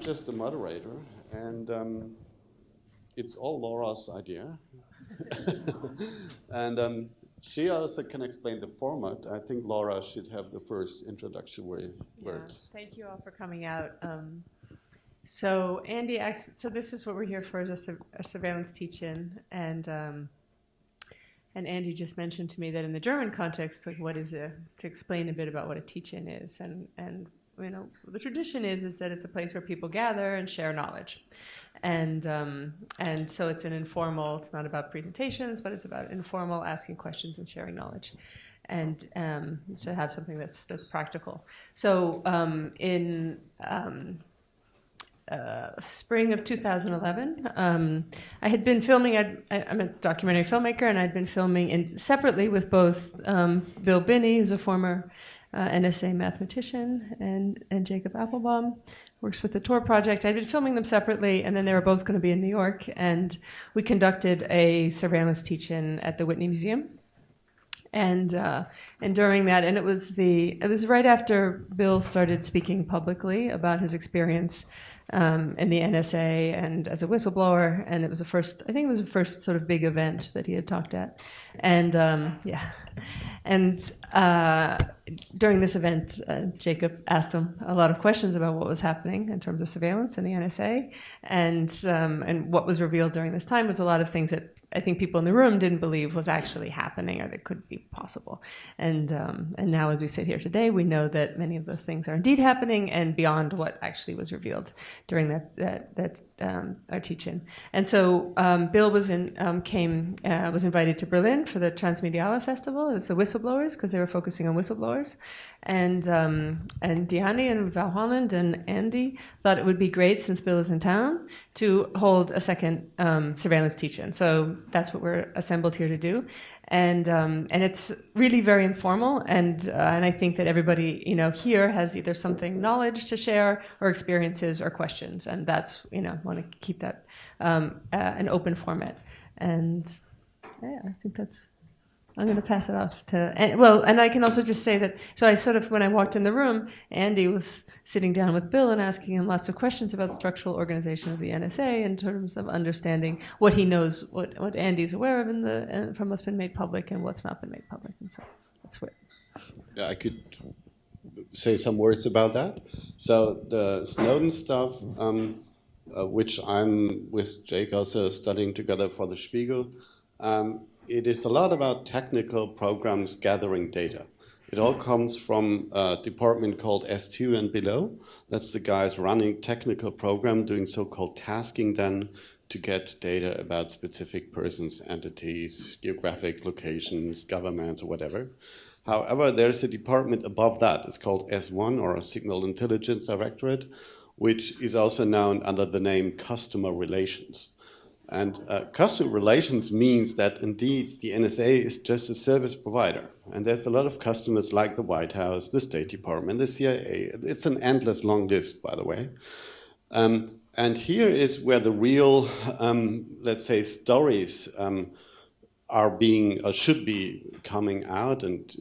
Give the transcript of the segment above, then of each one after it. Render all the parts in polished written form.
just the moderator, and it's all Laura's idea. And she also can explain the format. I think Laura should have the first introductory words. Thank you all for coming out. So Andy, so this is what we're here for, is a surveillance teach-in, and Andy just mentioned to me that in the German context, like to explain a bit about what a teach-in is, and you know, the tradition is that it's a place where people gather and share knowledge, and so it's an informal. It's not about presentations, but it's about informal asking questions and sharing knowledge, and to have something that's practical. So in spring of 2011, I had been filming. I'm a documentary filmmaker, and I'd been filming separately with both Bill Binney, who's a former NSA mathematician, and Jacob Appelbaum, works with the Tor Project. I'd been filming them separately, and then they were both going to be in New York, and we conducted a surveillance teach-in at the Whitney Museum. And during that, and it was right after Bill started speaking publicly about his experience in the NSA and as a whistleblower, and it was the first sort of big event that he had talked at, and during this event, Jacob asked him a lot of questions about what was happening in terms of surveillance in the NSA, and what was revealed during this time was a lot of things that I think people in the room didn't believe was actually happening or that could be possible. And now, as we sit here today, we know that many of those things are indeed happening and beyond what actually was revealed during our teach-in. And so Bill was invited to Berlin for the Transmediale Festival. It's the whistleblowers, because they were focusing on whistleblowers. And Diane and Val Holland and Andy thought it would be great, since Bill is in town, to hold a second surveillance teach-in. So that's what we're assembled here to do, and it's really very informal, and I think that everybody here has either something knowledge to share or experiences or questions, and that's want to keep that an open format, and I think that's. I'm going to pass it off to, and I can also just say that, so I sort of, when I walked in the room, Andy was sitting down with Bill and asking him lots of questions about structural organization of the NSA in terms of understanding what he knows, what Andy's aware of from what's been made public and what's not been made public, and so that's what. Yeah, I could say some words about that. So the Snowden stuff, which I'm with Jake also studying together for the Spiegel, it is a lot about technical programs gathering data. It all comes from a department called S2 and below. That's the guys running technical program, doing so-called tasking then to get data about specific persons, entities, geographic locations, governments, or whatever. However, there's a department above that. It's called S1, or Signal Intelligence Directorate, which is also known under the name Customer Relations. And customer relations means that indeed the NSA is just a service provider. And there's a lot of customers like the White House, the State Department, the CIA. It's an endless long list, by the way. And here is where the real, let's say, stories are being, or should be coming out, and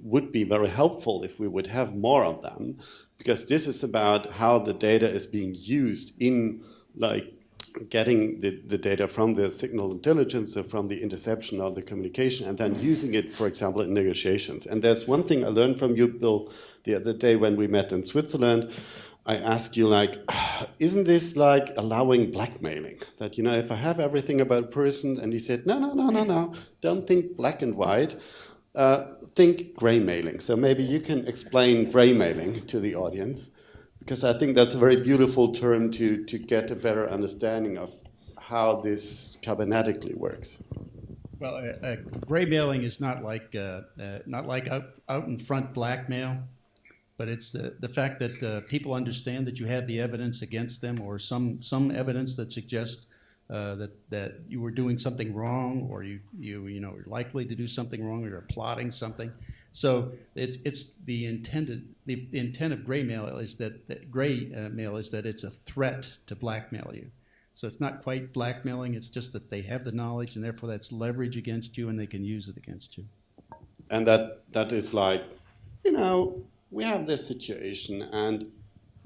would be very helpful if we would have more of them, because this is about how the data is being used in, like, getting the data from the signal intelligence or from the interception of the communication, and then using it, for example, in negotiations. And there's one thing I learned from you, Bill, the other day when we met in Switzerland. I asked you, like, isn't this like allowing blackmailing? That, if I have everything about a person, and he said, no, don't think black and white, think gray mailing. So maybe you can explain gray mailing to the audience, because I think that's a very beautiful term to get a better understanding of how this cybernetically works. Well, gray mailing is not like out in front blackmail, but it's the fact that people understand that you have the evidence against them, or some evidence that suggests that you were doing something wrong, or you're likely to do something wrong, or you're plotting something. So it's the intent of gray mail is that mail is that it's a threat to blackmail you. So it's not quite blackmailing. It's just that they have the knowledge, and therefore that's leverage against you, and they can use it against you. And that is like, we have this situation, and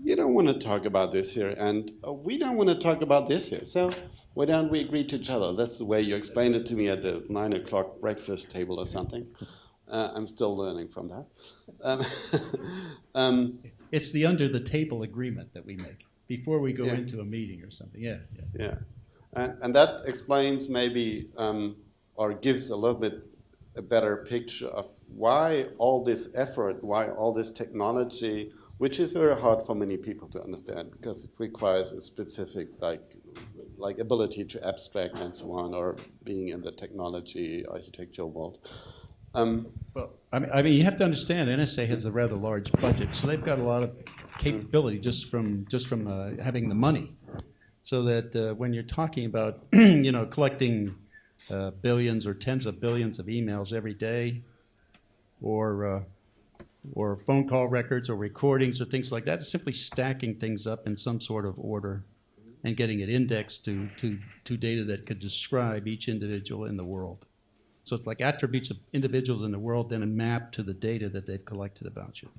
you don't want to talk about this here, and we don't want to talk about this here. So why don't we agree to each other? That's the way you explained it to me at the 9 o'clock breakfast table or something. I'm still learning from that. It's the under the table agreement that we make before we go into a meeting or something. Yeah. And that explains maybe, or gives a little bit a better picture of why all this effort, why all this technology, which is very hard for many people to understand because it requires a specific like ability to abstract and so on, or being in the technology architectural world. Well, I mean, you have to understand, NSA has a rather large budget, so they've got a lot of capability just from having the money. So that when you're talking about, collecting billions or tens of billions of emails every day, or phone call records or recordings or things like that, it's simply stacking things up in some sort of order and getting it indexed to data that could describe each individual in the world. So it's like attributes of individuals in the world, then mapped to the data that they've collected about you.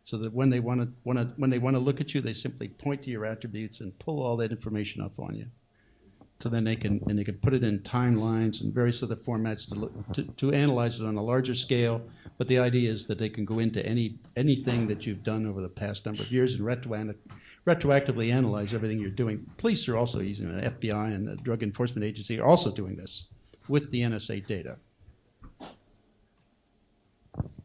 So that when they want to look at you, they simply point to your attributes and pull all that information up on you. So then they can put it in timelines and various other formats to analyze it on a larger scale. But the idea is that they can go into anything that you've done over the past number of years and retroactively analyze everything you're doing. Police are also using it. The FBI and the Drug Enforcement Agency are also doing this with the NSA data.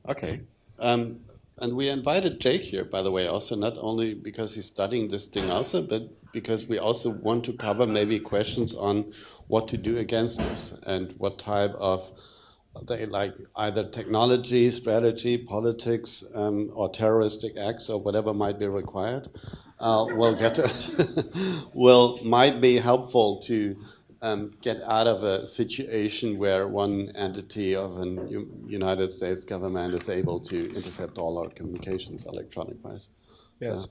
Okay. And we invited Jake here, by the way, also not only because he's studying this thing also, but because we also want to cover maybe questions on what to do against this and what type of, either technology, strategy, politics, or terroristic acts or whatever might be required, might be helpful to get out of a situation where one entity of the United States government is able to intercept all our communications electronic-wise. Yes.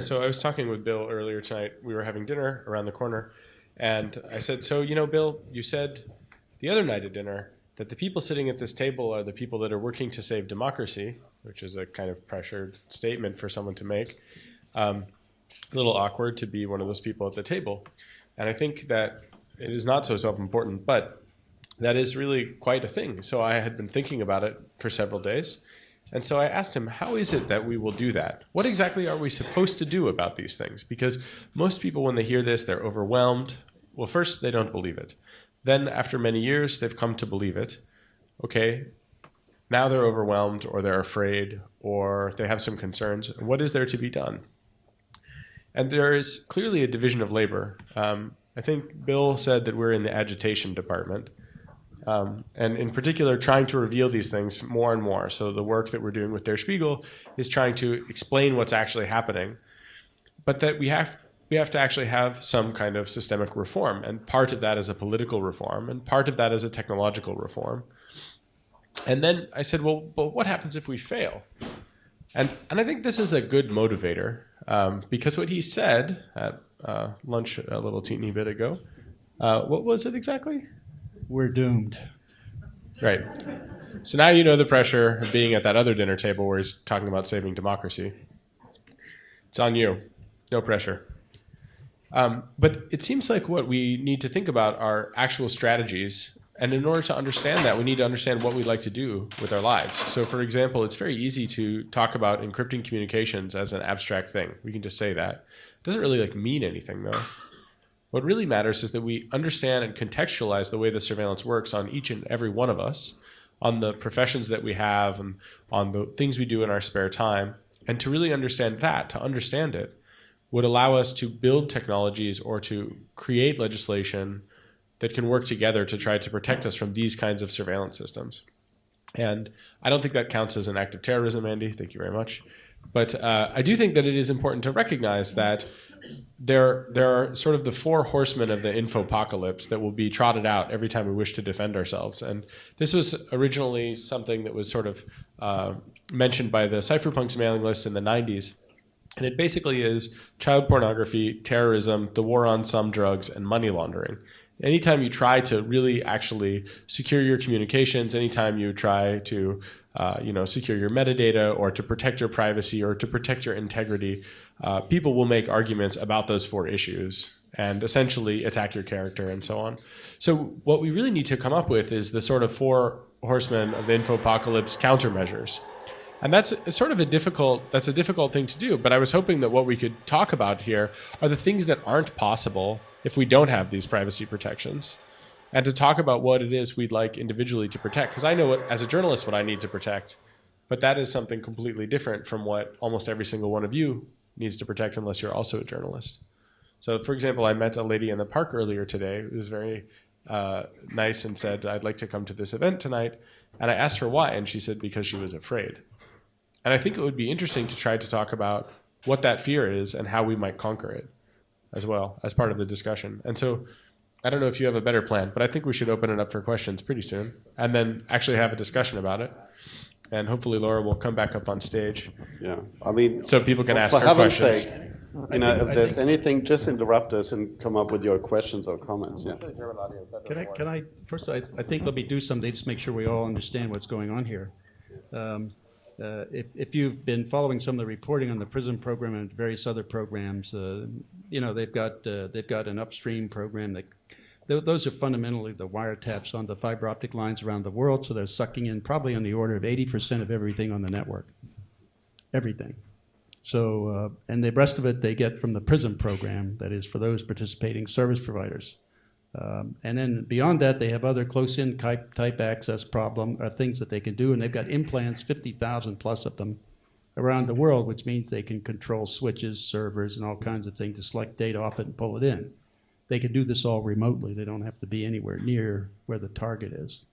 So I was talking with Bill earlier tonight. We were having dinner around the corner, and I said, so, Bill, you said the other night at dinner that the people sitting at this table are the people that are working to save democracy, which is a kind of pressured statement for someone to make. A little awkward to be one of those people at the table. And I think that it is not so self-important, but that is really quite a thing. So I had been thinking about it for several days. And so I asked him, how is it that we will do that? What exactly are we supposed to do about these things? Because most people, when they hear this, they're overwhelmed. Well, first, they don't believe it. Then after many years, they've come to believe it. Okay, now they're overwhelmed, or they're afraid, or they have some concerns. What is there to be done? And there is clearly a division of labor. I think Bill said that we're in the agitation department. And in particular, trying to reveal these things more and more. So the work that we're doing with Der Spiegel is trying to explain what's actually happening, but that we have to actually have some kind of systemic reform. And part of that is a political reform, and part of that is a technological reform. And then I said, well, but what happens if we fail? And I think this is a good motivator, because what he said at lunch a little teeny bit ago, what was it exactly? We're doomed. Right. So now you know the pressure of being at that other dinner table where he's talking about saving democracy. It's on you. No pressure. But it seems like what we need to think about are actual strategies. And in order to understand that, we need to understand what we'd like to do with our lives. So, for example, it's very easy to talk about encrypting communications as an abstract thing. We can just say that. It doesn't really mean anything, though. What really matters is that we understand and contextualize the way the surveillance works on each and every one of us, on the professions that we have, and on the things we do in our spare time. And to really understand that, to understand it, would allow us to build technologies or to create legislation that can work together to try to protect us from these kinds of surveillance systems. And I don't think that counts as an act of terrorism, Andy. Thank you very much. But I do think that it is important to recognize that there are sort of the four horsemen of the infopocalypse that will be trotted out every time we wish to defend ourselves. And this was originally something that was sort of mentioned by the cypherpunks mailing list in the 90s. And it basically is child pornography, terrorism, the war on some drugs, and money laundering. Anytime you try to really actually secure your communications, anytime you try to secure your metadata or to protect your privacy or to protect your integrity, people will make arguments about those 4 issues and essentially attack your character and so on. So what we really need to come up with is the sort of 4 horsemen of the infopocalypse countermeasures. And that's a difficult thing to do, but I was hoping that what we could talk about here are the things that aren't possible if we don't have these privacy protections, and to talk about what it is we'd like individually to protect. Because I know as a journalist what I need to protect, but that is something completely different from what almost every single one of you needs to protect unless you're also a journalist. So, for example, I met a lady in the park earlier today who was very nice and said, I'd like to come to this event tonight. And I asked her why, and she said because she was afraid. And I think it would be interesting to try to talk about what that fear is and how we might conquer it as well as part of the discussion. And so I don't know if you have a better plan, but I think we should open it up for questions pretty soon and then actually have a discussion about it. And hopefully Laura will come back up on stage. Yeah, I mean, so people can ask for her heaven's questions. sake, if there's anything, just interrupt us and come up with your questions or comments. Yeah. Can I first, I think let me do something to make sure we all understand what's going on here. If you've been following some of the reporting on the PRISM program and various other programs, they've got an upstream program that those are fundamentally the wiretaps on the fiber optic lines around the world. So they're sucking in probably on the order of 80% of everything on the network, everything. So and the rest of it they get from the PRISM program, that is for those participating service providers. And then beyond that, they have other close-in type access things that they can do, and they've got implants, 50,000 plus of them, around the world, which means they can control switches, servers, and all kinds of things to select data off it and pull it in. They can do this all remotely. They don't have to be anywhere near where the target is.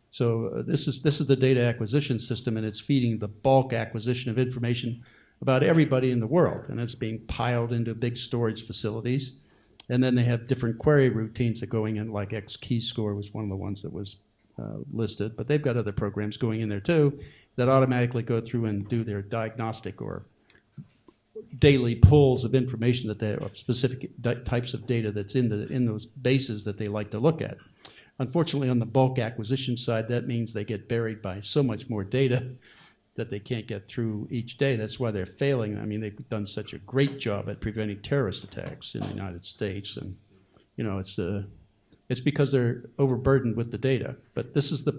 So this is the data acquisition system, and it's feeding the bulk acquisition of information about everybody in the world, and it's being piled into big storage facilities. And then they have different query routines that going in, like X-Keyscore was one of the ones that was listed. But they've got other programs going in there too that automatically go through and do their diagnostic or daily pulls of information that they of specific types of data that's in those bases that they like to look at. Unfortunately, on the bulk acquisition side, that means they get buried by so much more data that they can't get through each day. That's why they're failing. I mean, they've done such a great job at preventing terrorist attacks in the United States, and it's because they're overburdened with the data. But this is the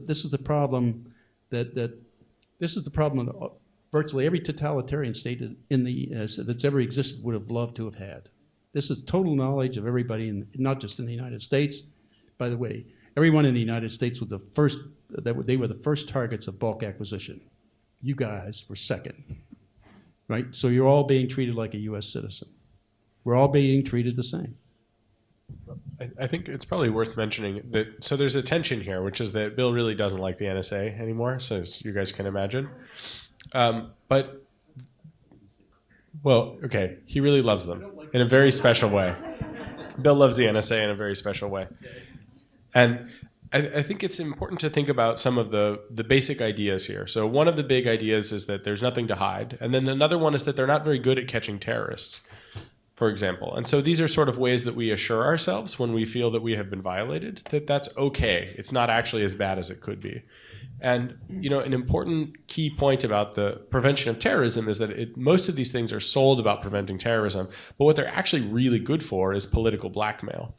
problem this is the problem that virtually every totalitarian state that's ever existed would have loved to have had. This is total knowledge of everybody, not just in the United States. By the way, everyone in the United States was they were the first targets of bulk acquisition. You guys were second, right? So you're all being treated like a U.S. citizen. We're all being treated the same. I think it's probably worth mentioning that, so there's a tension here, which is that Bill really doesn't like the NSA anymore, so as you guys can imagine. He really loves them in a very special way. Bill loves the NSA in a very special way. And I think it's important to think about some of the basic ideas here. So one of the big ideas is that there's nothing to hide. And then another one is that they're not very good at catching terrorists, for example. And so these are sort of ways that we assure ourselves when we feel that we have been violated, that that's okay. It's not actually as bad as it could be. And an important key point about the prevention of terrorism is that most of these things are sold about preventing terrorism, but what they're actually really good for is political blackmail.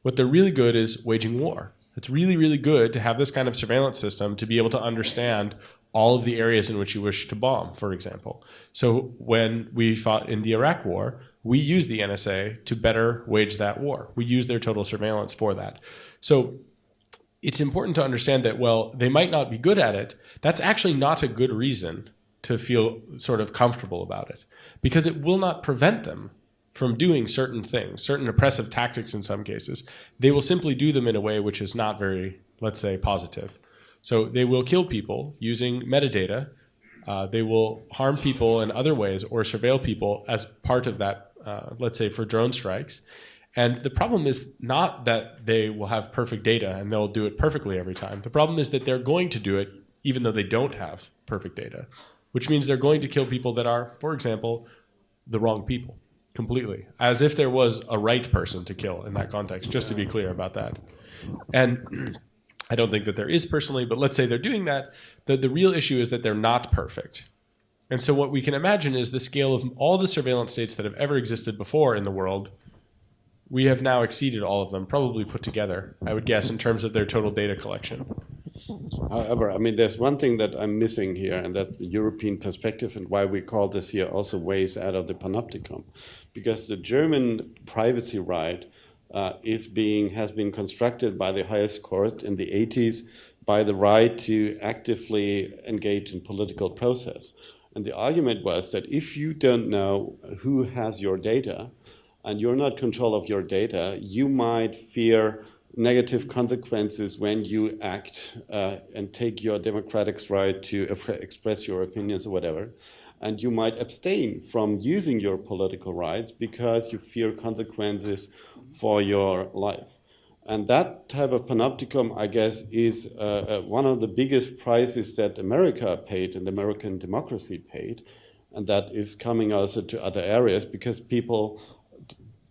What they're really good is waging war. It's really, really good to have this kind of surveillance system to be able to understand all of the areas in which you wish to bomb, for example. So when we fought in the Iraq War, we used the NSA to better wage that war. We used their total surveillance for that. So it's important to understand that, well, they might not be good at it. That's actually not a good reason to feel sort of comfortable about it, because it will not prevent them from doing certain things, certain oppressive tactics in some cases. They will simply do them in a way which is not very, let's say, positive. So they will kill people using metadata. They will harm people in other ways or surveil people as part of that, let's say, for drone strikes. And the problem is not that they will have perfect data and they'll do it perfectly every time. The problem is that they're going to do it even though they don't have perfect data, which means they're going to kill people that are, for example, the wrong people. Completely, as if there was a right person to kill in that context, just to be clear about that. And I don't think that there is personally, but let's say they're doing that. The real issue is that they're not perfect. And so what we can imagine is the scale of all the surveillance states that have ever existed before in the world. We have now exceeded all of them, probably put together, I would guess, in terms of their total data collection. However, I mean, there's one thing that I'm missing here, and that's the European perspective, and why we call this here also ways out of the panopticon. Because the German privacy right has been constructed by the highest court in the 80s by the right to actively engage in political process. And the argument was that if you don't know who has your data, and you're not in control of your data, you might fear negative consequences when you act and take your democratic right to express your opinions or whatever. And you might abstain from using your political rights because you fear consequences for your life. And that type of panopticon, I guess, is one of the biggest prices that America paid and American democracy paid. And that is coming also to other areas because people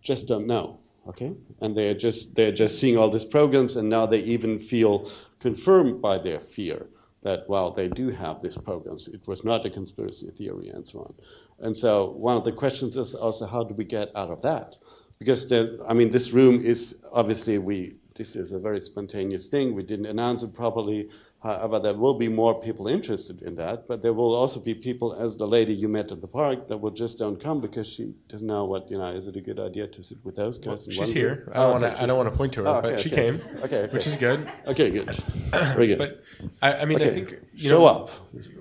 just don't know, okay? And they're just seeing all these programs, and now they even feel confirmed by their fear that, well, they do have these programs. It was not a conspiracy theory and so on. And so one of the questions is also, how do we get out of that? Because, this room is, obviously, this is a very spontaneous thing. We didn't announce it properly. However, there will be more people interested in that, but there will also be people, as the lady you met at the park, that will just don't come because she doesn't know what, is it a good idea to sit with those guys? Well, she's here. I don't want to point to her, but she came, which is good. Okay, good. Very good. But I think show up,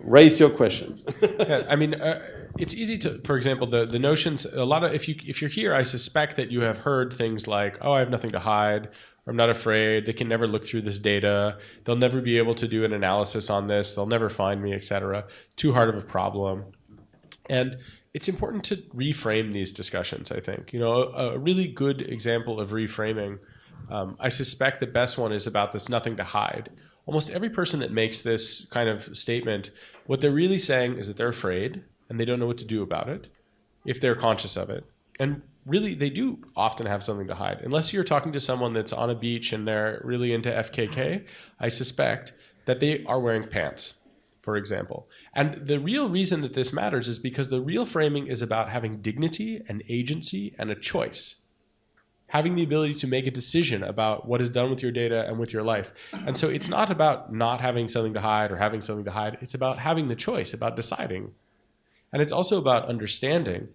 raise your questions. Yeah, it's easy to, for example, the notions. A lot of if you're here, I suspect that you have heard things like, "Oh, I have nothing to hide." I'm not afraid. They can never look through this data. They'll never be able to do an analysis on this. They'll never find me, etc. Too hard of a problem. And it's important to reframe these discussions, I think. A really good example of reframing, I suspect the best one is about this nothing to hide. Almost every person that makes this kind of statement, what they're really saying is that they're afraid and they don't know what to do about it if they're conscious of it. And really, they do often have something to hide. Unless you're talking to someone that's on a beach and they're really into Fkk, I suspect that they are wearing pants, for example. And the real reason that this matters is because the real framing is about having dignity and agency and a choice. Having the ability to make a decision about what is done with your data and with your life. And so it's not about not having something to hide or having something to hide. It's about having the choice, about deciding. And it's also about understanding,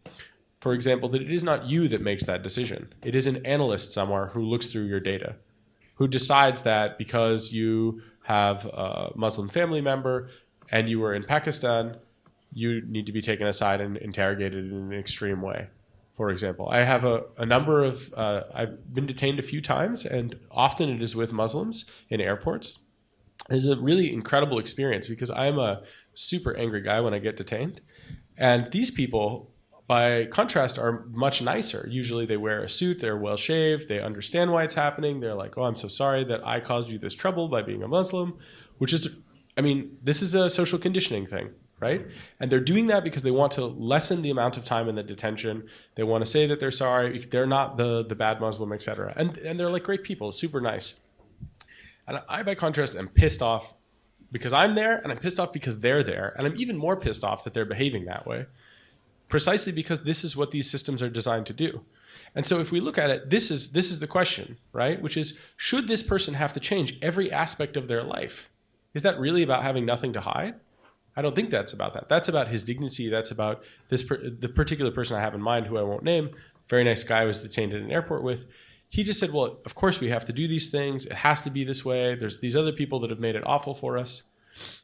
for example, that it is not you that makes that decision. It is an analyst somewhere who looks through your data, who decides that because you have a Muslim family member and you were in Pakistan, you need to be taken aside and interrogated in an extreme way, for example. I have a number of, I've been detained a few times, and often it is with Muslims in airports. It's a really incredible experience because I'm a super angry guy when I get detained. And these people, by contrast, are much nicer. Usually they wear a suit, they're well shaved, they understand why it's happening. They're like, "Oh, I'm so sorry that I caused you this trouble by being a Muslim," which is, this is a social conditioning thing, right? And they're doing that because they want to lessen the amount of time in the detention. They want to say that they're sorry, they're not the bad Muslim, etc. And they're like great people, super nice. And I, by contrast, am pissed off because I'm there, and I'm pissed off because they're there. And I'm even more pissed off that they're behaving that way, precisely because this is what these systems are designed to do. And so if we look at it, this is the question, right? Which is, should this person have to change every aspect of their life? Is that really about having nothing to hide? I don't think that's about that. That's about his dignity. That's about the particular person I have in mind, who I won't name. Very nice guy I was detained at an airport with. He just said, well, of course we have to do these things. It has to be this way. There's these other people that have made it awful for us.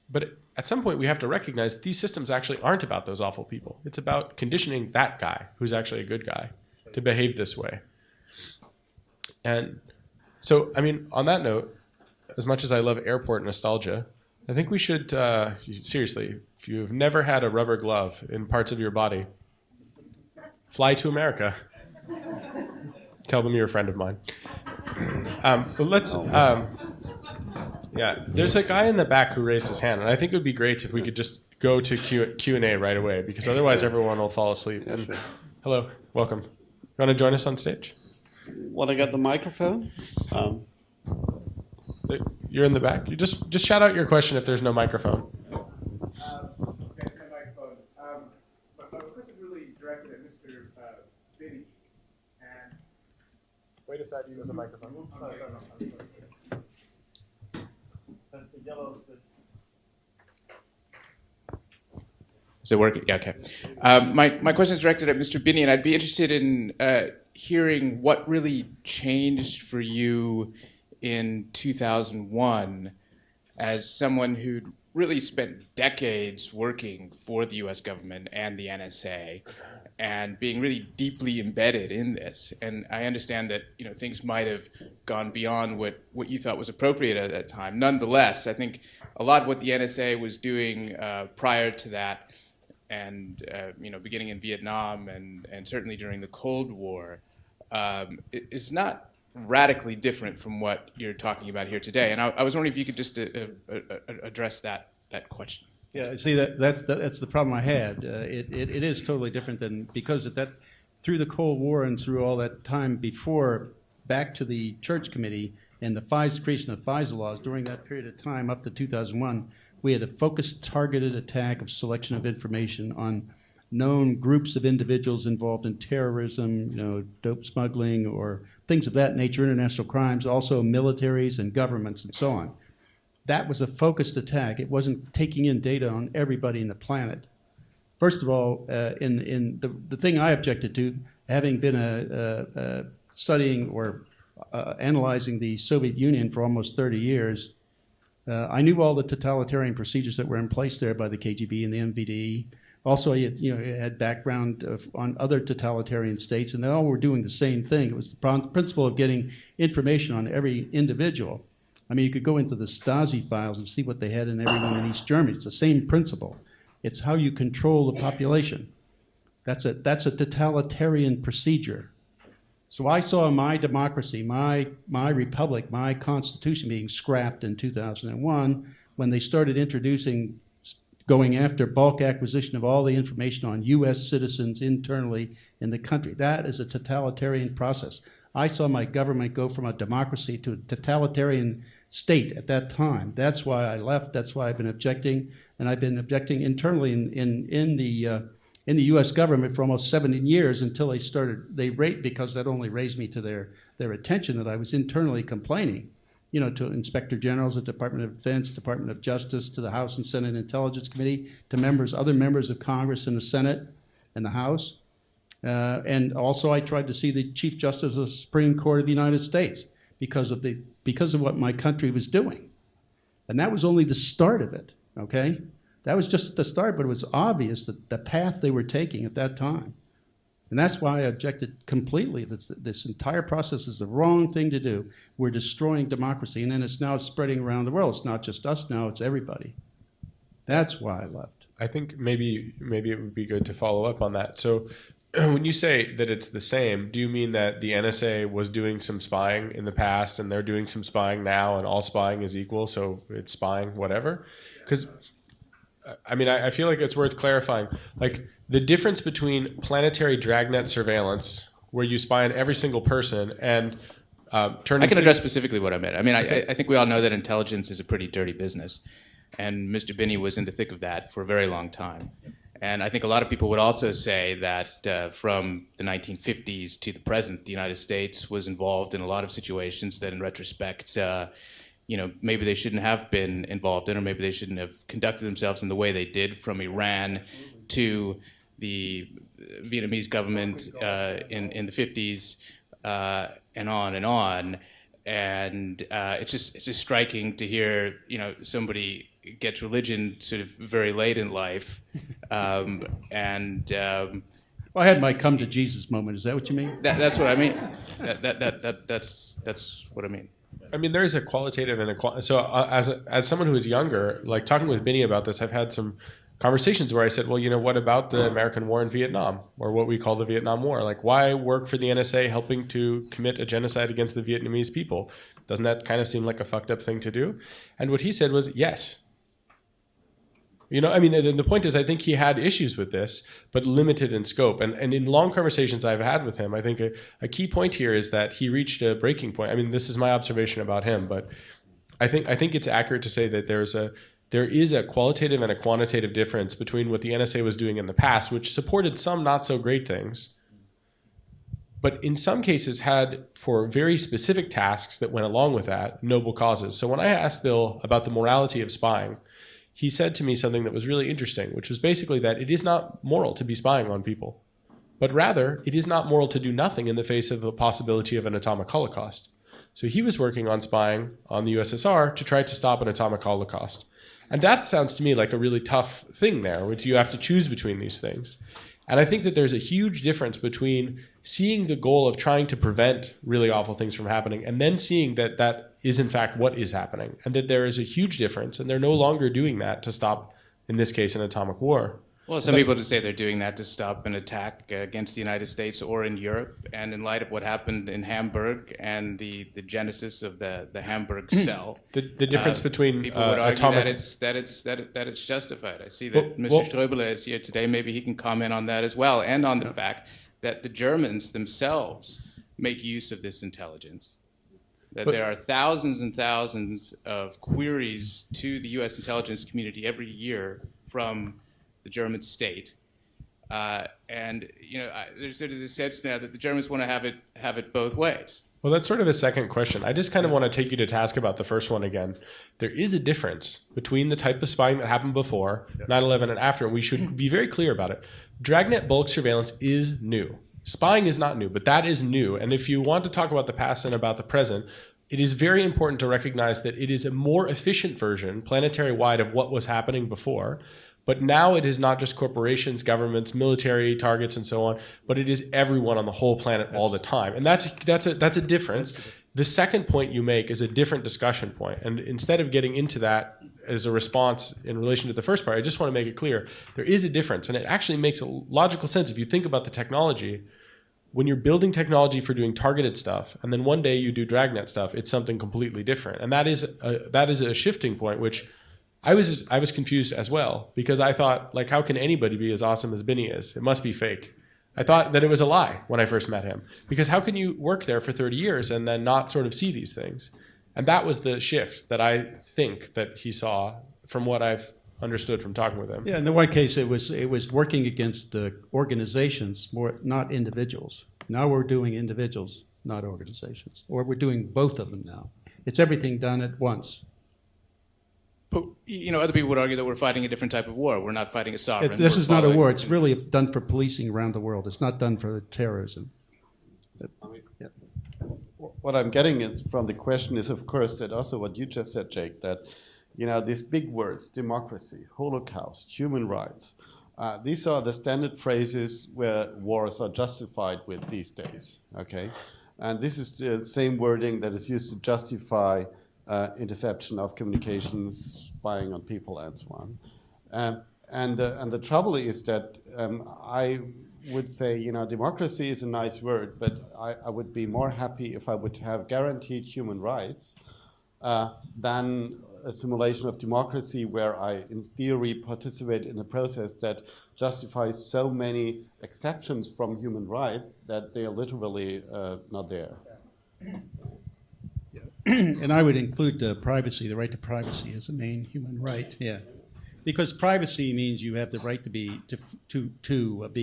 But at some point, we have to recognize these systems actually aren't about those awful people. It's about conditioning that guy, who's actually a good guy, to behave this way. And so, on that note, as much as I love airport nostalgia, I think we should, seriously, if you've never had a rubber glove in parts of your body, fly to America. Tell them you're a friend of mine. But let's... Yeah, there's a guy in the back who raised his hand, and I think it would be great if we could just go to Q&A right away, because otherwise everyone will fall asleep. Yeah, sure. Hello, welcome. You want to join us on stage? Want to get the microphone? You're in the back. You just shout out your question if there's no microphone. Thanks for the microphone. My question is really directed at Mr. Binney. And Wait a second. There's a microphone. Is it working? Yeah, okay. My question is directed at Mr. Binney, and I'd be interested in hearing what really changed for you in 2001 as someone who'd really spent decades working for the U.S. government and the NSA and being really deeply embedded in this. And I understand that things might have gone beyond what you thought was appropriate at that time. Nonetheless, I think a lot of what the NSA was doing prior to that and beginning in Vietnam and certainly during the Cold War is not radically different from what you're talking about here today. And I was wondering if you could just address that question. Yeah, see, that's the problem I had. It is totally different than, because through the Cold War and through all that time before, back to the Church Committee and the creation of FISA laws, during that period of time up to 2001, we had a focused, targeted attack of selection of information on known groups of individuals involved in terrorism, dope smuggling or things of that nature, international crimes, also militaries and governments and so on. That was a focused attack. It wasn't taking in data on everybody in the planet. First of all, in the thing I objected to, having been studying or analyzing the Soviet Union for almost 30 years, I knew all the totalitarian procedures that were in place there by the KGB and the MVD. Also, I had background on other totalitarian states, and they all were doing the same thing. It was the principle of getting information on every individual. I mean, you could go into the Stasi files and see what they had in everyone in East Germany. It's the same principle. It's how you control the population. That's a totalitarian procedure. So I saw my democracy, my republic, my constitution being scrapped in 2001 when they started going after bulk acquisition of all the information on U.S. citizens internally in the country. That is a totalitarian process. I saw my government go from a democracy to a totalitarian state at that time. That's why I left. That's why I've been objecting, and I've been objecting internally in the U.S. government for almost 17 years until because that only raised me to their attention that I was internally complaining, to inspector generals, the Department of Defense, Department of Justice, to the House and Senate Intelligence Committee, to other members of Congress and the Senate and the House. And also I tried to see the Chief Justice of the Supreme Court of the United States because of what my country was doing. And that was only the start of it, okay? That was just the start, but it was obvious that the path they were taking at that time. And that's why I objected completely. This entire process is the wrong thing to do. We're destroying democracy, and then it's now spreading around the world. It's not just us now, it's everybody. That's why I left. I think maybe it would be good to follow up on that. So when you say that it's the same, do you mean that the NSA was doing some spying in the past and they're doing some spying now and all spying is equal, so it's spying whatever? Because I feel like it's worth clarifying. Like the difference between planetary dragnet surveillance, where you spy on every single person, and I can address specifically what I meant. I think we all know that intelligence is a pretty dirty business, and Mr. Binney was in the thick of that for a very long time. And I think a lot of people would also say that from the 1950s to the present, the United States was involved in a lot of situations that, in retrospect, maybe they shouldn't have been involved in, or maybe they shouldn't have conducted themselves in the way they did, from Iran to the Vietnamese government in the 50s, and on and on. And it's just striking to hear, somebody gets religion sort of very late in life, well, I had my come to Jesus moment. Is that what you mean? That's what I mean. That's what I mean. I mean, there is a qualitative and a so as someone who is younger, like talking with Binney about this, I've had some conversations where I said, well, what about the American war in Vietnam, or what we call the Vietnam War? Like, why work for the NSA helping to commit a genocide against the Vietnamese people? Doesn't that kind of seem like a fucked up thing to do? And what he said was, yes. The point is, I think he had issues with this, but limited in scope. And in long conversations I've had with him, I think a key point here is that he reached a breaking point. I mean, this is my observation about him, but I think it's accurate to say that there is a qualitative and a quantitative difference between what the NSA was doing in the past, which supported some not so great things, but in some cases had, for very specific tasks that went along with that, noble causes. So when I asked Bill about the morality of spying, he said to me something that was really interesting, which was basically that it is not moral to be spying on people, but rather it is not moral to do nothing in the face of the possibility of an atomic holocaust. So he was working on spying on the USSR to try to stop an atomic holocaust. And that sounds to me like a really tough thing there, which you have to choose between these things. And I think that there's a huge difference between seeing the goal of trying to prevent really awful things from happening and then seeing that that is in fact what is happening, and that there is a huge difference, and they're no longer doing that to stop, in this case, an atomic war. Well, some people just say they're doing that to stop an attack against the United States or in Europe, and in light of what happened in Hamburg and the genesis of the Hamburg cell. The difference between people would argue atomic... that it's justified. I see that Mr. Ströbele is here today. Maybe he can comment on that as well, and on the fact that the Germans themselves make use of this intelligence. That there are thousands and thousands of queries to the U.S. intelligence community every year from the German state, and there's sort of this sense now that the Germans want to have it both ways. Well, that's sort of a second question. I just kind of want to take you to task about the first one again. There is a difference between the type of spying that happened before 9/11 and after, and we should be very clear about it. Dragnet bulk surveillance is new. Spying is not new, but that is new. And if you want to talk about the past and about the present, it is very important to recognize that it is a more efficient version, planetary-wide, of what was happening before. But now it is not just corporations, governments, military targets, and so on, but it is everyone on the whole planet all the time. And that's a difference. The second point you make is a different discussion point. And instead of getting into that as a response in relation to the first part, I just want to make it clear there is a difference. And it actually makes a logical sense if you think about the technology. When you're building technology for doing targeted stuff, and then one day you do dragnet stuff, it's something completely different. And that is a shifting point, which I was confused as well, because I thought, like, how can anybody be as awesome as Binney is? It must be fake. I thought that it was a lie when I first met him, because how can you work there for 30 years and then not sort of see these things? And that was the shift that I think that he saw from what I've understood from talking with him. Yeah, in the one case, it was working against organizations, not individuals. Now we're doing individuals, not organizations, or we're doing both of them now. It's everything done at once. But other people would argue that we're fighting a different type of war. We're not fighting a sovereign. This is not a war. It's really done for policing around the world. It's not done for terrorism. What I'm getting is from the question is, of course, that also what you just said, Jake, that these big words, democracy, Holocaust, human rights, these are the standard phrases where wars are justified with these days. Okay, and this is the same wording that is used to justify interception of communications, spying on people, and so on. And the trouble is that I would say, democracy is a nice word, but I would be more happy if I would have guaranteed human rights than a simulation of democracy where I, in theory, participate in a process that justifies so many exceptions from human rights that they are literally not there. And I would include privacy, the right to privacy, as a main human right. Yeah, because privacy means you have the right to be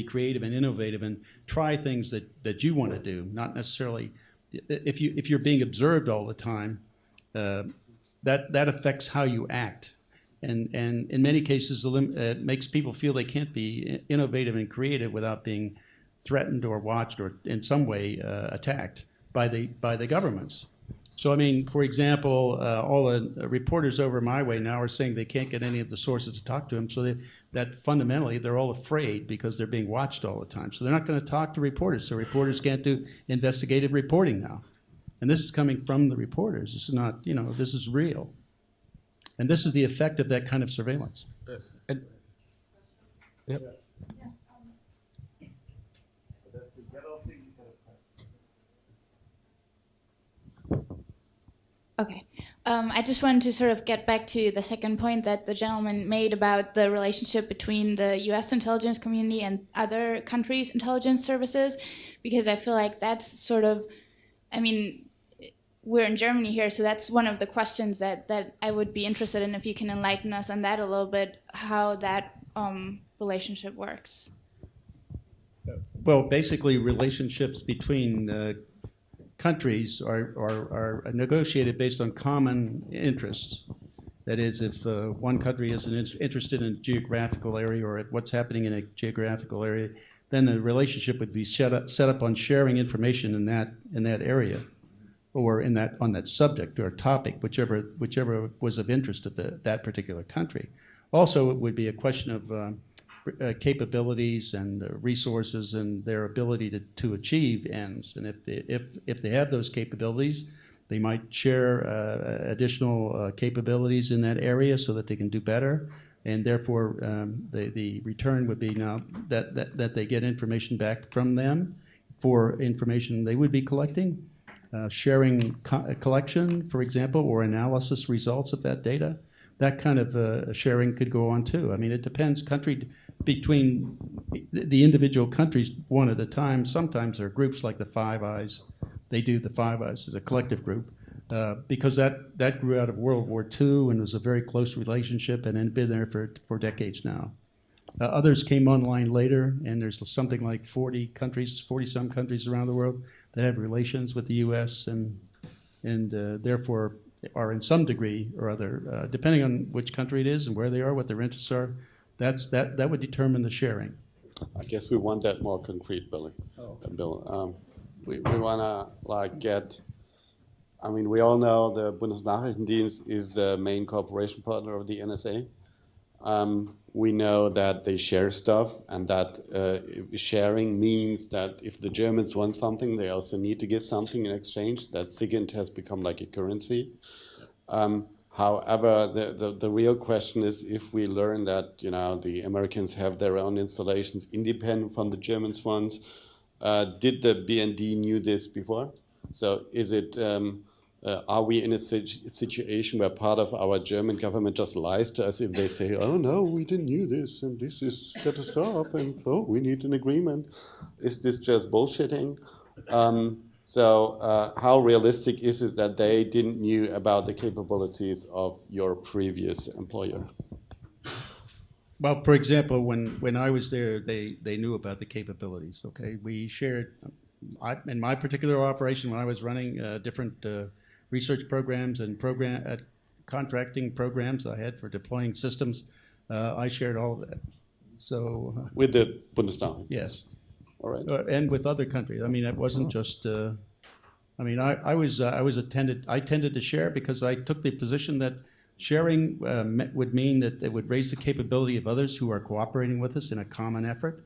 creative and innovative and try things that you want to do, not necessarily if you're being observed all the time. That affects how you act, and in many cases it makes people feel they can't be innovative and creative without being threatened or watched or in some way attacked by the governments. So, I mean, for example, all the reporters over my way now are saying they can't get any of the sources to talk to them, so that fundamentally they're all afraid because they're being watched all the time. So they're not going to talk to reporters, so reporters can't do investigative reporting now. And this is coming from the reporters. This is not, this is real. And this is the effect of that kind of surveillance. Yep. Okay. I just wanted to sort of get back to the second point that the gentleman made about the relationship between the U.S. intelligence community and other countries' intelligence services, because I feel like that's sort of, we're in Germany here, so that's one of the questions that I would be interested in, if you can enlighten us on that a little bit, how that relationship works. Well, basically, relationships between countries are negotiated based on common interests. That is, if one country is interested in a geographical area or what's happening in a geographical area, then the relationship would be set up on sharing information in that area, or on that subject or topic, whichever was of interest of that particular country. Also, it would be a question of capabilities and resources and their ability to achieve ends. And if they have those capabilities, they might share additional capabilities in that area so that they can do better, and therefore the return would be now that they get information back from them for information they would be collecting, sharing collection, for example, or analysis results of that data. That kind of sharing could go on too. I mean, it depends between the individual countries one at a time. Sometimes there are groups like the Five Eyes. They do the Five Eyes as a collective group because that grew out of World War II and was a very close relationship and had been there for decades now. Others came online later, and there's something like 40-some countries around the world that have relations with the U.S. and therefore are in some degree or other, depending on which country it is and where they are, what their interests are, that would determine the sharing. I guess we want that more concrete, Billy. Oh. Bill. We want to get. I mean, we all know the Bundesnachrichtendienst is the main cooperation partner of the NSA. We know that they share stuff, and that sharing means that if the Germans want something, they also need to give something in exchange. That SIGINT has become like a currency. However, the real question is, if we learn that the Americans have their own installations independent from the Germans ones, did the BND knew this before? So is it? Are we in a situation where part of our German government just lies to us if they say, oh no, we didn't knew this, and this is got to stop, and oh, we need an agreement? Is this just bullshitting? So how realistic is it that they didn't knew about the capabilities of your previous employer? Well, for example, when I was there, they knew about the capabilities. Okay, we shared. In my particular operation, when I was running different research programs and contracting programs I had for deploying systems, I shared all of that. So with the Bundestag? Yes. All right. And with other countries. I mean, it wasn't just. I tended to share because I took the position that sharing would mean that it would raise the capability of others who are cooperating with us in a common effort,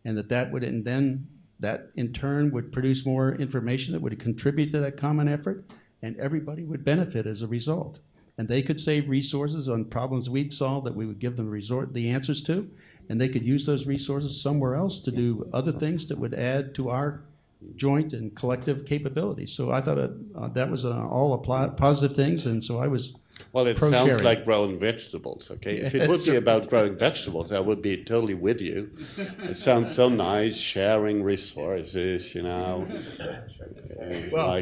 and that in turn would produce more information that would contribute to that common effort, and everybody would benefit as a result. And they could save resources on problems we'd solve that we would give them the answers to, and they could use those resources somewhere else to do other things that would add to our joint and collective capabilities. So I thought that was all positive things, and so I was Well, it pro-sharing. sounds like growing vegetables, okay? If it would be about growing vegetables, I would be totally with you. It sounds so nice, sharing resources,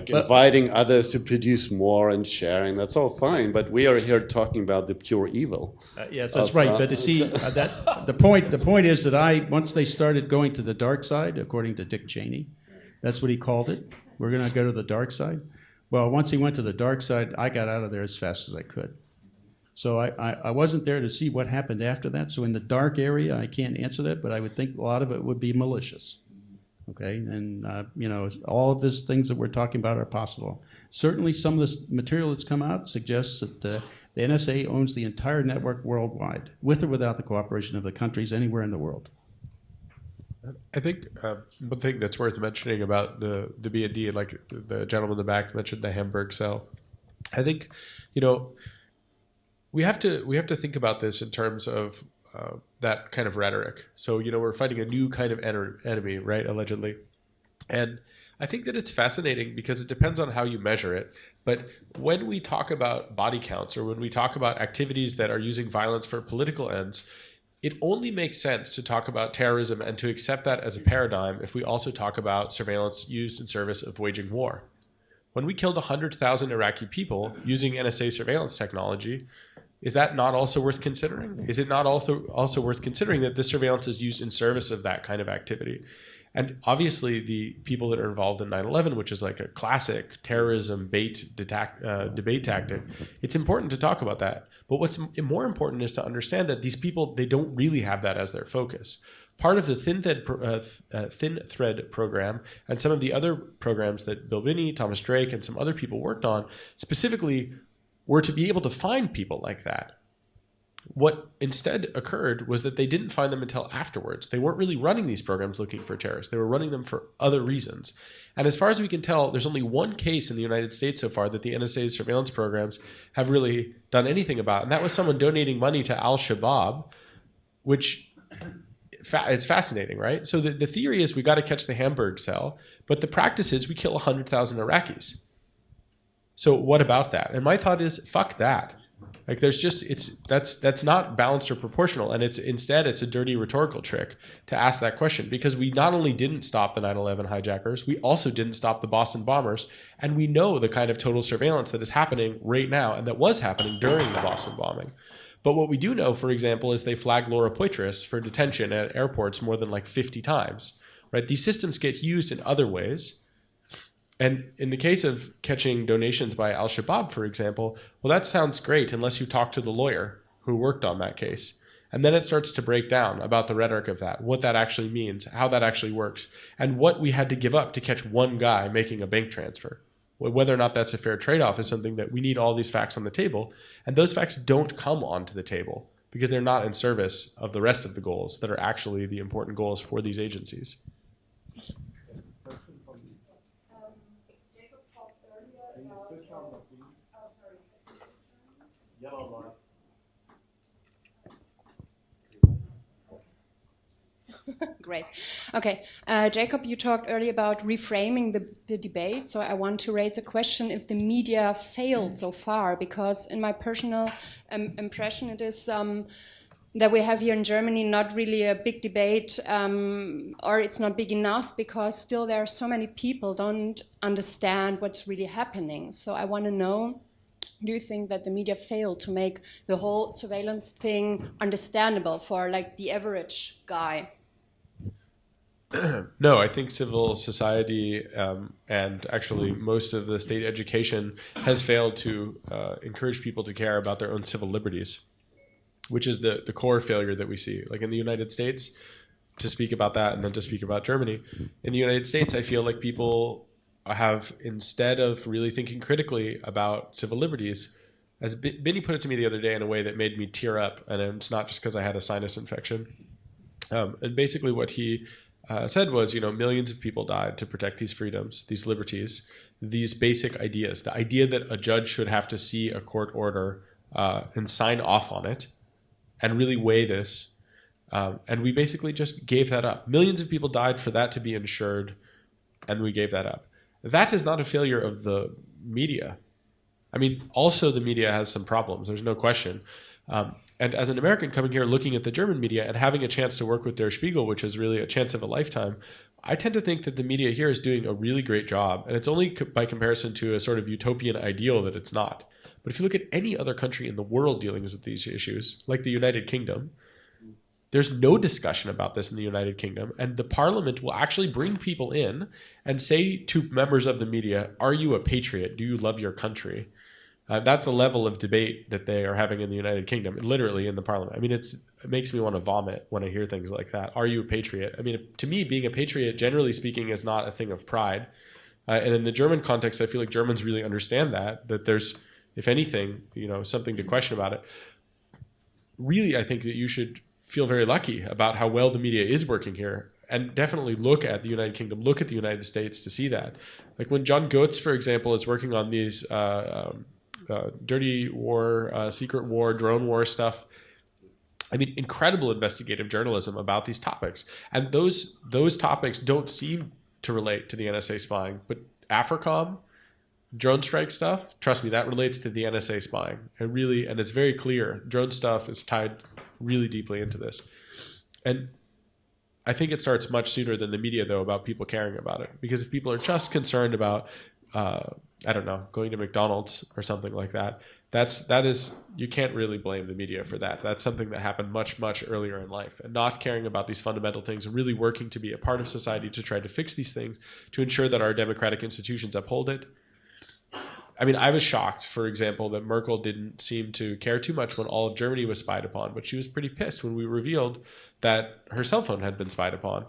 inviting others to produce more and sharing. That's all fine, but we are here talking about the pure evil. Yes, that's right. But you see, the point is that once they started going to the dark side, according to Dick Cheney, that's what he called it. We're going to go to the dark side. Well, once he went to the dark side, I got out of there as fast as I could. So I wasn't there to see what happened after that. So in the dark area, I can't answer that, but I would think a lot of it would be malicious. Okay, and all of these things that we're talking about are possible. Certainly, some of this material that's come out suggests that the NSA owns the entire network worldwide, with or without the cooperation of the countries anywhere in the world. I think one thing that's worth mentioning about the BND, like the gentleman in the back mentioned the Hamburg cell. I think, we have to think about this in terms of that kind of rhetoric. So, we're fighting a new kind of enemy, right? Allegedly. And I think that it's fascinating because it depends on how you measure it. But when we talk about body counts or when we talk about activities that are using violence for political ends, it only makes sense to talk about terrorism and to accept that as a paradigm if we also talk about surveillance used in service of waging war. when we killed 100,000 Iraqi people using NSA surveillance technology, is that not also worth considering? Is it not also worth considering that this surveillance is used in service of that kind of activity? And obviously the people that are involved in 9/11, which is like a classic terrorism debate tactic, it's important to talk about that. But what's more important is to understand that these people, they don't really have that as their focus. Part of the Thin Thread program and some of the other programs that Bill Binney, Thomas Drake, and some other people worked on specifically were to be able to find people like that. What instead occurred was that they didn't find them until afterwards. They weren't really running these programs looking for terrorists. They were running them for other reasons. And as far as we can tell, there's only one case in the United States so far that the NSA's surveillance programs have really done anything about. And that was someone donating money to Al-Shabaab, which it's fascinating, right? So the theory is we got to catch the Hamburg cell, but the practice is we kill 100,000 Iraqis. So what about that? And my thought is, fuck that. Like there's just, that's not balanced or proportional. And instead it's a dirty rhetorical trick to ask that question, because we not only didn't stop the 9/11 hijackers, we also didn't stop the Boston bombers. And we know the kind of total surveillance that is happening right now and that was happening during the Boston bombing. But what we do know, for example, is they flagged Laura Poitras for detention at airports more than like 50 times, right? These systems get used in other ways. And in the case of catching donations by Al-Shabaab, for example, well, that sounds great unless you talk to the lawyer who worked on that case. And then it starts to break down about the rhetoric of that, what that actually means, how that actually works, and what we had to give up to catch one guy making a bank transfer. Whether or not that's a fair trade-off is something that we need all these facts on the table. And those facts don't come onto the table because they're not in service of the rest of the goals that are actually the important goals for these agencies. Great. Okay. Jacob, you talked earlier about reframing the debate. So I want to raise a question if the media failed so far, because in my personal impression, it is that we have here in Germany not really a big debate, or it's not big enough because still there are so many people don't understand what's really happening. So I want to know, do you think that the media failed to make the whole surveillance thing understandable for like the average guy? No, I think civil society and actually most of the state education has failed to encourage people to care about their own civil liberties, which is the core failure that we see. Like in the United States, to speak about that and then to speak about Germany, in the United States, I feel like people have, instead of really thinking critically about civil liberties, as Binney put it to me the other day in a way that made me tear up, and it's not just because I had a sinus infection. And basically what he said was, millions of people died to protect these freedoms, these liberties, these basic ideas. The idea that a judge should have to see a court order and sign off on it and really weigh this. And we basically just gave that up. Millions of people died for that to be ensured, and we gave that up. That is not a failure of the media. I mean, also the media has some problems. There's no question. And as an American coming here looking at the German media and having a chance to work with Der Spiegel, which is really a chance of a lifetime, I tend to think that the media here is doing a really great job. And it's only by comparison to a sort of utopian ideal that it's not. But if you look at any other country in the world dealing with these issues, like the United Kingdom, there's no discussion about this in the United Kingdom. And the parliament will actually bring people in and say to members of the media, are you a patriot? Do you love your country? That's the level of debate that they are having in the United Kingdom, literally in the parliament. I mean, it makes me want to vomit when I hear things like that. Are you a patriot? I mean, to me, being a patriot, generally speaking, is not a thing of pride. And in the German context, I feel like Germans really understand that there's, if anything, something to question about it. Really, I think that you should feel very lucky about how well the media is working here, and definitely look at the United Kingdom, look at the United States to see that. Like when John Goetz, for example, is working on these dirty war, secret war, drone war stuff. I mean, incredible investigative journalism about these topics. And those topics don't seem to relate to the NSA spying, but AFRICOM, drone strike stuff, trust me, that relates to the NSA spying. And it's very clear. Drone stuff is tied really deeply into this. And I think it starts much sooner than the media, though, about people caring about it. Because if people are just concerned about I don't know, going to McDonald's or something like that. That is, you can't really blame the media for that. That's something that happened much, much earlier in life. And not caring about these fundamental things and really working to be a part of society to try to fix these things, to ensure that our democratic institutions uphold it. I mean, I was shocked, for example, that Merkel didn't seem to care too much when all of Germany was spied upon, but she was pretty pissed when we revealed that her cell phone had been spied upon.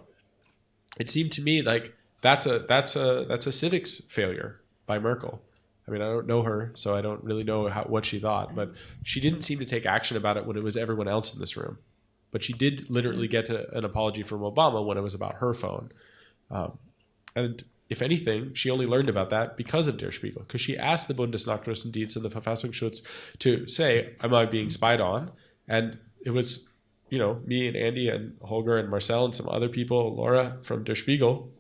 It seemed to me like that's a civics failure by Merkel. I mean, I don't know her, so I don't really know what she thought, but she didn't seem to take action about it when it was everyone else in this room. But she did literally get an apology from Obama when it was about her phone. And if anything, she only learned about that because of Der Spiegel, because she asked the Bundesnachrichtendienst and the Verfassungsschutz to say, am I being spied on? And it was, me and Andy and Holger and Marcel and some other people, Laura from Der Spiegel,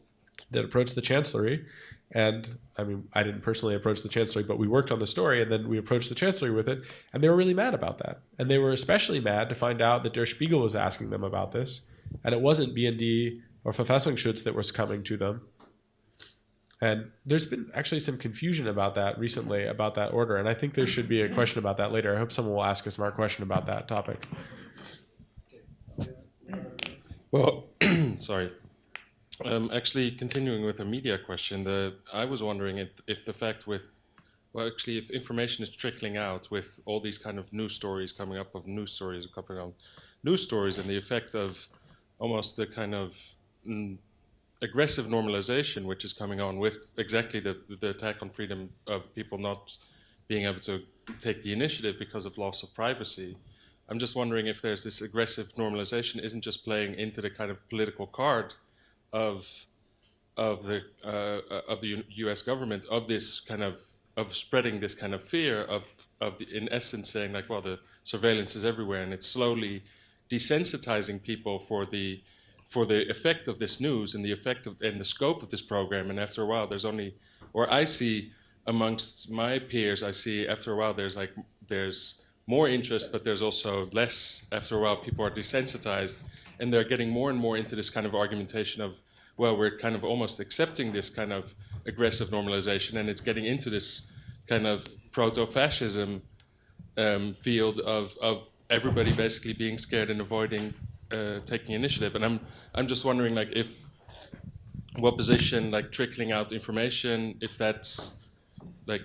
that approached the Chancellery. And I mean, I didn't personally approach the Chancellery, but we worked on the story, and then we approached the Chancellery with it, and they were really mad about that. And they were especially mad to find out that Der Spiegel was asking them about this, and it wasn't BND or Verfassungsschutz that was coming to them. And there's been actually some confusion about that recently, about that order, and I think there should be a question about that later. I hope someone will ask a smart question about that topic. Well, sorry. Actually, continuing with a media question, I was wondering if the fact if information is trickling out with all these kind of news stories coming up of news stories, and the effect of almost the kind of aggressive normalization which is coming on with exactly the attack on freedom of people not being able to take the initiative because of loss of privacy. I'm just wondering if there's this aggressive normalization isn't just playing into the kind of political card of the U.S. government of this kind of spreading this kind of fear of the, in essence saying like, well, the surveillance is everywhere, and it's slowly desensitizing people for the effect of this news and the effect of and the scope of this program. And after a while, I see amongst my peers, I see after a while there's more interest, but there's also less. After a while, people are desensitized, and they're getting more and more into this kind of argumentation of, well, we're kind of almost accepting this kind of aggressive normalization, and it's getting into this kind of proto-fascism field of everybody basically being scared and avoiding taking initiative. And I'm just wondering, like, what position, like, trickling out information, if that's like,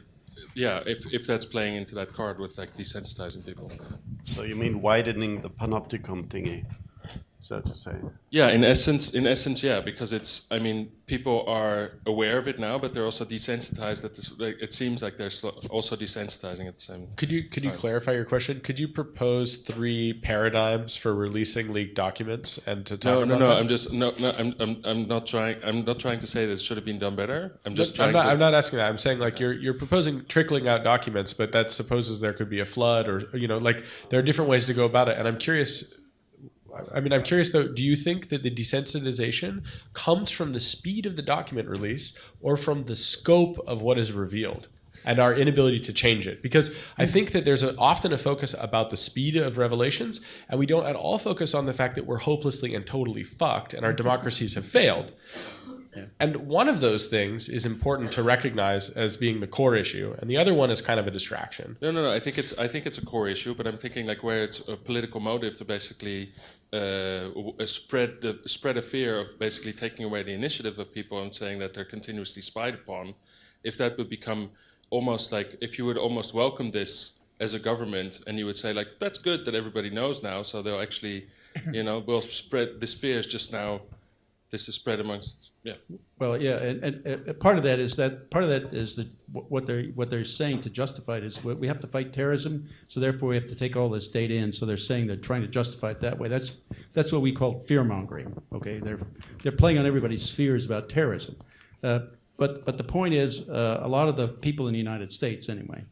yeah, if that's playing into that card with like desensitizing people. So you mean widening the panopticon thingy, so to say? Yeah, in essence, yeah, because it's, I mean, people are aware of it now, but they're also desensitized. It seems like they're also desensitizing at the same time. Could you clarify your question? Could you propose 3 paradigms for releasing leaked documents and to talk about that? I'm not trying to say this should have been done better. I'm not asking that. I'm saying like you're proposing trickling out documents, but that supposes there could be a flood, or like there are different ways to go about it. And I'm curious though, do you think that the desensitization comes from the speed of the document release or from the scope of what is revealed and our inability to change it? Because I think that there's often a focus about the speed of revelations, and we don't at all focus on the fact that we're hopelessly and totally fucked and our democracies have failed. Yeah. And one of those things is important to recognize as being the core issue, and the other one is kind of a distraction. No. I think it's a core issue, but I'm thinking like where it's a political motive to basically spread a fear of basically taking away the initiative of people and saying that they're continuously spied upon. If that would become almost like, if you would almost welcome this as a government, and you would say like, that's good that everybody knows now, so they'll actually, we'll spread this fear is just now. This is spread amongst, yeah. Well, yeah, and part of that is what they're saying to justify it is we have to fight terrorism, so therefore we have to take all this data in. So they're saying they're trying to justify it that way. That's what we call fear mongering. Okay, they're playing on everybody's fears about terrorism. But the point is, a lot of the people in the United States, anyway,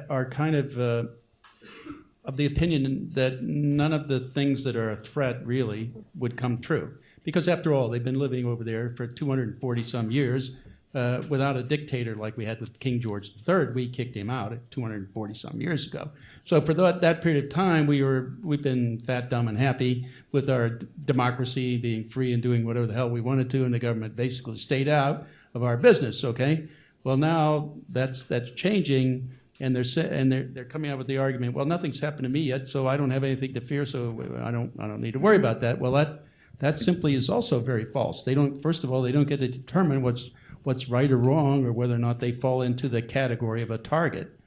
are kind of the opinion that none of the things that are a threat really would come true. Because after all, they've been living over there for 240 some years without a dictator like we had with King George III. We kicked him out 240 some years ago. So for that period of time, we've been fat, dumb, and happy with our democracy being free and doing whatever the hell we wanted to, and the government basically stayed out of our business. Okay, Well, now that's changing, and they're coming up with the argument. Well, nothing's happened to me yet, so I don't have anything to fear, so I don't need to worry about that. Well, that simply is also very false. First of all, they don't get to determine what's right or wrong, or whether or not they fall into the category of a target.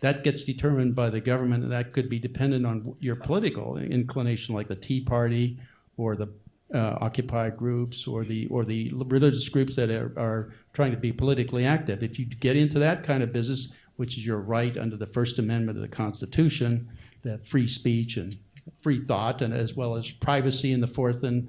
That gets determined by the government, and that could be dependent on your political inclination, like the Tea Party or the Occupy groups or the religious groups that are trying to be politically active. If you get into that kind of business, which is your right under the First Amendment of the Constitution, that free speech and free thought, and as well as privacy in the Fourth, and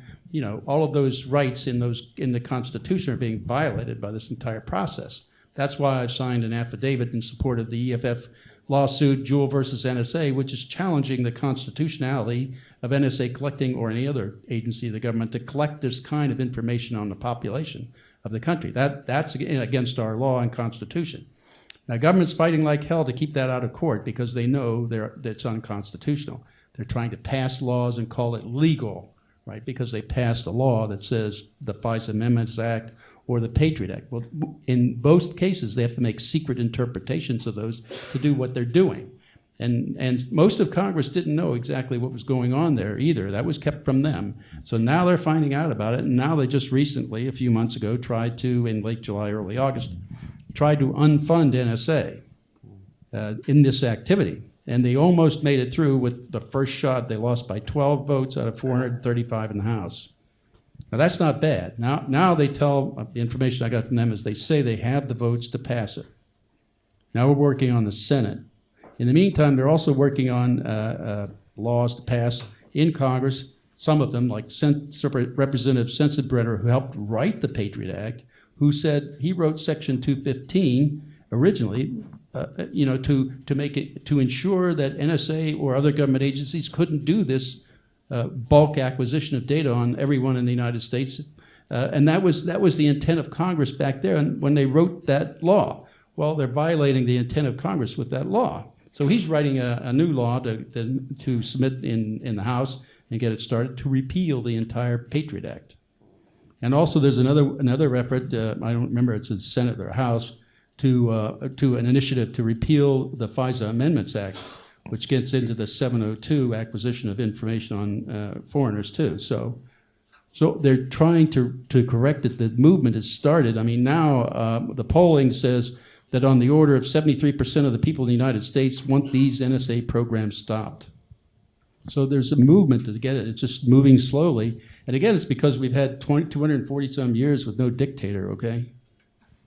all of those rights in the Constitution are being violated by this entire process. That's why I've signed an affidavit in support of the EFF lawsuit, Jewel versus NSA, which is challenging the constitutionality of NSA collecting, or any other agency of the government, to collect this kind of information on the population of the country. That's against our law and Constitution. Now, government's fighting like hell to keep that out of court because they know that it's unconstitutional. They're trying to pass laws and call it legal, right? Because they passed a law that says the FISA Amendments Act or the Patriot Act. Well, in both cases, they have to make secret interpretations of those to do what they're doing. And most of Congress didn't know exactly what was going on there either. That was kept from them. So now they're finding out about it, and now they just recently, a few months ago, tried to, in late July, early August, tried to unfund NSA in this activity. And they almost made it through with the first shot. They lost by 12 votes out of 435 in the House. Now, that's not bad. Now they tell, the information I got from them is they say they have the votes to pass it. Now we're working on the Senate. In the meantime, they're also working on laws to pass in Congress, some of them, like Representative Sensenbrenner, who helped write the Patriot Act, who said he wrote Section 215 originally, to ensure that NSA or other government agencies couldn't do this bulk acquisition of data on everyone in the United States, and that was the intent of Congress back there. And when they wrote that law, well, they're violating the intent of Congress with that law. So he's writing a new law to submit in the House and get it started to repeal the entire Patriot Act. And also, there's another effort. I don't remember it's in Senate or House to an initiative to repeal the FISA Amendments Act, which gets into the 702 acquisition of information on foreigners too. So they're trying to correct it. The movement has started. I mean, now the polling says that on the order of 73% of the people in the United States want these NSA programs stopped. So there's a movement to get it. It's just moving slowly. And again, it's because we've had 240 some years with no dictator, okay?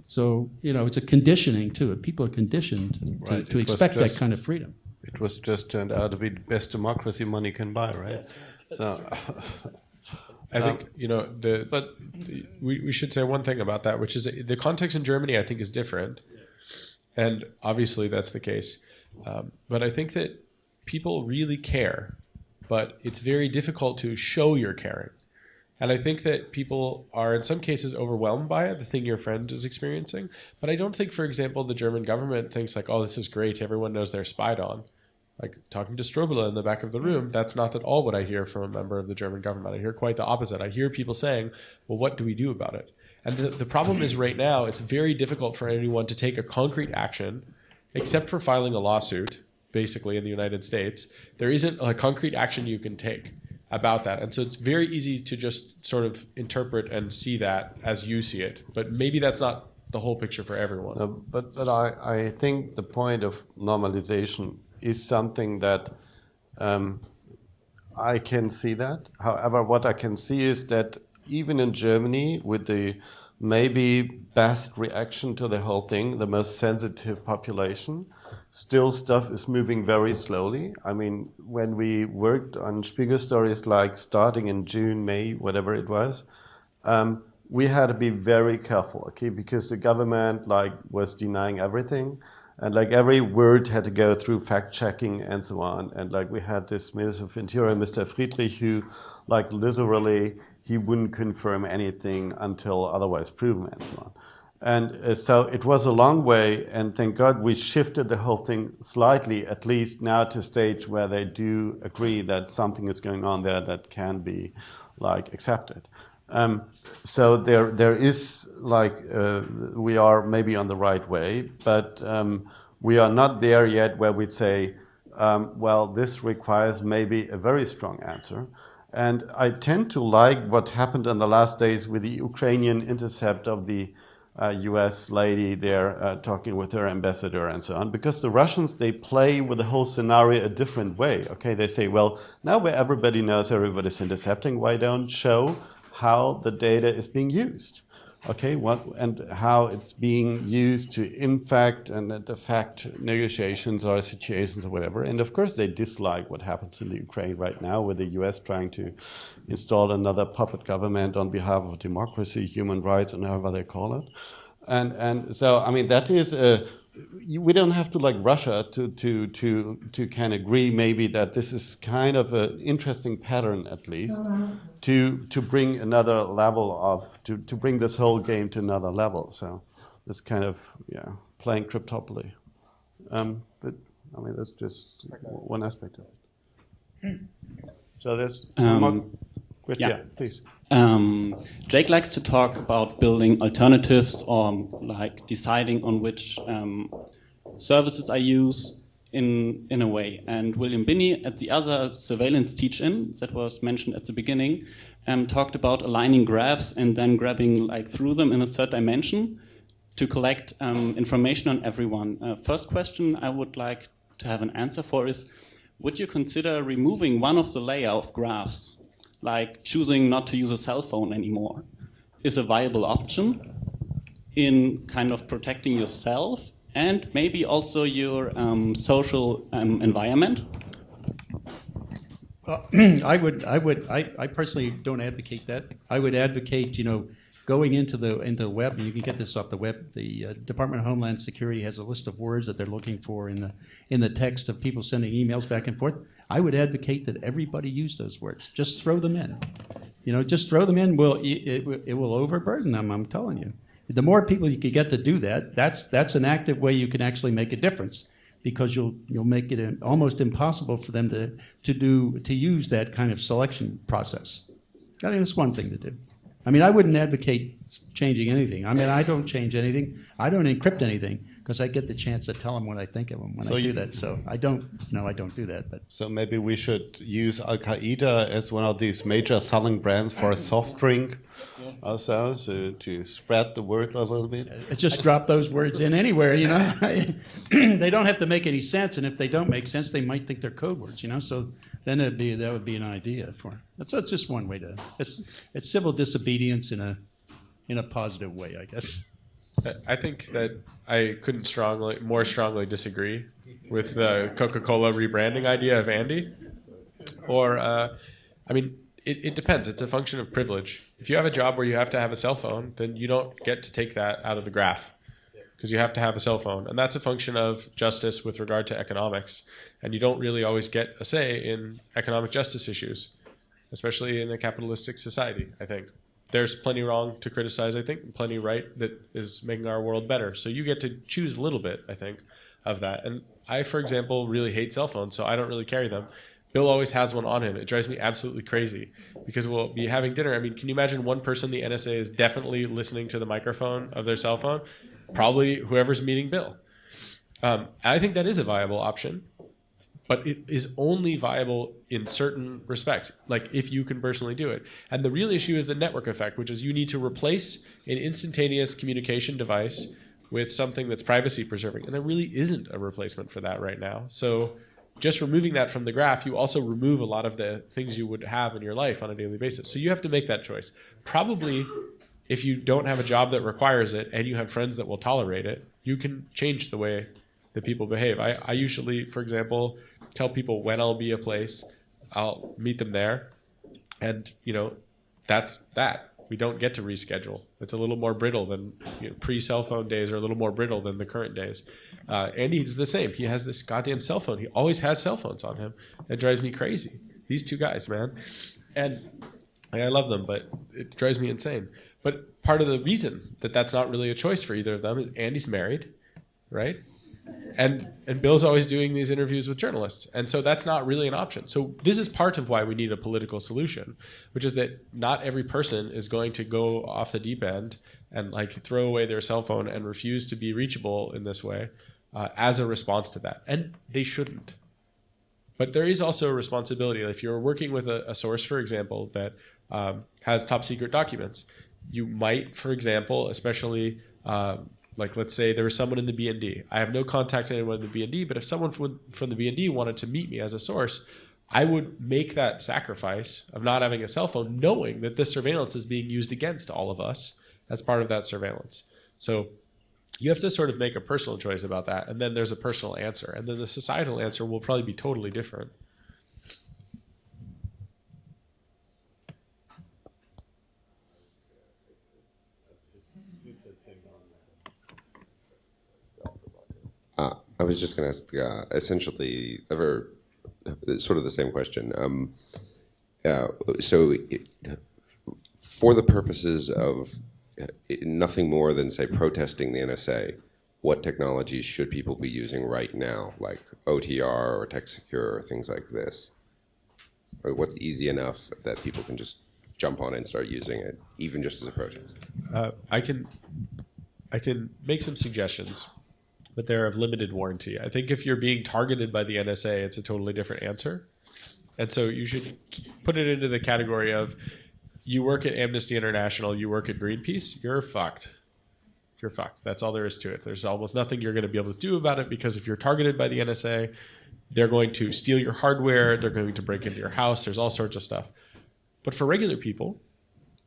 So, it's a conditioning to it. People are conditioned to expect that kind of freedom. It was just turned out to be the best democracy money can buy, right? So, I think we should say one thing about that, which is the context in Germany, I think, is different, and obviously that's the case. But I think that people really care, but it's very difficult to show you're caring. And I think that people are, in some cases, overwhelmed by it, the thing your friend is experiencing. But I don't think, for example, the German government thinks like, oh, this is great, everyone knows they're spied on. Like talking to Strobele in the back of the room, that's not at all what I hear from a member of the German government. I hear quite the opposite. I hear people saying, well, what do we do about it? And the problem is right now, it's very difficult for anyone to take a concrete action, except for filing a lawsuit, basically, in the United States. There isn't a concrete action you can take about that. And so it's very easy to just sort of interpret and see that as you see it. But maybe that's not the whole picture for everyone. But I think the point of normalization is something that I can see that. However, what I can see is that even in Germany, with the maybe best reaction to the whole thing, the most sensitive population, still stuff is moving very slowly. I mean, when we worked on Spiegel stories, like starting in June, May, whatever it was, we had to be very careful, okay, because the government was denying everything. And every word had to go through fact-checking and so on. And we had this Minister of Interior, Mr. Friedrich, who literally, he wouldn't confirm anything until otherwise proven and so on. And so it was a long way, and thank God we shifted the whole thing slightly, at least now to a stage where they do agree that something is going on there that can be accepted. So there is like we are maybe on the right way, but we are not there yet where we say, well, this requires maybe a very strong answer. And I tend to like what happened in the last days with the Ukrainian intercept of the US lady there talking with her ambassador and so on, because the Russians, they play with the whole scenario a different way. Okay, they say, well, now where everybody knows everybody's intercepting, why don't show how the data is being used? Okay, what and how it's being used to infect and affect negotiations or situations or whatever. And of course, they dislike what happens in the Ukraine right now, with the US trying to install another puppet government on behalf of democracy, human rights, and however they call it. And so, I mean, that is we don't have to like Russia to kind of agree maybe that this is kind of an interesting pattern, at least, to bring another level of to bring this whole game to another level. So this kind of playing triptopoly. But I mean that's just one aspect of it. So there's please. Jake likes to talk about building alternatives or like deciding on which services I use in a way. And William Binney at the other surveillance teach-in that was mentioned at the beginning talked about aligning graphs and then grabbing like through them in a third dimension to collect information on everyone. First question I would like to have an answer for is, would you consider removing one of the layer of graphs, like choosing not to use a cell phone anymore, is a viable option in kind of protecting yourself and maybe also your social environment? Well, I personally don't advocate that. I would advocate, going into the web, and you can get this off the web. The Department of Homeland Security has a list of words that they're looking for in the text of people sending emails back and forth. I would advocate that everybody use those words. Just throw them in. Just throw them in. It will overburden them. I'm telling you. The more people you can get to do that, that's an active way you can actually make a difference, because you'll make it almost impossible for them to use that kind of selection process. I think that's one thing to do. I mean, I wouldn't advocate changing anything. I mean, I don't change anything. I don't encrypt anything, because I get the chance to tell them what I think of them when I do that. So I don't do that. But so maybe we should use Al-Qaeda as one of these major selling brands for a soft drink, also, so to spread the word a little bit. Just drop those words in anywhere, They don't have to make any sense, and if they don't make sense, they might think they're code words, So then that would be an idea for. So it's just one way to. It's civil disobedience in a positive way, I guess. I think that I couldn't more strongly disagree with the Coca-Cola rebranding idea of Andy. Or, it depends. It's a function of privilege. If you have a job where you have to have a cell phone, then you don't get to take that out of the graph, because you have to have a cell phone. And that's a function of justice with regard to economics. And you don't really always get a say in economic justice issues, especially in a capitalistic society, I think. There's plenty wrong to criticize, I think, and plenty right that is making our world better. So you get to choose a little bit, I think, of that. And I, for example, really hate cell phones, so I don't really carry them. Bill always has one on him. It drives me absolutely crazy, because we'll be having dinner. I mean, can you imagine one person in the NSA is definitely listening to the microphone of their cell phone? Probably whoever's meeting Bill. I think that is a viable option, but it is only viable in certain respects, like if you can personally do it. And the real issue is the network effect, which is you need to replace an instantaneous communication device with something that's privacy preserving. And there really isn't a replacement for that right now. So just removing that from the graph, you also remove a lot of the things you would have in your life on a daily basis. So you have to make that choice. Probably if you don't have a job that requires it and you have friends that will tolerate it, you can change the way that people behave. I usually, for example, tell people when I'll be a place, I'll meet them there, and that's that. We don't get to reschedule. It's a little more brittle than pre-cell phone days are a little more brittle than the current days. Andy's the same. He has this goddamn cell phone. He always has cell phones on him. It drives me crazy. These two guys, man, and I love them, but it drives me insane. But part of the reason that that's not really a choice for either of them is Andy's married, right? And Bill's always doing these interviews with journalists. And so that's not really an option. So this is part of why we need a political solution, which is that not every person is going to go off the deep end and like throw away their cell phone and refuse to be reachable in this way as a response to that. And they shouldn't. But there is also a responsibility. If you're working with a source, for example, that has top secret documents, you might, for example, especially like let's say there was someone in the BND. I have no contact to anyone in the BND, but if someone from the BND wanted to meet me as a source, I would make that sacrifice of not having a cell phone, knowing that this surveillance is being used against all of us as part of that surveillance. So you have to sort of make a personal choice about that, and then there's a personal answer, and then the societal answer will probably be totally different. I was just going to ask essentially sort of the same question. For the purposes of nothing more than, say, protesting the NSA, what technologies should people be using right now, like OTR or TechSecure or things like this? Or what's easy enough that people can just jump on and start using it, even just as a protest? I can make some suggestions, but they're of limited warranty. I think if you're being targeted by the NSA, it's a totally different answer. And so you should put it into the category of, you work at Amnesty International, you work at Greenpeace, you're fucked. You're fucked. That's all there is to it. There's almost nothing you're going to be able to do about it, because if you're targeted by the NSA, they're going to steal your hardware, they're going to break into your house, there's all sorts of stuff. But for regular people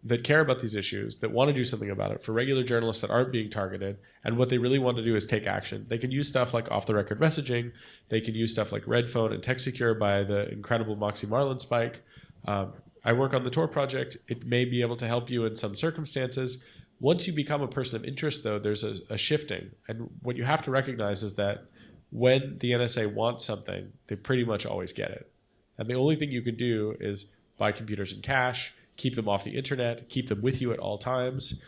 that care about these issues, that want to do something about it, for regular journalists that aren't being targeted, and what they really want to do is take action, they can use stuff like off-the-record messaging, they can use stuff like Red Phone and TechSecure by the incredible Moxie Marlinspike. I work on the Tor project. It may be able to help you in some circumstances. Once you become a person of interest, though, there's a shifting. And what you have to recognize is that when the NSA wants something, they pretty much always get it. And the only thing you can do is buy computers in cash, keep them off the internet, keep them with you at all times,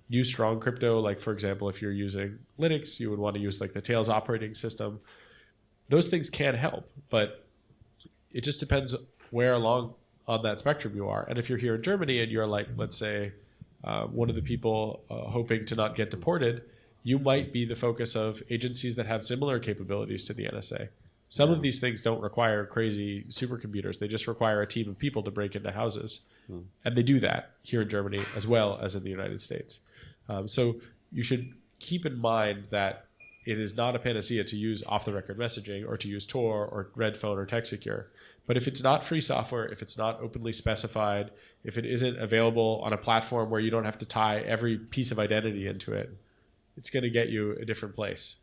use strong crypto. Like, for example, if you're using Linux, you would want to use like the Tails operating system. Those things can help, but it just depends where along on that spectrum you are. And if you're here in Germany and you're like, let's say, one of the people hoping to not get deported, you might be the focus of agencies that have similar capabilities to the NSA. Some of these things don't require crazy supercomputers. They just require a team of people to break into houses. And they do that here in Germany as well as in the United States. So you should keep in mind that it is not a panacea to use off-the-record messaging or to use Tor or Red Phone or TechSecure. But if it's not free software, if it's not openly specified, if it isn't available on a platform where you don't have to tie every piece of identity into it, it's going to get you a different place.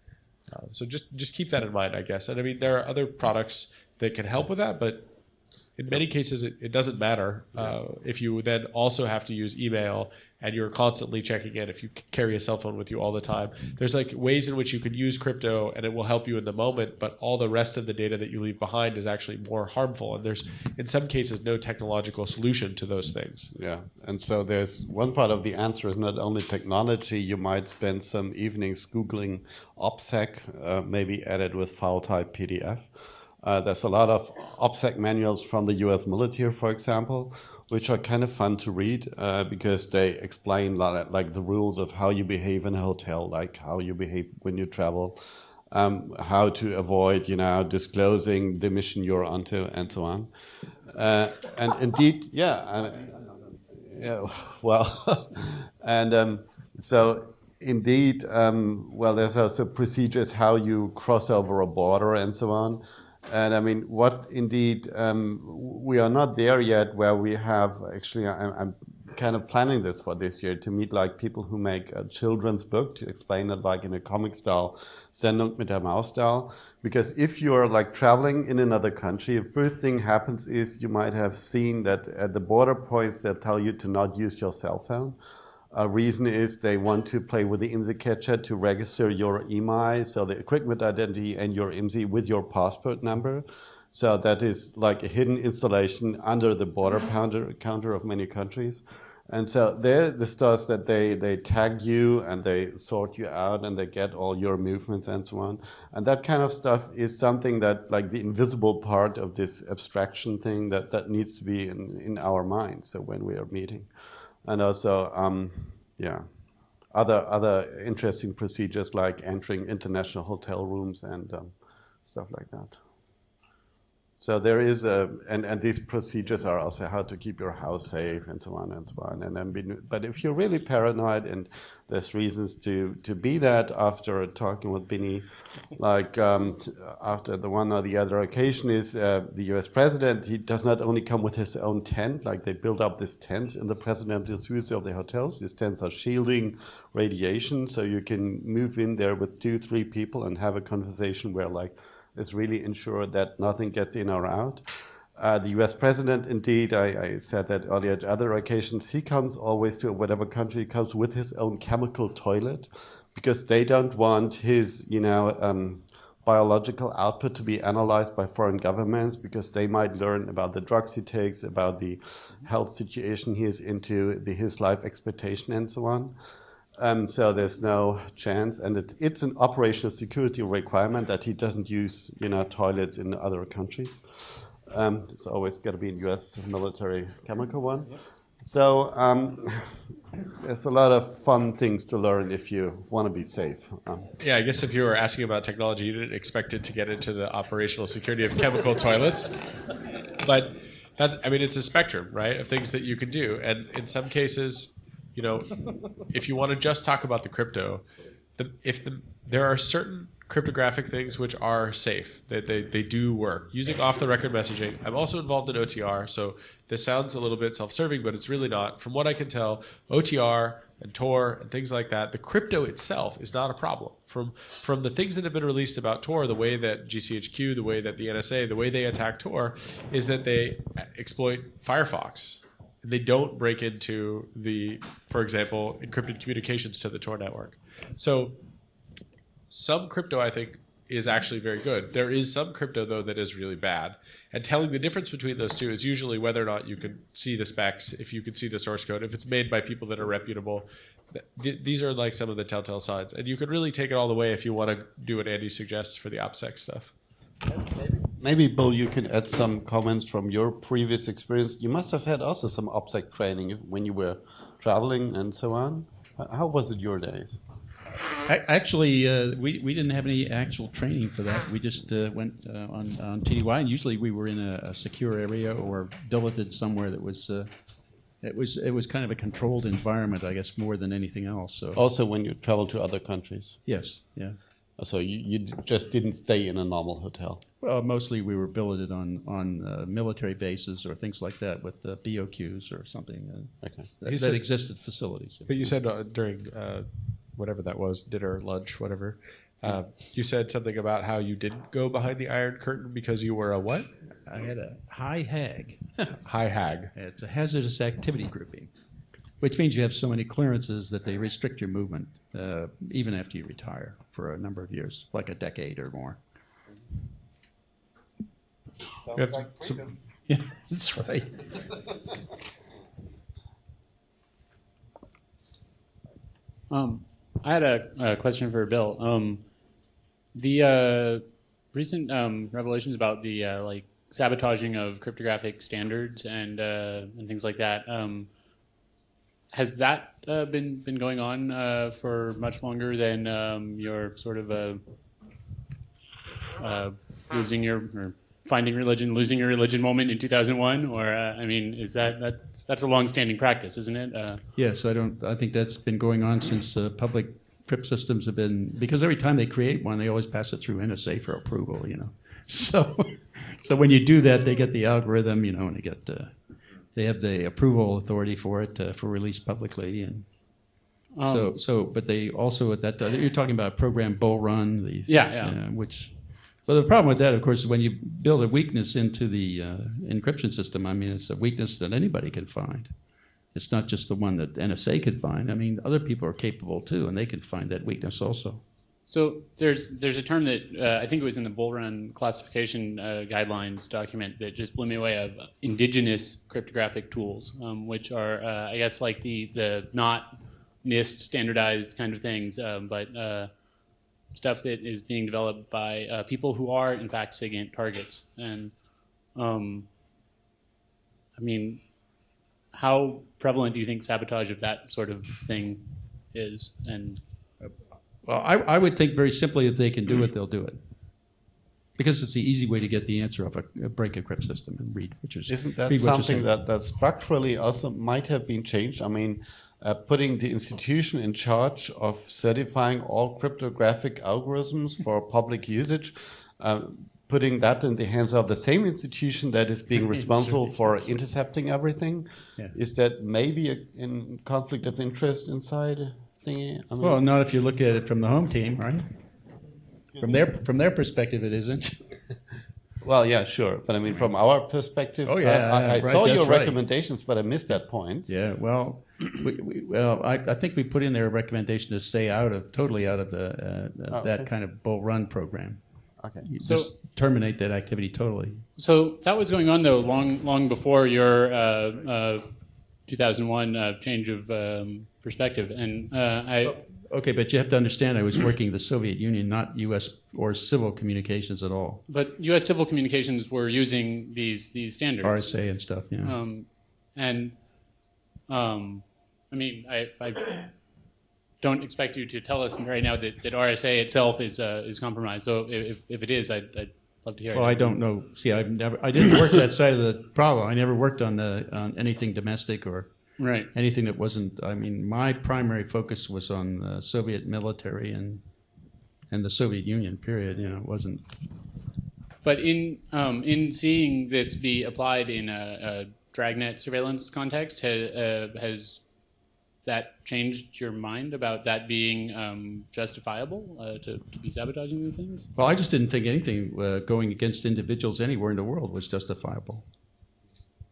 So just keep that in mind, I guess. And I mean, there are other products that can help with that, but in many cases, it doesn't matter if you then also have to use email and you're constantly checking in. If you carry a cell phone with you all the time, there's like ways in which you can use crypto and it will help you in the moment, but all the rest of the data that you leave behind is actually more harmful. And there's, in some cases, no technological solution to those things. Yeah, and so there's one part of the answer is not only technology. You might spend some evenings Googling OPSEC, maybe edit with file type PDF. There's a lot of OPSEC manuals from the US military, for example, which are kind of fun to read because they explain like the rules of how you behave in a hotel, like how you behave when you travel, how to avoid, disclosing the mission you're onto, and so on. And indeed, so indeed, there's also procedures how you cross over a border and so on. And I mean, what indeed, we are not there yet where we have, actually, I'm kind of planning this for this year, to meet like people who make a children's book, to explain it like in a comic style, Sendung mit der Maus style. Because if you're like traveling in another country, the first thing happens is you might have seen that at the border points they tell you to not use your cell phone. A reason is they want to play with the IMSI catcher to register your IMEI, so the equipment identity, and your IMSI with your passport number. So that is like a hidden installation under the border counter of many countries. And so this does that they tag you and they sort you out and they get all your movements and so on. And that kind of stuff is something that, like the invisible part of this abstraction thing that needs to be in our mind. So when we are meeting. And also, other interesting procedures like entering international hotel rooms and stuff like that. So there is and these procedures are also how to keep your house safe and so on and so on. And then, but if you're really paranoid, and there's reasons to be that, after talking with Binney, like after the one or the other occasion, is the U.S. president. He does not only come with his own tent, like they build up these tents in the presidential suites of the hotels. These tents are shielding radiation, so you can move in there with 2-3 people and have a conversation where, like, it's really ensured that nothing gets in or out. The US president, indeed, I said that earlier at other occasions, he comes always to whatever country he comes with his own chemical toilet, because they don't want his, biological output to be analyzed by foreign governments, because they might learn about the drugs he takes, about the health situation he is into, his life expectation, and so on. So there's no chance, and it's an operational security requirement that he doesn't use, toilets in other countries. It's always got to be a U.S. military chemical one. So there's a lot of fun things to learn if you want to be safe. Yeah, I guess if you were asking about technology, you didn't expect it to get into the operational security of chemical toilets. But it's a spectrum, right, of things that you can do. And in some cases, if you want to just talk about the crypto, there are certain cryptographic things which are safe. They do work. Using off-the-record messaging. I'm also involved in OTR, so this sounds a little bit self-serving, but it's really not. From what I can tell, OTR and Tor and things like that, the crypto itself is not a problem. From the things that have been released about Tor, the way that GCHQ, the way that the NSA, the way they attack Tor, is that they exploit Firefox. They don't break into for example, encrypted communications to the Tor network. So some crypto, I think, is actually very good. There is some crypto, though, that is really bad. And telling the difference between those two is usually whether or not you can see the specs, if you can see the source code, if it's made by people that are reputable. These are like some of the telltale signs. And you can really take it all the way if you want to do what Andy suggests for the OPSEC stuff. Maybe, Bill, you can add some comments from your previous experience. You must have had also some OPSEC training when you were traveling and so on. How was it your days? Actually, we didn't have any actual training for that. We just went on TDY, and usually we were in a secure area or billeted somewhere that was. It was kind of a controlled environment, I guess, more than anything else. So. Also, when you travel to other countries. Yes. Yeah. So you just didn't stay in a normal hotel? Well, mostly we were billeted on military bases or things like that with BOQs or something that existed facilities. But you said during whatever that was, dinner, lunch, whatever, you said something about how you didn't go behind the Iron Curtain because you were a what? I had a high hag. High hag. It's a hazardous activity grouping, which means you have so many clearances that they restrict your movement even after you retire for a number of years, like a decade or more. Yeah, that's right. I had a question for Bill. The recent revelations about the sabotaging of cryptographic standards and things like that. Has that been going on for much longer than your sort of losing your or finding religion, losing your religion moment in 2001? Or is that's a long-standing practice, isn't it? Yes, I think that's been going on since public crypt systems have been, because every time they create one, they always pass it through NSA for approval. So when you do that, they get the algorithm, and they get. They have the approval authority for it for release publicly, and but they also at that you're talking about program Bull Run, which. Well, the problem with that, of course, is when you build a weakness into the encryption system. It's a weakness that anybody can find. It's not just the one that NSA could find. Other people are capable too, and they can find that weakness also. So there's a term that I think it was in the Bull Run classification guidelines document that just blew me away of indigenous cryptographic tools, which are I guess like the not NIST standardized kind of things, but stuff that is being developed by people who are in fact SIGINT targets. And I mean, how prevalent do you think sabotage of that sort of thing is? And well, I would think very simply, if they can do it, they'll do it. Because it's the easy way to get the answer of a break a crypt system and read, which is... Isn't that something that structurally also might have been changed? I mean, putting the institution in charge of certifying all cryptographic algorithms for public usage, putting that in the hands of the same institution that is being responsible for intercepting everything, is that maybe in conflict of interest inside thingy? I mean, well, not if you look at it from the home team, right? From their perspective, it isn't. Well, yeah, sure. But I mean, from our perspective, I saw your recommendations, but I missed that point. Yeah, well, I think we put in there a recommendation to stay totally out of that kind of Bull Run program. Okay. So just terminate that activity totally. So that was going on though long before your 2001 change of perspective, and Okay, but you have to understand, I was working the Soviet Union, not U.S. or civil communications at all. But U.S. civil communications were using these standards, RSA and stuff. Yeah. I mean, I don't expect you to tell us right now that RSA itself is compromised. So if it is, I'd love to hear. Well, I don't know. See, I didn't work that side of the problem. I never worked on anything domestic or anything that wasn't. I mean, my primary focus was on the Soviet military and the Soviet Union. Period. You know, it wasn't. But in seeing this be applied in a dragnet surveillance context, has that changed your mind about that being justifiable to be sabotaging these things? Well, I just didn't think anything going against individuals anywhere in the world was justifiable.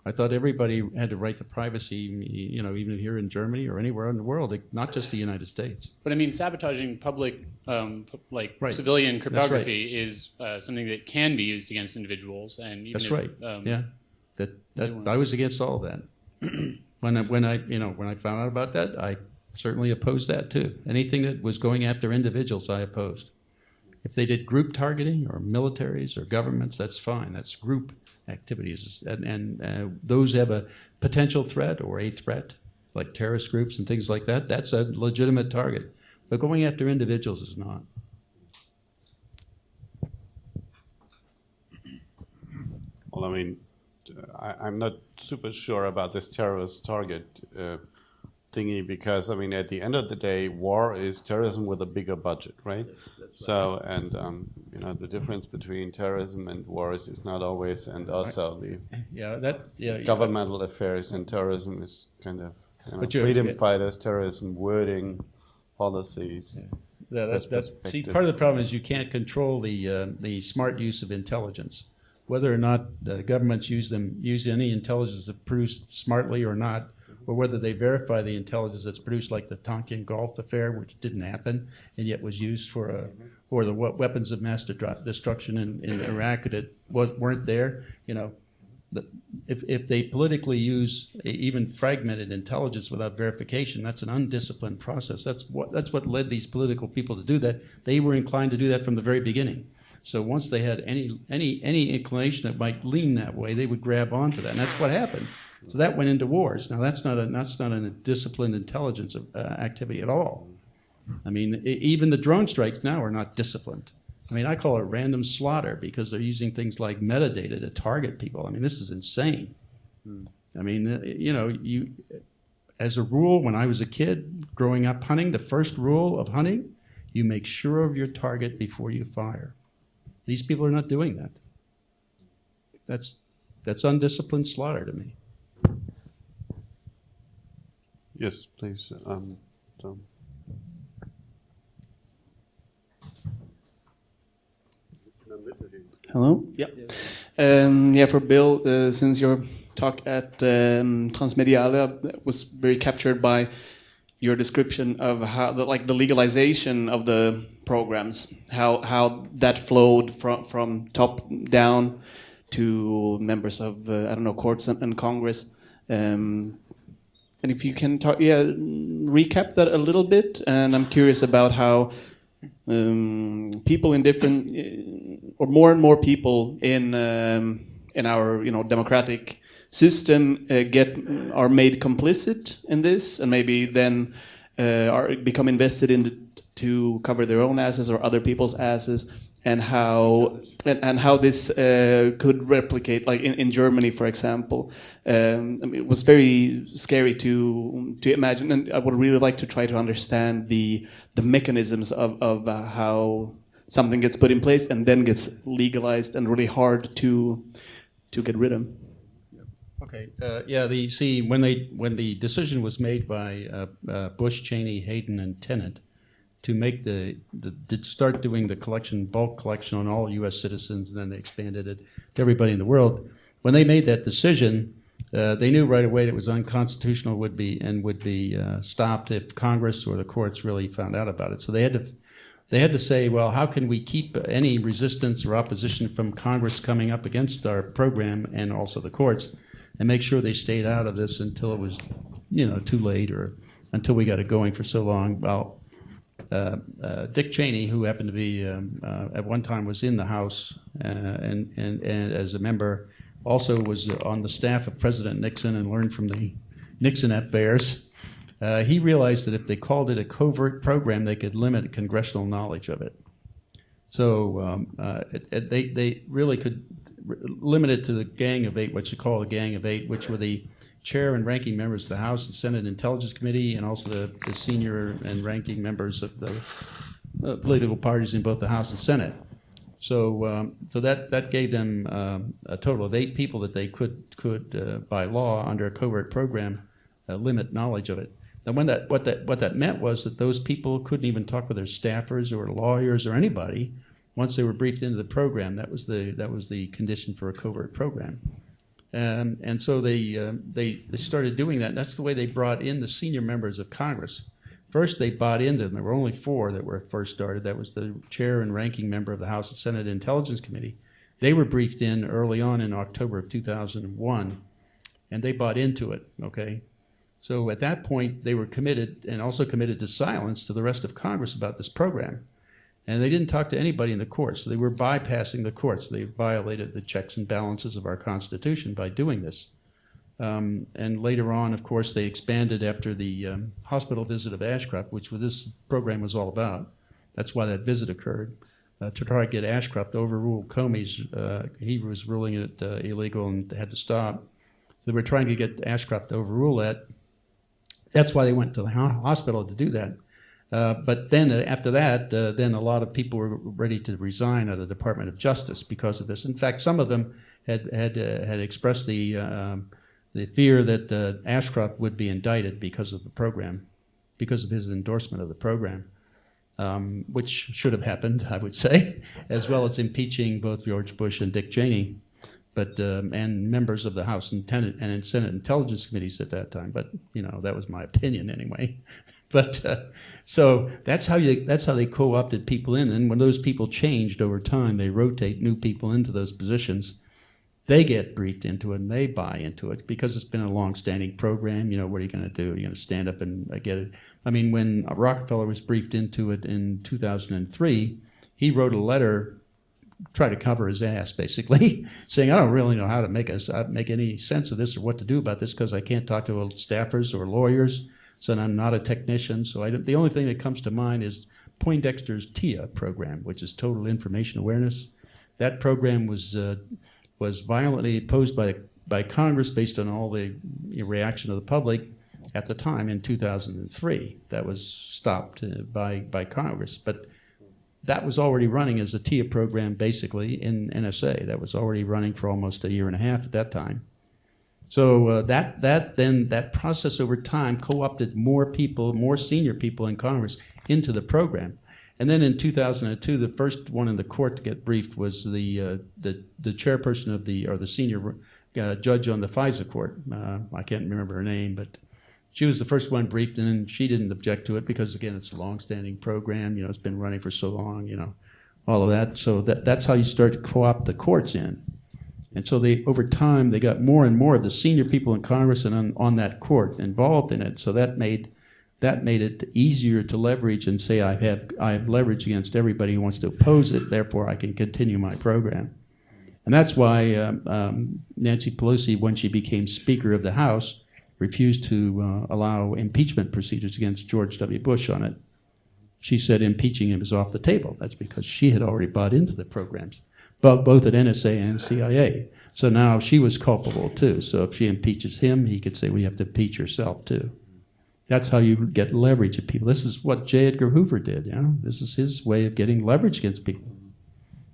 I thought everybody had a right to privacy, you know, even here in Germany or anywhere in the world, not just the United States. But I mean, sabotaging public, civilian cryptography is something that can be used against individuals, and even that's right. Yeah, that I was against all of that. When I found out about that, I certainly opposed that too. Anything that was going after individuals, I opposed. If they did group targeting or militaries or governments, that's fine. That's group activities, and those have a potential threat or a threat, like terrorist groups and things like that. That's a legitimate target. But going after individuals is not. Well, I mean, I'm not super sure about this terrorist target thingy because, I mean, at the end of the day, war is terrorism with a bigger budget, right? So, and you know, the difference between terrorism and wars is not always, and also the governmental affairs and terrorism is kind of freedom fighters, terrorism, wording, policies. Yeah. See, part of the problem is you can't control the smart use of intelligence. Whether or not governments use any intelligence that's produced smartly or not, or whether they verify the intelligence that's produced, like the Tonkin Gulf affair, which didn't happen and yet was used for the weapons of mass destruction in Iraq that weren't there. You know, if they politically use even fragmented intelligence without verification, that's an undisciplined process. That's what led these political people to do that. They were inclined to do that from the very beginning. So once they had any inclination that might lean that way, they would grab onto that, and that's what happened. So that went into wars. Now that's not a disciplined intelligence activity at all. I mean, even the drone strikes now are not disciplined. I mean, I call it random slaughter because they're using things like metadata to target people. I mean, this is insane. I mean, you know, as a rule, when I was a kid growing up hunting, the first rule of hunting, you make sure of your target before you fire. These people are not doing that. That's undisciplined slaughter to me. Yes, please. Tom. Hello? Yeah. For Bill, since your talk at Transmediale was very captured by your description of how the legalization of the programs, how that flowed from top down to members of courts and Congress, and if you can recap that a little bit. And I'm curious about how people in different or more and more people in our democratic system are made complicit in this, and maybe then become invested in to cover their own asses or other people's asses, and how this could replicate, like in Germany, for example. It was very scary to imagine, and I would really like to try to understand the mechanisms of how something gets put in place and then gets legalized and really hard to get rid of. Okay. When the decision was made by Bush, Cheney, Hayden, and Tenet to make to start doing the bulk collection on all U.S. citizens, and then they expanded it to everybody in the world. When they made that decision, they knew right away that it was unconstitutional, would be stopped if Congress or the courts really found out about it. So they had to say, well, how can we keep any resistance or opposition from Congress coming up against our program and also the courts, and make sure they stayed out of this until it was, too late, or until we got it going for so long. Well, Dick Cheney, who happened to be at one time was in the House and as a member, also was on the staff of President Nixon and learned from the Nixon affairs. He realized that if they called it a covert program, they could limit congressional knowledge of it. So they really could limit it to the Gang of Eight, what you call the Gang of Eight, which were the chair and ranking members of the House and Senate Intelligence Committee, and also the senior and ranking members of the political parties in both the House and Senate. So that gave them a total of 8 people that they could by law under a covert program limit knowledge of it. And what that meant was that those people couldn't even talk with their staffers or lawyers or anybody once they were briefed into the program. That was the condition for a covert program. And so they started doing that. And that's the way they brought in the senior members of Congress. First, they bought into them. There were only 4 that were first started. That was the chair and ranking member of the House and Senate Intelligence Committee. They were briefed in early on in October of 2001, and they bought into it, okay? So at that point, they were committed, and also committed to silence to the rest of Congress about this program. And they didn't talk to anybody in the courts. So they were bypassing the courts. They violated the checks and balances of our Constitution by doing this. And later on, of course, they expanded after the hospital visit of Ashcroft, which this program was all about. That's why that visit occurred, to try to get Ashcroft to overrule Comey's. He was ruling it illegal and had to stop. So they were trying to get Ashcroft to overrule that. That's why they went to the hospital to do that. But then after that, then a lot of people were ready to resign out of the Department of Justice because of this. In fact, some of them had expressed the fear that Ashcroft would be indicted because of the program, because of his endorsement of the program, which should have happened, I would say, as well as impeaching both George Bush and Dick Cheney, and members of the House and Senate Intelligence Committees at that time. But that was my opinion anyway. But so that's how they co-opted people in, and when those people changed over time, they rotate new people into those positions. They get briefed into it and they buy into it because it's been a long-standing program. What are you going to do? Are you going to stand up and get it? I mean, when Rockefeller was briefed into it in 2003, he wrote a letter, try to cover his ass, basically, saying, I don't really know how to make any sense of this or what to do about this because I can't talk to staffers or lawyers. So I'm not a technician. So the only thing that comes to mind is Poindexter's TIA program, which is Total Information Awareness. That program was violently opposed by Congress based on all the reaction of the public at the time in 2003. That was stopped by Congress. But that was already running as a TIA program basically in NSA. That was already running for almost a year and a half at that time. So that process over time co-opted more people, more senior people in Congress into the program. And then in 2002, the first one in the court to get briefed was the chairperson of the senior judge on the FISA court. I can't remember her name, but she was the first one briefed, and she didn't object to it because, again, it's a long-standing program. It's been running for so long. All of that. So that's how you start to co-opt the courts in. And so over time, they got more and more of the senior people in Congress and on that court involved in it. So that made it easier to leverage and say, I have leverage against everybody who wants to oppose it, therefore I can continue my program. And that's why Nancy Pelosi, when she became Speaker of the House, refused to allow impeachment procedures against George W. Bush on it. She said impeaching him is off the table. That's because she had already bought into the programs, both at NSA and CIA. So now she was culpable too. So if she impeaches him, he could say, well, you have to impeach yourself too. That's how you get leverage at people. This is what J. Edgar Hoover did. This is his way of getting leverage against people.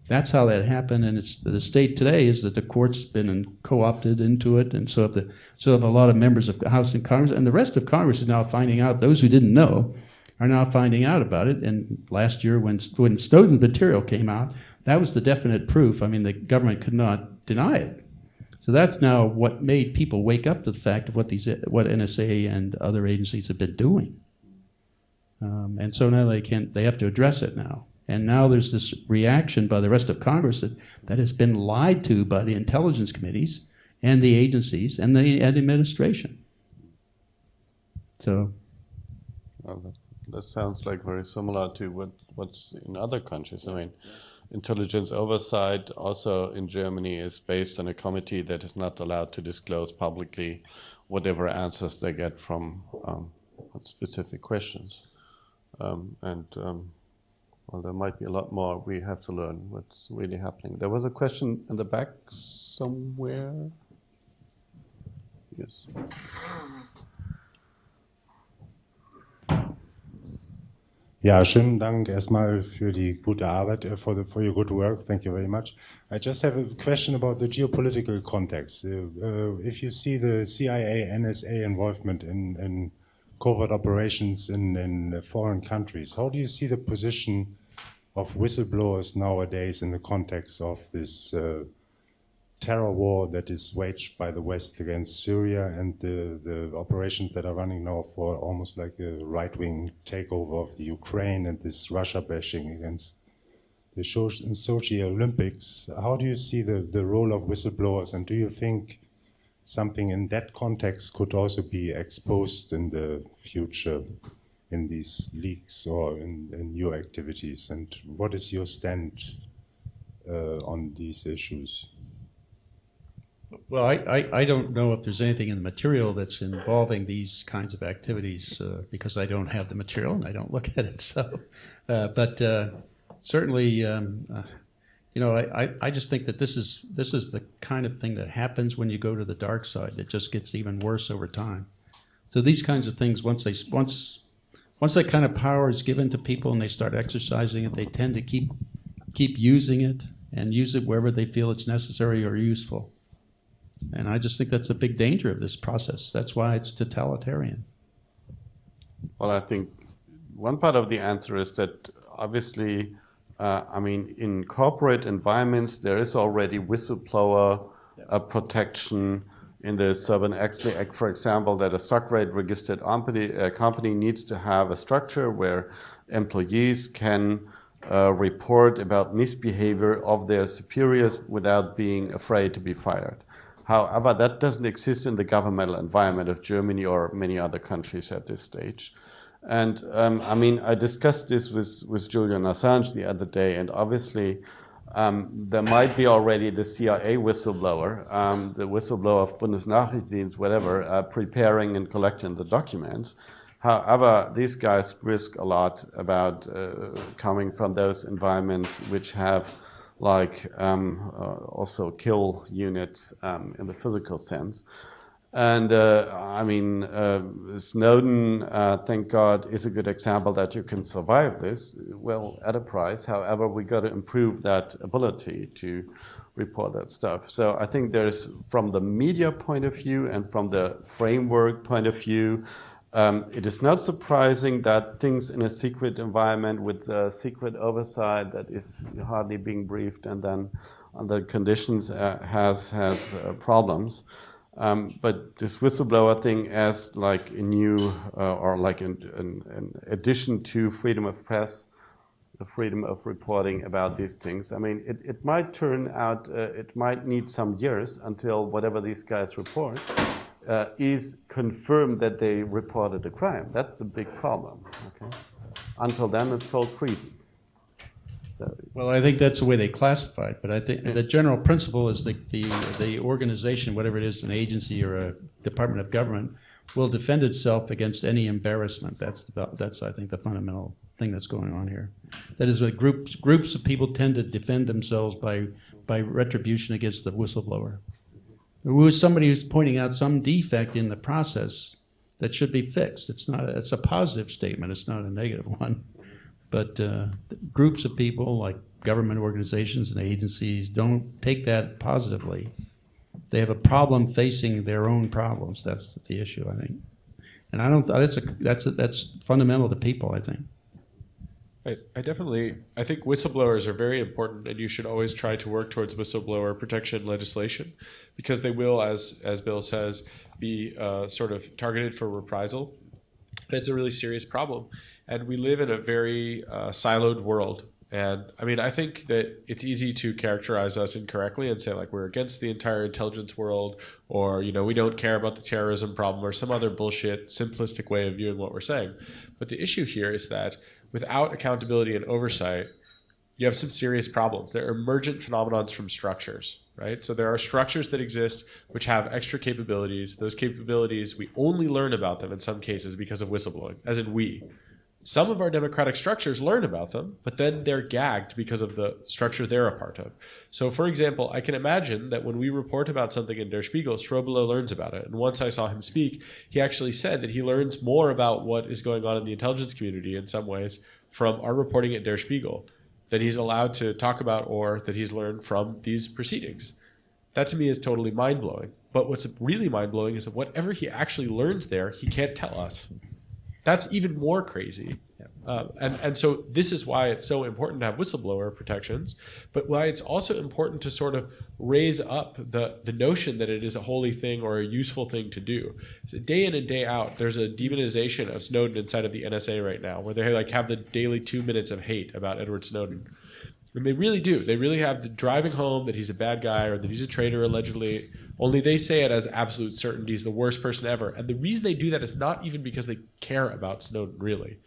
That's how that happened, and the state today is that the court's been co-opted into it, and so have a lot of members of the House and Congress, and the rest of Congress is now finding out. Those who didn't know are now finding out about it. And last year, when Snowden material came out, that was the definite proof. I mean, the government could not deny it. So that's now what made people wake up to the fact of what NSA and other agencies have been doing. And so now they have to address it now. And now there's this reaction by the rest of Congress that has been lied to by the intelligence committees and the agencies and the administration. So, well, that sounds like very similar to what's in other countries. I mean, intelligence oversight also in Germany is based on a committee that is not allowed to disclose publicly whatever answers they get from specific questions. Well, there might be a lot more. We have to learn what's really happening. There was a question in the back somewhere. Yes. Ja, schönen Dank erstmal für die gute Arbeit, for your good work. Thank you very much. I just have a question about the geopolitical context. If you see the CIA, NSA involvement in covert operations in foreign countries, how do you see the position of whistleblowers nowadays in the context of this terror war that is waged by the West against Syria and the operations that are running now for almost like a right-wing takeover of the Ukraine and this Russia bashing against the Sochi Olympics? How do you see the role of whistleblowers, and do you think something in that context could also be exposed in the future in these leaks or in your activities? And what is your stand on these issues? Well, I don't know if there's anything in the material that's involving these kinds of activities because I don't have the material and I don't look at it. So, but certainly, I just think that this is the kind of thing that happens when you go to the dark side. It just gets even worse over time. So these kinds of things, once that kind of power is given to people and they start exercising it, they tend to keep using it and use it wherever they feel it's necessary or useful. And I just think that's a big danger of this process. That's why it's totalitarian. Well, I think one part of the answer is that obviously, in corporate environments, there is already whistleblower protection in the Sarbanes-Oxley Act, for example, that a stock rate registered company needs to have a structure where employees can report about misbehavior of their superiors without being afraid to be fired. However, that doesn't exist in the governmental environment of Germany or many other countries at this stage. And I discussed this with Julian Assange the other day, and obviously there might be already the CIA whistleblower, the whistleblower of Bundesnachrichtendienst, whatever, preparing and collecting the documents. However, these guys risk a lot about coming from those environments which have also kill units in the physical sense. And Snowden, thank God, is a good example that you can survive this, well, at a price. However, we got to improve that ability to report that stuff. So I think there's, from the media point of view and from the framework point of view, it is not surprising that things in a secret environment with secret oversight that is hardly being briefed and then under conditions has problems. But this whistleblower thing as like a new or like an addition to freedom of press, the freedom of reporting about these things. I mean, it might turn out, it might need some years until whatever these guys report is confirmed that they reported a crime. That's the big problem. Okay? Until then, it's called treason. So, well, I think that's the way they classify it, but I think the general principle is the organization, whatever it is, an agency or a department of government, will defend itself against any embarrassment. That's I think the fundamental thing that's going on here. That is, groups of people tend to defend themselves by retribution against the whistleblower. Who's somebody who's pointing out some defect in the process that should be fixed. It's a positive statement. It's not a negative one. But groups of people like government organizations and agencies don't take that positively. They have a problem facing their own problems. That's the issue, I think. And I don't. That's fundamental to people, I think. I think whistleblowers are very important, and you should always try to work towards whistleblower protection legislation, because they will, as Bill says, be sort of targeted for reprisal. It's a really serious problem, and we live in a very siloed world. And I mean, I think that it's easy to characterize us incorrectly and say like we're against the entire intelligence world, or we don't care about the terrorism problem, or some other bullshit simplistic way of viewing what we're saying. But the issue here is that without accountability and oversight, you have some serious problems. There are emergent phenomenons from structures, right? So there are structures that exist which have extra capabilities. Those capabilities, we only learn about them in some cases because of whistleblowing, as in we. Some of our democratic structures learn about them, but then they're gagged because of the structure they're a part of. So, for example, I can imagine that when we report about something in Der Spiegel, Strobelo learns about it. And once I saw him speak, he actually said that he learns more about what is going on in the intelligence community in some ways from our reporting at Der Spiegel than he's allowed to talk about or that he's learned from these proceedings. That to me is totally mind-blowing. But what's really mind-blowing is that whatever he actually learns there, he can't tell us. That's even more crazy. And so this is why it's so important to have whistleblower protections, but why it's also important to sort of raise up the notion that it is a holy thing or a useful thing to do. So day in and day out, there's a demonization of Snowden inside of the NSA right now, where they like have the daily 2 minutes of hate about Edward Snowden. And they really do. They really have the driving home that he's a bad guy or that he's a traitor allegedly, only they say it as absolute certainty. He's the worst person ever. And the reason they do that is not even because they care about Snowden, really.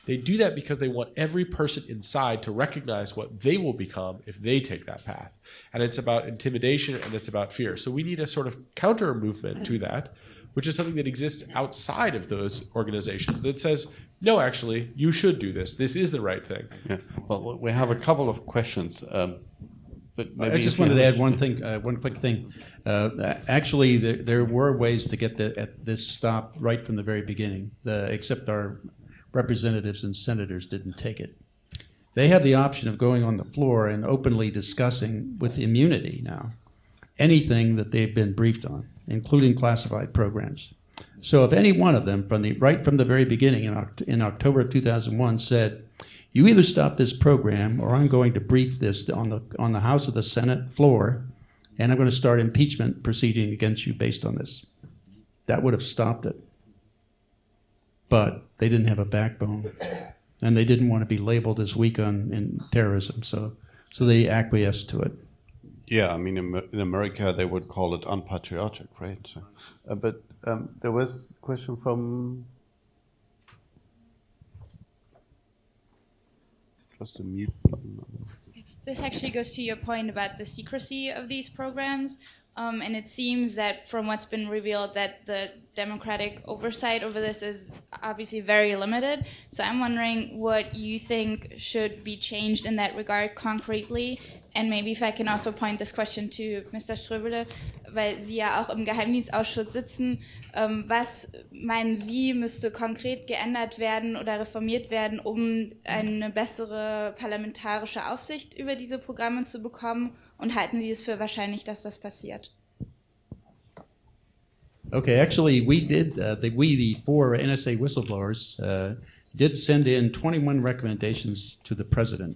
They do that because they want every person inside to recognize what they will become if they take that path. And it's about intimidation and it's about fear. So we need a sort of counter movement to that, which is something that exists outside of those organizations that says, no, actually, you should do this. This is the right thing. Yeah. Well, we have a couple of questions. But maybe I just wanted to add one thing, one quick thing. Actually, there were ways to get this stopped right from the very beginning, except our representatives and senators didn't take it. They have the option of going on the floor and openly discussing, with immunity now, anything that they've been briefed on, including classified programs. So if any one of them, right from the very beginning in October of 2001, said, you either stop this program or I'm going to brief this on the House of the Senate floor, and I'm going to start impeachment proceeding against you based on this, that would have stopped it. But they didn't have a backbone, and they didn't want to be labeled as weak in terrorism, so they acquiesced to it. Yeah, I mean, in America, they would call it unpatriotic, right? So, but there was a question from... Just a mute. This actually goes to your point about the secrecy of these programs. And it seems that from what's been revealed that the democratic oversight over this is obviously very limited. So I'm wondering what you think should be changed in that regard concretely. And maybe if I can also point this question to Mr. Ströbele, weil Sie ja auch im Geheimdienstausschuss sitzen. Was meinen Sie, müsste konkret geändert werden oder reformiert werden, um eine bessere parlamentarische Aufsicht über diese Programme zu bekommen? Und halten Sie es für wahrscheinlich, dass das passiert? Okay, actually, we did, the four NSA whistleblowers, did send in 21 recommendations to the president.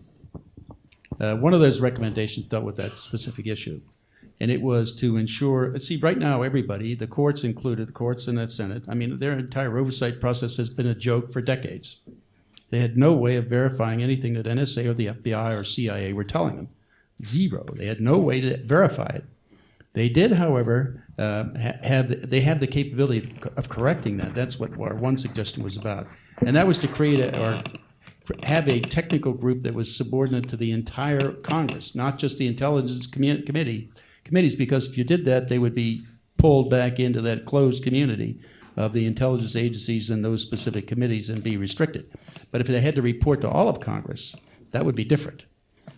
One of those recommendations dealt with that specific issue. And it was to ensure, see, right now, everybody, the courts included, the courts and the Senate, I mean, their entire oversight process has been a joke for decades. They had no way of verifying anything that NSA or the FBI or CIA were telling them. Zero. They had no way to verify it. They did, however, have the capability of correcting that. That's what our one suggestion was about. And that was to create have a technical group that was subordinate to the entire Congress, not just the intelligence committees, because if you did that, they would be pulled back into that closed community of the intelligence agencies and those specific committees and be restricted. But if they had to report to all of Congress, that would be different.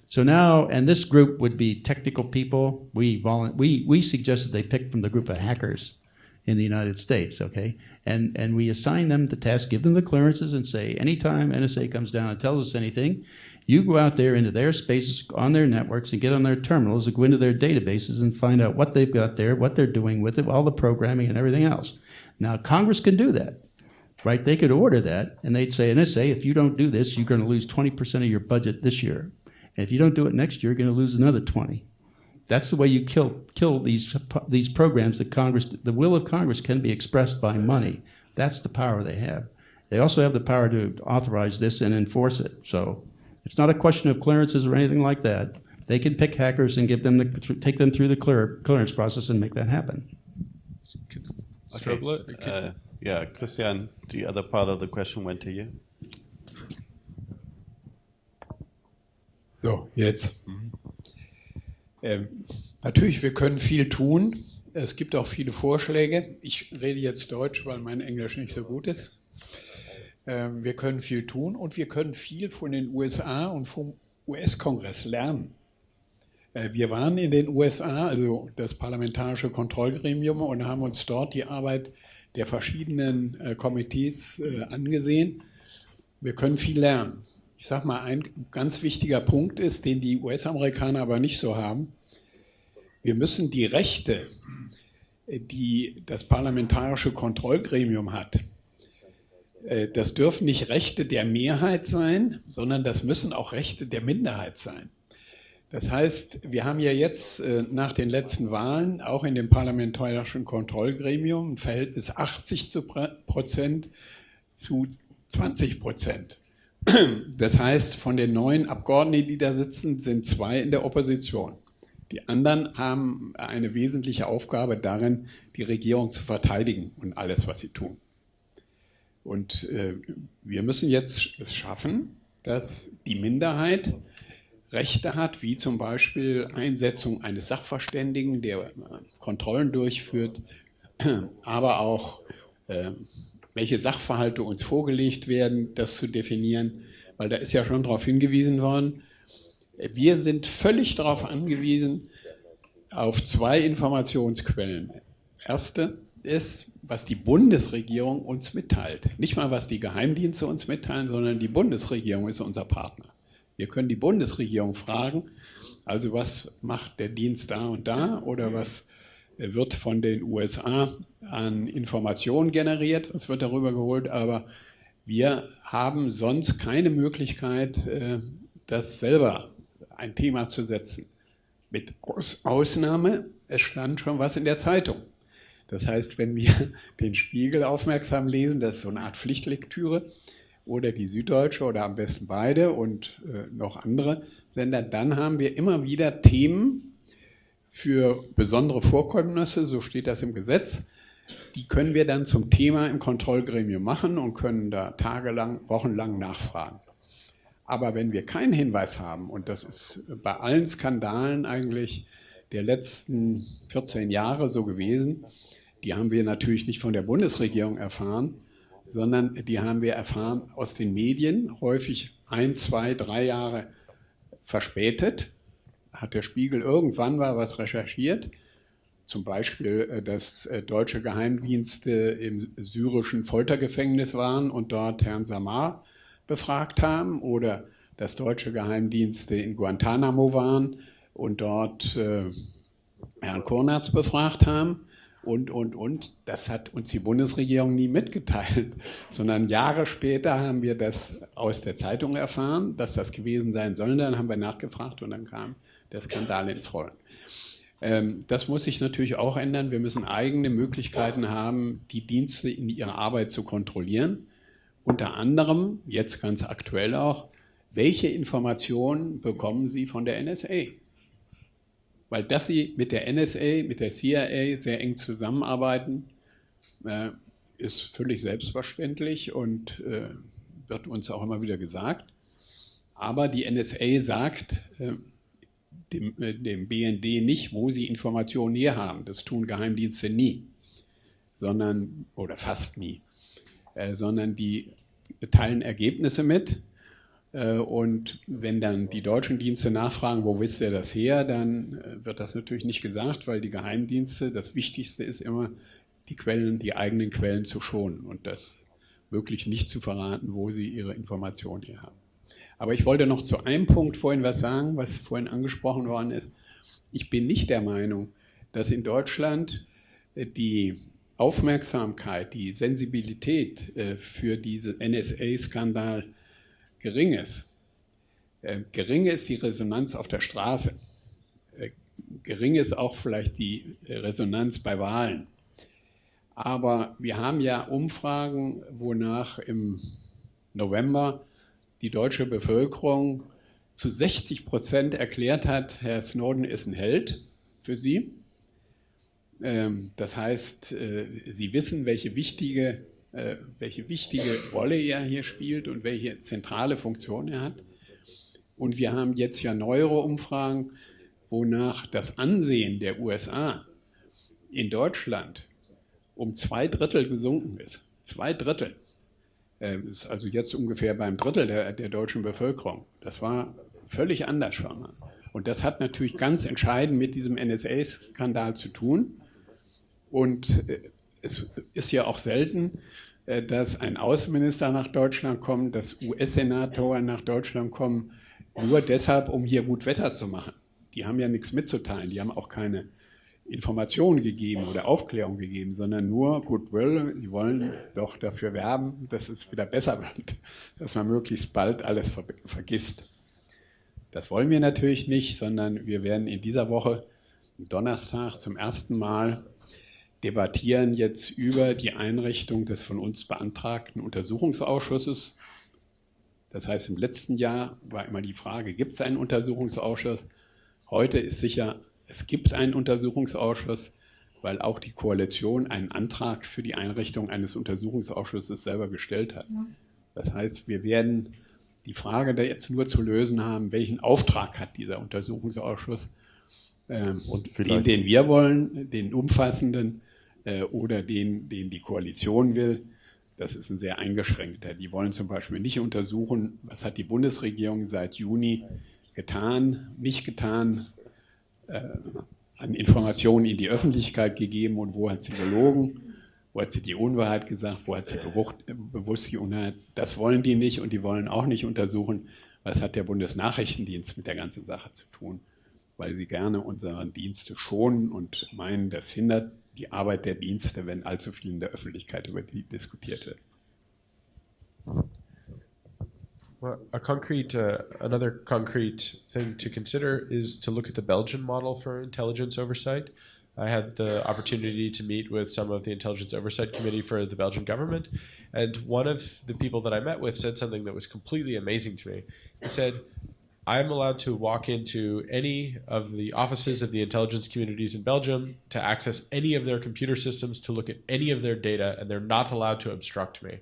So now, and this group would be technical people. We suggested they pick from the group of hackers in the United States, okay? And we assign them the task, give them the clearances, and say, anytime NSA comes down and tells us anything, you go out there into their spaces, on their networks, and get on their terminals, and go into their databases and find out what they've got there, what they're doing with it, all the programming and everything else. Now, Congress can do that, right? They could order that, and they'd say, NSA, if you don't do this, you're going to lose 20% of your budget this year. And if you don't do it next year, you're going to lose another 20. That's the way you kill these programs that Congress, the will of Congress can be expressed by money. That's the power they have. They also have the power to authorize this and enforce it. So it's not a question of clearances or anything like that. They can pick hackers and take them through the clearance process and make that happen. Okay. Yeah, Christian, the other part of the question went to you. So, jetzt. Natürlich, wir können viel tun. Es gibt auch viele Vorschläge. Ich rede jetzt Deutsch, weil mein Englisch nicht so gut ist. Wir können viel tun und wir können viel von den USA und vom US-Kongress lernen. Wir waren in den USA, also das Parlamentarische Kontrollgremium, und haben uns dort die Arbeit der verschiedenen Komitees angesehen. Wir können viel lernen. Ich sage mal, ein ganz wichtiger Punkt ist, den die US-Amerikaner aber nicht so haben. Wir müssen die Rechte, die das Parlamentarische Kontrollgremium hat, das dürfen nicht Rechte der Mehrheit sein, sondern das müssen auch Rechte der Minderheit sein. Das heißt, wir haben ja jetzt nach den letzten Wahlen auch in dem Parlamentarischen Kontrollgremium ein Verhältnis 80% zu 20%. Das heißt, von den 9 Abgeordneten, die da sitzen, sind 2 in der Opposition. Die anderen haben eine wesentliche Aufgabe darin, die Regierung zu verteidigen und alles, was sie tun. Und wir müssen jetzt es schaffen, dass die Minderheit Rechte hat, wie zum Beispiel Einsetzung eines Sachverständigen, der Kontrollen durchführt, aber auch welche Sachverhalte uns vorgelegt werden, das zu definieren, weil da ist ja schon darauf hingewiesen worden. Wir sind völlig darauf angewiesen, auf 2 Informationsquellen. Erste ist, was die Bundesregierung uns mitteilt. Nicht mal, was die Geheimdienste uns mitteilen, sondern die Bundesregierung ist unser Partner. Wir können die Bundesregierung fragen, also was macht der Dienst da und da oder was wird von den USA an Informationen generiert, was wird darüber geholt, aber wir haben sonst keine Möglichkeit, das selber ein Thema zu setzen. Mit Ausnahme, es stand schon was in der Zeitung. Das heißt, wenn wir den Spiegel aufmerksam lesen, das ist so eine Art Pflichtlektüre, oder die Süddeutsche oder am besten beide und noch andere Sender, dann haben wir immer wieder Themen für besondere Vorkommnisse, so steht das im Gesetz, die können wir dann zum Thema im Kontrollgremium machen und können da tagelang, wochenlang nachfragen. Aber wenn wir keinen Hinweis haben, und das ist bei allen Skandalen eigentlich der letzten 14 Jahre so gewesen, die haben wir natürlich nicht von der Bundesregierung erfahren, sondern die haben wir erfahren aus den Medien, häufig 1, 2, 3 Jahre verspätet. Hat der Spiegel irgendwann mal was recherchiert, zum Beispiel, dass deutsche Geheimdienste im syrischen Foltergefängnis waren und dort Herrn Samar befragt haben, oder dass deutsche Geheimdienste in Guantanamo waren und dort Herrn Kurnatz befragt haben. Und. Das hat uns die Bundesregierung nie mitgeteilt, sondern Jahre später haben wir das aus der Zeitung erfahren, dass das gewesen sein soll. Dann haben wir nachgefragt und dann kam der Skandal ins Rollen. Das muss sich natürlich auch ändern. Wir müssen eigene Möglichkeiten haben, die Dienste in ihrer Arbeit zu kontrollieren. Unter anderem, jetzt ganz aktuell auch, welche Informationen bekommen Sie von der NSA? Weil dass Sie mit der NSA, mit der CIA sehr eng zusammenarbeiten, ist völlig selbstverständlich und wird uns auch immer wieder gesagt. Aber die NSA sagt dem BND nicht, wo sie Informationen herhaben. Das tun Geheimdienste nie, sondern, oder fast nie, sondern die teilen Ergebnisse mit. Und wenn dann die deutschen Dienste nachfragen, wo wisst ihr das her, dann wird das natürlich nicht gesagt, weil die Geheimdienste, das Wichtigste ist immer, die Quellen, die eigenen Quellen zu schonen und das wirklich nicht zu verraten, wo sie ihre Informationen her haben. Aber ich wollte noch zu einem Punkt vorhin was sagen, was vorhin angesprochen worden ist. Ich bin nicht der Meinung, dass in Deutschland die Aufmerksamkeit, die Sensibilität für diesen NSA-Skandal gering ist. Gering ist die Resonanz auf der Straße. Gering ist auch vielleicht die Resonanz bei Wahlen. Aber wir haben ja Umfragen, wonach im November die deutsche Bevölkerung zu 60% erklärt hat, Herr Snowden ist ein Held für sie. Das heißt, sie wissen, welche wichtige Rolle er hier spielt und welche zentrale Funktion er hat. Und wir haben jetzt ja neuere Umfragen, wonach das Ansehen der USA in Deutschland um 2/3 gesunken ist. 2/3. Ist also jetzt ungefähr beim Drittel der deutschen Bevölkerung. Das war völlig anders schon mal. Und das hat natürlich ganz entscheidend mit diesem NSA-Skandal zu tun. Und es ist ja auch selten, dass ein Außenminister nach Deutschland kommt, dass US-Senatoren nach Deutschland kommen, nur deshalb, um hier gut Wetter zu machen. Die haben ja nichts mitzuteilen, die haben auch keine Informationen gegeben oder Aufklärung gegeben, sondern nur Goodwill. Sie wollen doch dafür werben, dass es wieder besser wird, dass man möglichst bald alles vergisst. Das wollen wir natürlich nicht, sondern wir werden in dieser Woche, am Donnerstag, zum ersten Mal debattieren jetzt über die Einrichtung des von uns beantragten Untersuchungsausschusses. Das heißt, im letzten Jahr war immer die Frage, gibt es einen Untersuchungsausschuss? Heute ist sicher, es gibt einen Untersuchungsausschuss, weil auch die Koalition einen Antrag für die Einrichtung eines Untersuchungsausschusses selber gestellt hat. Das heißt, wir werden die Frage da jetzt nur zu lösen haben, welchen Auftrag hat dieser Untersuchungsausschuss und den wir wollen, den umfassenden oder den die Koalition will. Das ist ein sehr eingeschränkter. Die wollen zum Beispiel nicht untersuchen, was hat die Bundesregierung seit Juni getan, nicht getan, an Informationen in die Öffentlichkeit gegeben und wo hat sie gelogen, wo hat sie die Unwahrheit gesagt, wo hat sie bewusst die Unwahrheit. Das wollen die nicht und die wollen auch nicht untersuchen, was hat der Bundesnachrichtendienst mit der ganzen Sache zu tun, weil sie gerne unsere Dienste schonen und meinen, das hindert die Arbeit der Dienste, wenn allzu viel in der Öffentlichkeit über die diskutiert wird. Well, another concrete thing to consider is to look at the Belgian model for intelligence oversight. I had the opportunity to meet with some of the Intelligence Oversight Committee for the Belgian government, and one of the people that I met with said something that was completely amazing to me. He said, I'm allowed to walk into any of the offices of the intelligence communities in Belgium to access any of their computer systems, to look at any of their data, and they're not allowed to obstruct me.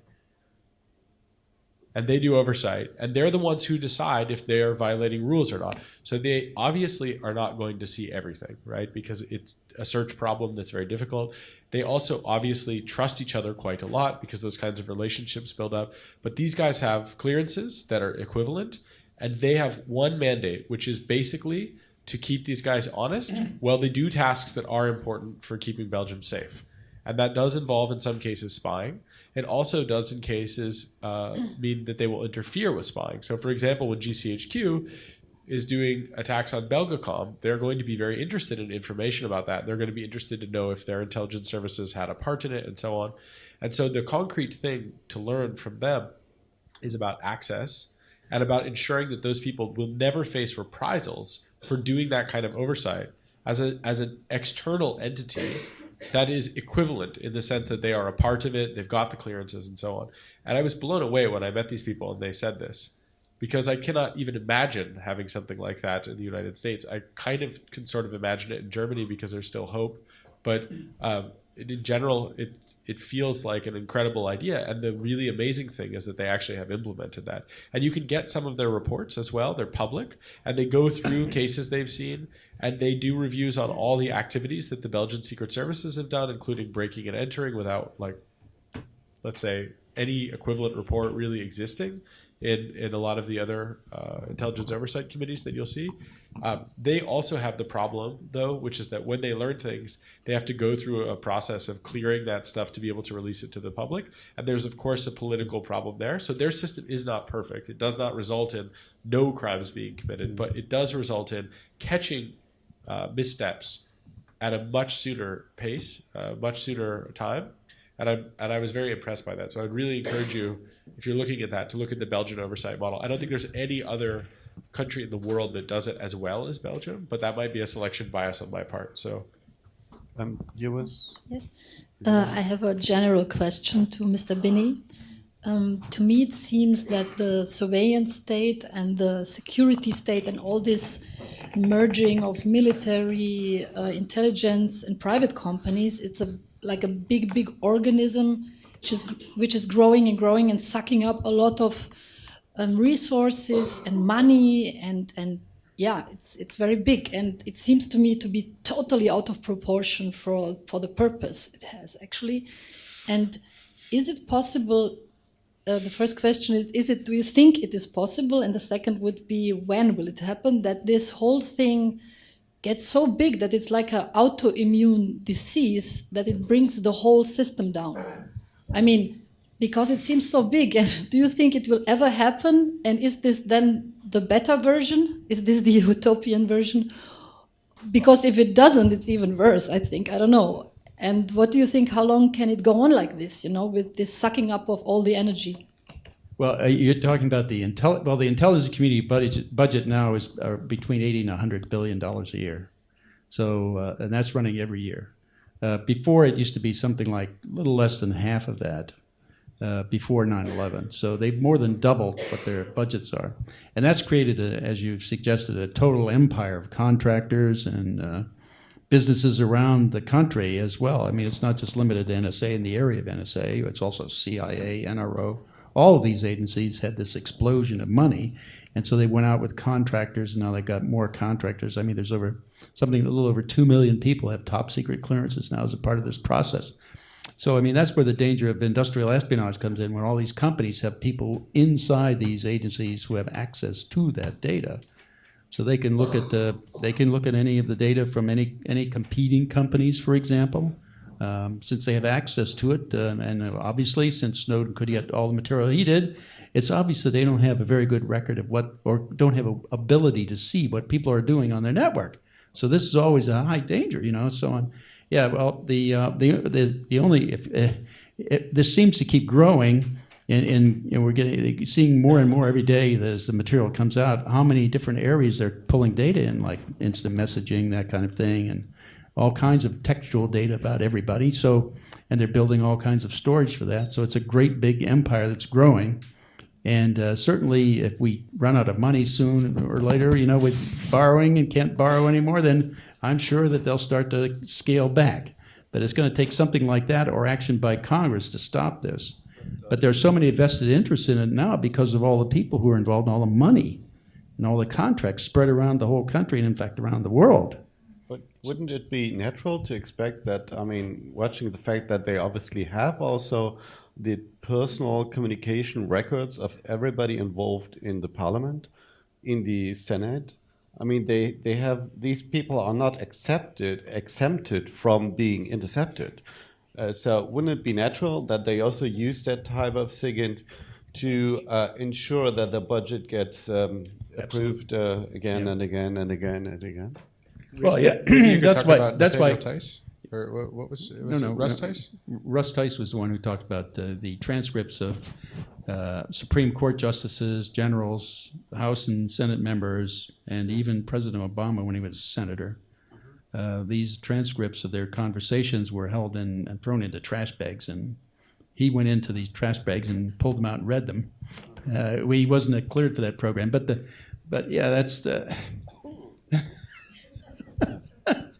And they do oversight, and they're the ones who decide if they are violating rules or not. So they obviously are not going to see everything, right? Because it's a search problem that's very difficult. They also obviously trust each other quite a lot because those kinds of relationships build up. But these guys have clearances that are equivalent, and they have one mandate, which is basically to keep these guys honest while they do tasks that are important for keeping Belgium safe. And that does involve, in some cases, spying. It also does, in cases, mean that they will interfere with spying. So, for example, when GCHQ is doing attacks on Belgacom, they're going to be very interested in information about that. They're going to be interested to know if their intelligence services had a part in it and so on. And so the concrete thing to learn from them is about access and about ensuring that those people will never face reprisals for doing that kind of oversight as an external entity that is equivalent in the sense that they are a part of it, they've got the clearances and so on. And I was blown away when I met these people and they said this, because I cannot even imagine having something like that in the United States. I kind of can sort of imagine it in Germany because there's still hope, but in general, it feels like an incredible idea. And the really amazing thing is that they actually have implemented that. And you can get some of their reports as well. They're public, and they go through cases they've seen, and they do reviews on all the activities that the Belgian Secret Services have done, including breaking and entering without, like, let's say, any equivalent report really existing in a lot of the other intelligence oversight committees that you'll see. They also have the problem, though, which is that when they learn things, they have to go through a process of clearing that stuff to be able to release it to the public. And there's, of course, a political problem there. So their system is not perfect. It does not result in no crimes being committed, but it does result in catching missteps at a much sooner pace, much sooner time. And I was very impressed by that. So I'd really encourage you, if you're looking at that, to look at the Belgian oversight model. I don't think there's any other country in the world that does it as well as Belgium, but that might be a selection bias on my part. So, Yes, I have a general question to Mr. Binney. To me, it seems that the surveillance state and the security state and all this merging of military, intelligence, and private companies, it's like a big organism which is growing and growing and sucking up a lot of resources and money, and yeah, it's very big, and it seems to me to be totally out of proportion for the purpose it has, actually. And is it possible? The first question is it? Do you think it is possible? And the second would be, when will it happen that this whole thing gets so big that it's like an autoimmune disease, that it brings the whole system down? I mean, because it seems so big. And do you think it will ever happen? And is this then the better version? Is this the utopian version? Because if it doesn't, it's even worse, I think. I don't know. And what do you think? How long can it go on like this, with this sucking up of all the energy? Well, you're talking about the intelligence community budget now is between $80 and $100 billion a year. So, and that's running every year. Before, it used to be something like a little less than half of that before 9/11. So they've more than doubled what their budgets are. And that's created, as you've suggested, a total empire of contractors and businesses around the country as well. I mean, it's not just limited to NSA in the area of NSA. It's also CIA, NRO. All of these agencies had this explosion of money. And so they went out with contractors, and now they've got more contractors. I mean, there's a little over 2 million people have top secret clearances now as a part of this process. So, I mean, that's where the danger of industrial espionage comes in, where all these companies have people inside these agencies who have access to that data. So they can look at any of the data from any competing companies, for example, since they have access to it. And obviously, since Snowden could get all the material he did, it's obvious that they don't have a very good record of or don't have an ability to see what people are doing on their network. So this is always a high danger, so on. Yeah, well, this seems to keep growing, and we're seeing more and more every day as the material comes out, how many different areas they're pulling data in, like instant messaging, that kind of thing, and all kinds of textual data about everybody. So, and they're building all kinds of storage for that. So it's a great big empire that's growing. And certainly, if we run out of money soon or later, with borrowing and can't borrow anymore, then I'm sure that they'll start to scale back. But it's going to take something like that or action by Congress to stop this. But there's so many vested interests in it now because of all the people who are involved and all the money and all the contracts spread around the whole country and, in fact, around the world. But wouldn't it be natural to expect that, watching the fact that they obviously have also the personal communication records of everybody involved in the parliament, in the Senate? They have, these people are not exempted from being intercepted. So wouldn't it be natural that they also use that type of SIGINT to ensure that the budget gets approved again and again and again and again? Well, yeah, that's why. Tice? Or what was it? Russ Tice? Russ Tice was the one who talked about the transcripts of Supreme Court justices, generals, House and Senate members, and even President Obama when he was a senator. these transcripts of their conversations were held in and thrown into trash bags, and he went into these trash bags and pulled them out and read them. He wasn't cleared for that program, but yeah, that's the.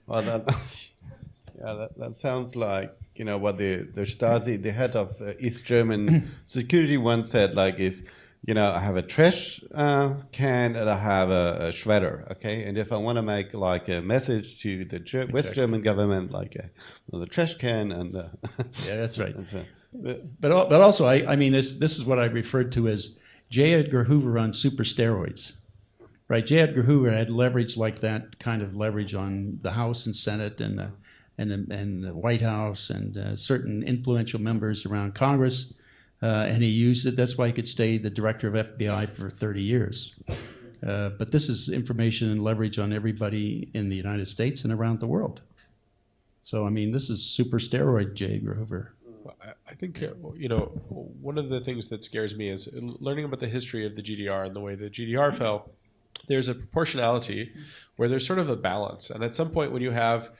Well, that sounds like, you know, what the Stasi, the head of East German security once said, like, is, you know, I have a trash can and I have a shredder, okay? And if I want to make like a message to the West German government, like the trash can and the yeah, that's right. But also, I mean, this is what I referred to as J. Edgar Hoover on super steroids. Right, J. Edgar Hoover had leverage like that kind of leverage on the House and Senate and the White House and certain influential members around Congress, and he used it. That's why he could stay the director of FBI for 30 years. But this is information and leverage on everybody in the United States and around the world. So, I mean, this is super steroid J. Edgar Hoover. I think, you know, one of the things that scares me is learning about the history of the GDR and the way the GDR fell. There's a proportionality where there's sort of a balance. And at some point when you have,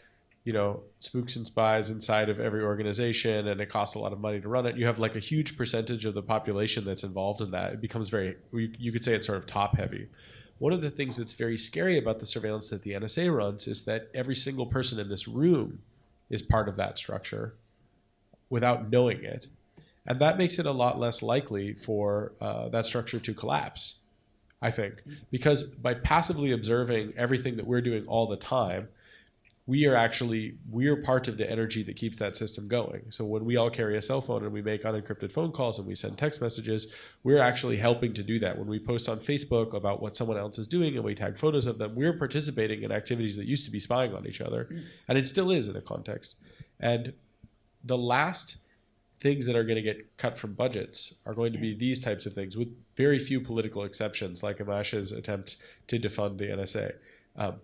you know, spooks and spies inside of every organization and it costs a lot of money to run it, you have like a huge percentage of the population that's involved in that. It becomes very, you could say it's sort of top heavy. One of the things that's very scary about the surveillance that the NSA runs is that every single person in this room is part of that structure without knowing it. And that makes it a lot less likely for that structure to collapse, I think, because by passively observing everything that we're doing all the time, we're part of the energy that keeps that system going. So when we all carry a cell phone and we make unencrypted phone calls and we send text messages, we're actually helping to do that. When we post on Facebook about what someone else is doing and we tag photos of them, we're participating in activities that used to be spying on each other. And it still is in a context. And the last things that are going to get cut from budgets are going to be these types of things, with very few political exceptions, like Amash's attempt to defund the NSA.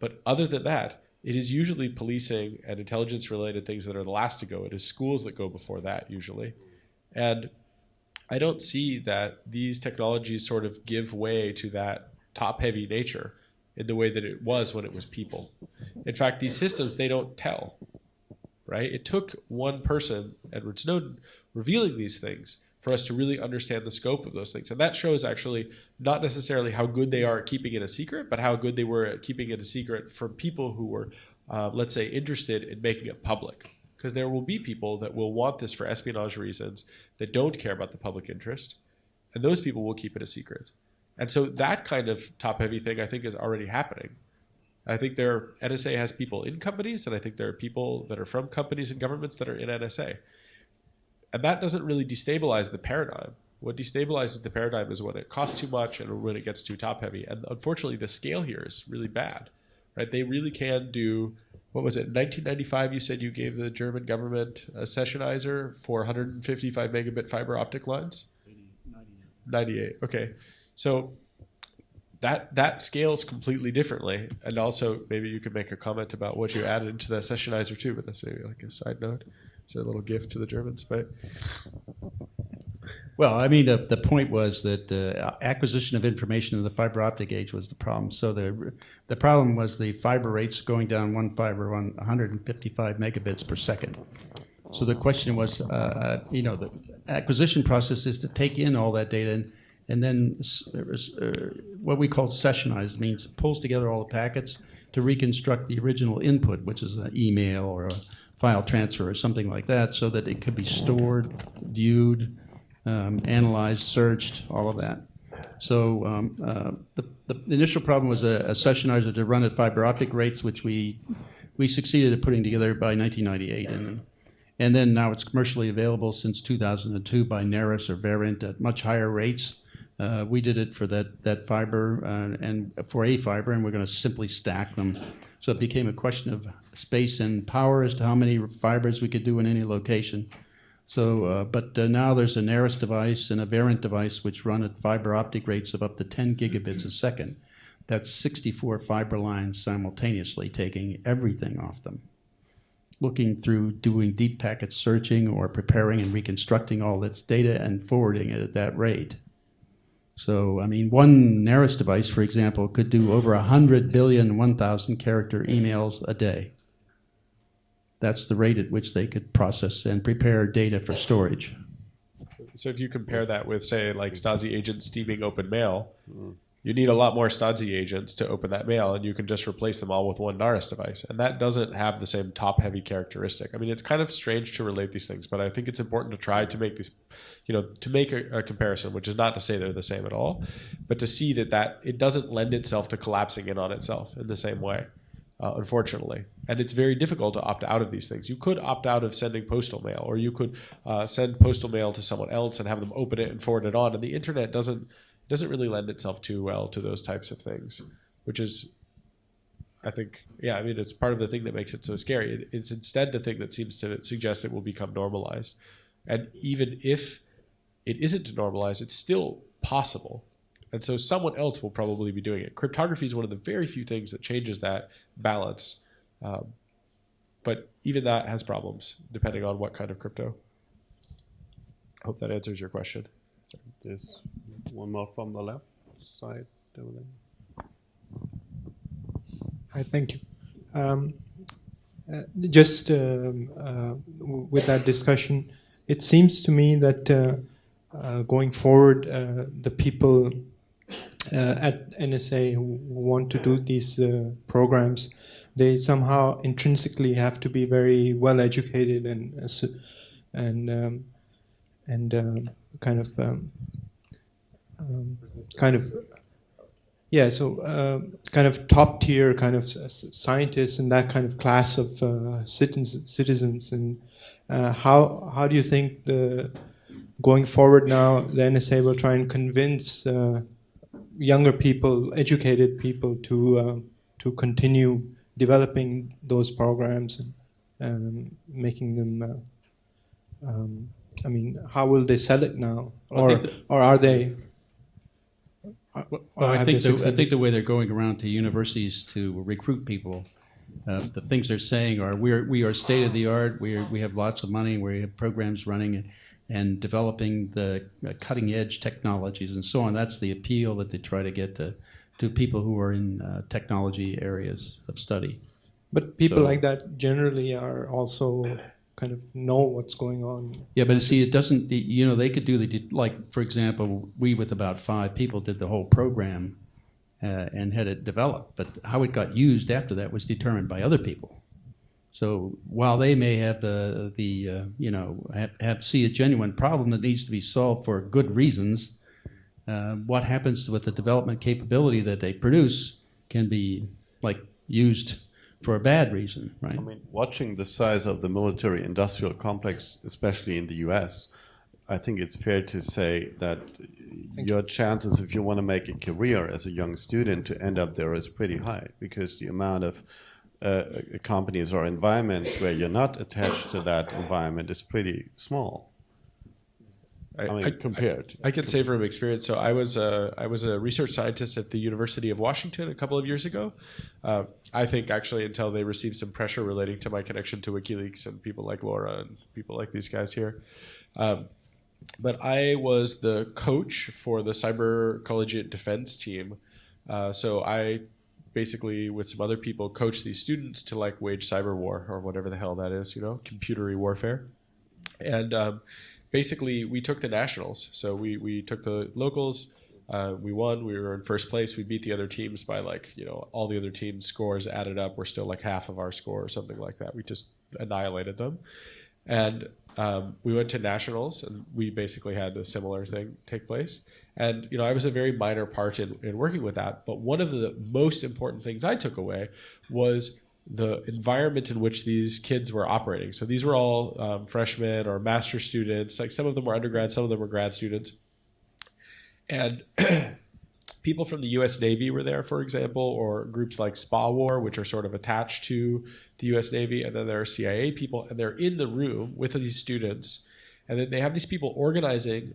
But other than that, it is usually policing and intelligence-related things that are the last to go. It is schools that go before that, usually. And I don't see that these technologies sort of give way to that top-heavy nature in the way that it was when it was people. In fact, these systems, they don't tell, right? It took one person, Edward Snowden, revealing these things for us to really understand the scope of those things. And that shows actually not necessarily how good they are at keeping it a secret, but how good they were at keeping it a secret from people who were, let's say, interested in making it public. Because there will be people that will want this for espionage reasons that don't care about the public interest, and those people will keep it a secret. And so that kind of top-heavy thing, I think, is already happening. I think NSA has people in companies, and I think there are people that are from companies and governments that are in NSA. And that doesn't really destabilize the paradigm. What destabilizes the paradigm is when it costs too much and when it gets too top-heavy. And unfortunately, the scale here is really bad, right? They really can do, what was it, in 1995 you said you gave the German government a sessionizer for 155 megabit fiber optic lines? 98, okay. So that scales completely differently. And also, maybe you could make a comment about what you added into that sessionizer too, but that's maybe like a side note. It's a little gift to the Germans, but... Well, I mean, the point was that the acquisition of information in the fiber optic age was the problem. So the problem was the fiber rates going down one fiber on 155 megabits per second. So the question was, the acquisition process is to take in all that data and then what we call sessionize, means it pulls together all the packets to reconstruct the original input, which is an email or a file transfer or something like that, so that it could be stored, viewed, analyzed, searched, all of that. So the initial problem was a sessionizer to run at fiber optic rates, which we succeeded at putting together by 1998. And then now it's commercially available since 2002 by Neris or Variant at much higher rates. We did it for that fiber and for a fiber, and we're going to simply stack them. So it became a question of space and power as to how many fibers we could do in any location. So, but now there's a Neris device and a Variant device which run at fiber optic rates of up to 10 gigabits a second. That's 64 fiber lines simultaneously, taking everything off them, looking through, doing deep packet searching or preparing and reconstructing all this data and forwarding it at that rate. So, I mean, one Neris device, for example, could do over 100 billion 1,000 character emails a day. that's the rate at which they could process and prepare data for storage. So if you compare that with, say, like Stasi agents steaming open mail, you need a lot more Stasi agents to open that mail, and you can just replace them all with one NARIS device. And that doesn't have the same top-heavy characteristic. I mean, it's kind of strange to relate these things, but I think it's important to try to make these, to make a comparison, which is not to say they're the same at all, but to see that it doesn't lend itself to collapsing in on itself in the same way, unfortunately. And it's very difficult to opt out of these things. You could opt out of sending postal mail, or you could send postal mail to someone else and have them open it and forward it on. And the internet doesn't really lend itself too well to those types of things, which is, I think, it's part of the thing that makes it so scary. It's instead the thing that seems to suggest it will become normalized. And even if it isn't normalized, it's still possible. And so someone else will probably be doing it. Cryptography is one of the very few things that changes that balance. But even that has problems, depending on what kind of crypto. I hope that answers your question. There's one more from the left side over there. Hi, thank you. Just with that discussion, it seems to me that going forward, the people at NSA who want to do these programs, they somehow intrinsically have to be very well educated and kind of top tier kind of scientists and that kind of class of citizens. And how do you think going forward now the NSA will try and convince younger people, educated people to continue developing those programs and making them how will they sell it now, or are they? I think the way they're going around to universities to recruit people, the things they're saying are we are state of the art. We have lots of money. We have programs running and developing the cutting edge technologies and so on. That's the appeal that they try to get to people who are in technology areas of study. But people like that generally are also kind of know what's going on. Yeah, but see, it doesn't, they could do like, for example, we with about 5 people did the whole program and had it developed, but how it got used after that was determined by other people. So while they may have see a genuine problem that needs to be solved for good reasons, what happens with the development capability that they produce can be used for a bad reason, right? I mean, watching the size of the military-industrial complex, especially in the U.S., I think it's fair to say that your chances, if you want to make a career as a young student, to end up there is pretty high, because the amount of companies or environments where you're not attached to that environment is pretty small. Compared. I can say from experience. So I was a research scientist at the University of Washington a couple of years ago. I think actually until they received some pressure relating to my connection to WikiLeaks and people like Laura and people like these guys here. But I was the coach for the cyber collegiate defense team. So I basically, with some other people, coached these students to wage cyber war or whatever the hell that is, computery warfare. And basically, we took the nationals. So we took the locals. We won. We were in first place. We beat the other teams by all the other teams' scores added up were still half of our score or something like that. We just annihilated them. And we went to nationals, and we basically had a similar thing take place. And I was a very minor part in working with that. But one of the most important things I took away was the environment in which these kids were operating. So these were all freshmen or master students. Some of them were undergrads, some of them were grad students. And people from the U.S. Navy were there, for example, or groups like SPA War, which are sort of attached to the U.S. Navy. And then there are CIA people, and they're in the room with these students. And then they have these people organizing,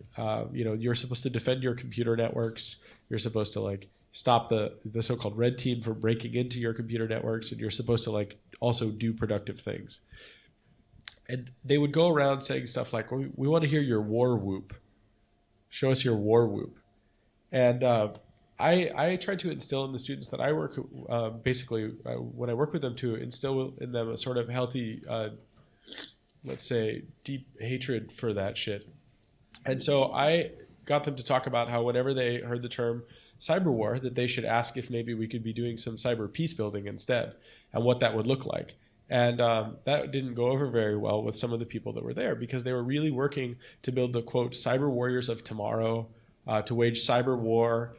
you're supposed to defend your computer networks. You're supposed to stop the so-called red team from breaking into your computer networks, and you're supposed to also do productive things. And they would go around saying stuff like, we want to hear your war whoop. Show us your war whoop. And I try to instill in the students that I work, when I work with them, to instill in them a sort of healthy, let's say, deep hatred for that shit. And so I got them to talk about how whenever they heard the term cyber war, that they should ask if maybe we could be doing some cyber peace building instead, and what that would look like. And that didn't go over very well with some of the people that were there, because they were really working to build the, quote, cyber warriors of tomorrow, to wage cyber war.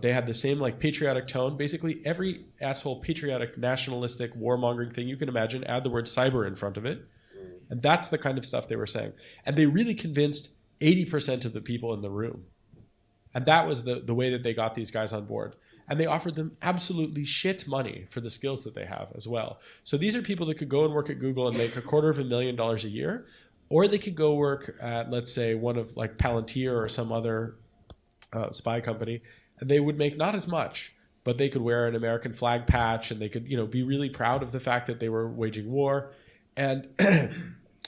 They had the same like patriotic tone. Basically, every asshole patriotic, nationalistic, warmongering thing you can imagine, add the word cyber in front of it. And that's the kind of stuff they were saying. And they really convinced 80% of the people in the room. And that was the way that they got these guys on board. And they offered them absolutely shit money for the skills that they have as well. So these are people that could go and work at Google and make $250,000 a year, or they could go work at, let's say, one of like Palantir or some other spy company, and they would make not as much, but they could wear an American flag patch, and they could, be really proud of the fact that they were waging war. And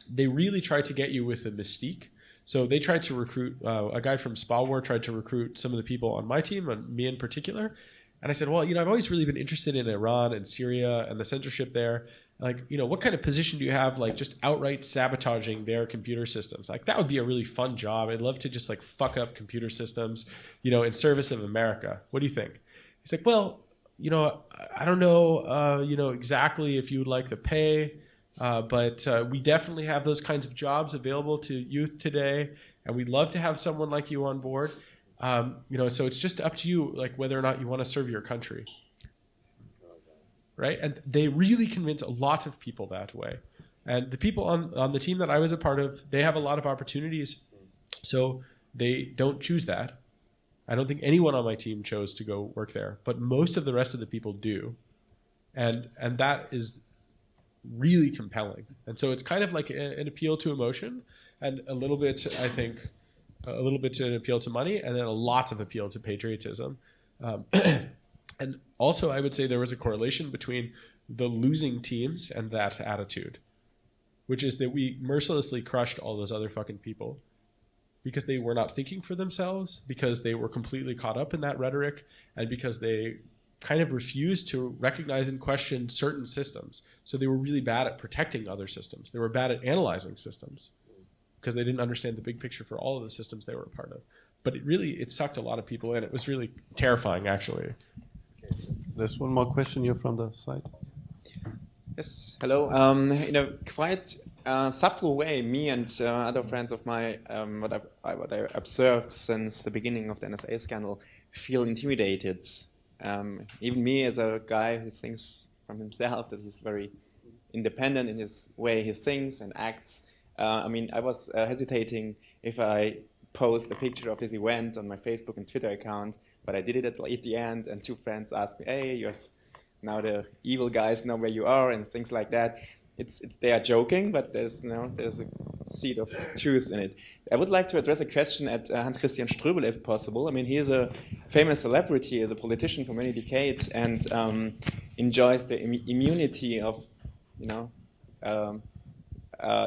they really tried to get you with the mystique. So they tried to recruit, a guy from Spawar tried to recruit some of the people on my team, and me in particular. And I said, well, I've always really been interested in Iran and Syria and the censorship there. Like, what kind of position do you have, like just outright sabotaging their computer systems? Like, that would be a really fun job. I'd love to just like fuck up computer systems, in service of America. What do you think? He's like, well, I don't know, exactly if you would like the pay. But we definitely have those kinds of jobs available to youth today, and we'd love to have someone like you on board. So it's just up to you, like whether or not you want to serve your country, right? And they really convince a lot of people that way. And the people on the team that I was a part of, they have a lot of opportunities, so they don't choose that. I don't think anyone on my team chose to go work there, but most of the rest of the people do, and that is really compelling. And so it's kind of like an appeal to emotion, and a little bit, I think, a little bit to an appeal to money, and then a lot of appeal to patriotism. And also, I would say there was a correlation between the losing teams and that attitude, which is that we mercilessly crushed all those other fucking people because they were not thinking for themselves, because they were completely caught up in that rhetoric, and because they kind of refused to recognize and question certain systems. So they were really bad at protecting other systems. They were bad at analyzing systems because they didn't understand the big picture for all of the systems they were a part of. But it sucked a lot of people in. It was really terrifying, actually. There's one more question here from the side. Yes, hello. In a quite subtle way, me and other friends of mine, what I observed since the beginning of the NSA scandal, feel intimidated. Even me, as a guy who thinks from himself that he's very independent in his way he thinks and acts. I was hesitating if I post a picture of this event on my Facebook and Twitter account, but I did it at the end, and two friends asked me, "Hey, you're now the evil guys know where you are," and things like that. They are joking, but there's a seed of truth in it. I would like to address a question at Hans Christian Ströbel, if possible. He is a famous celebrity, is a politician for many decades, and enjoys the immunity of,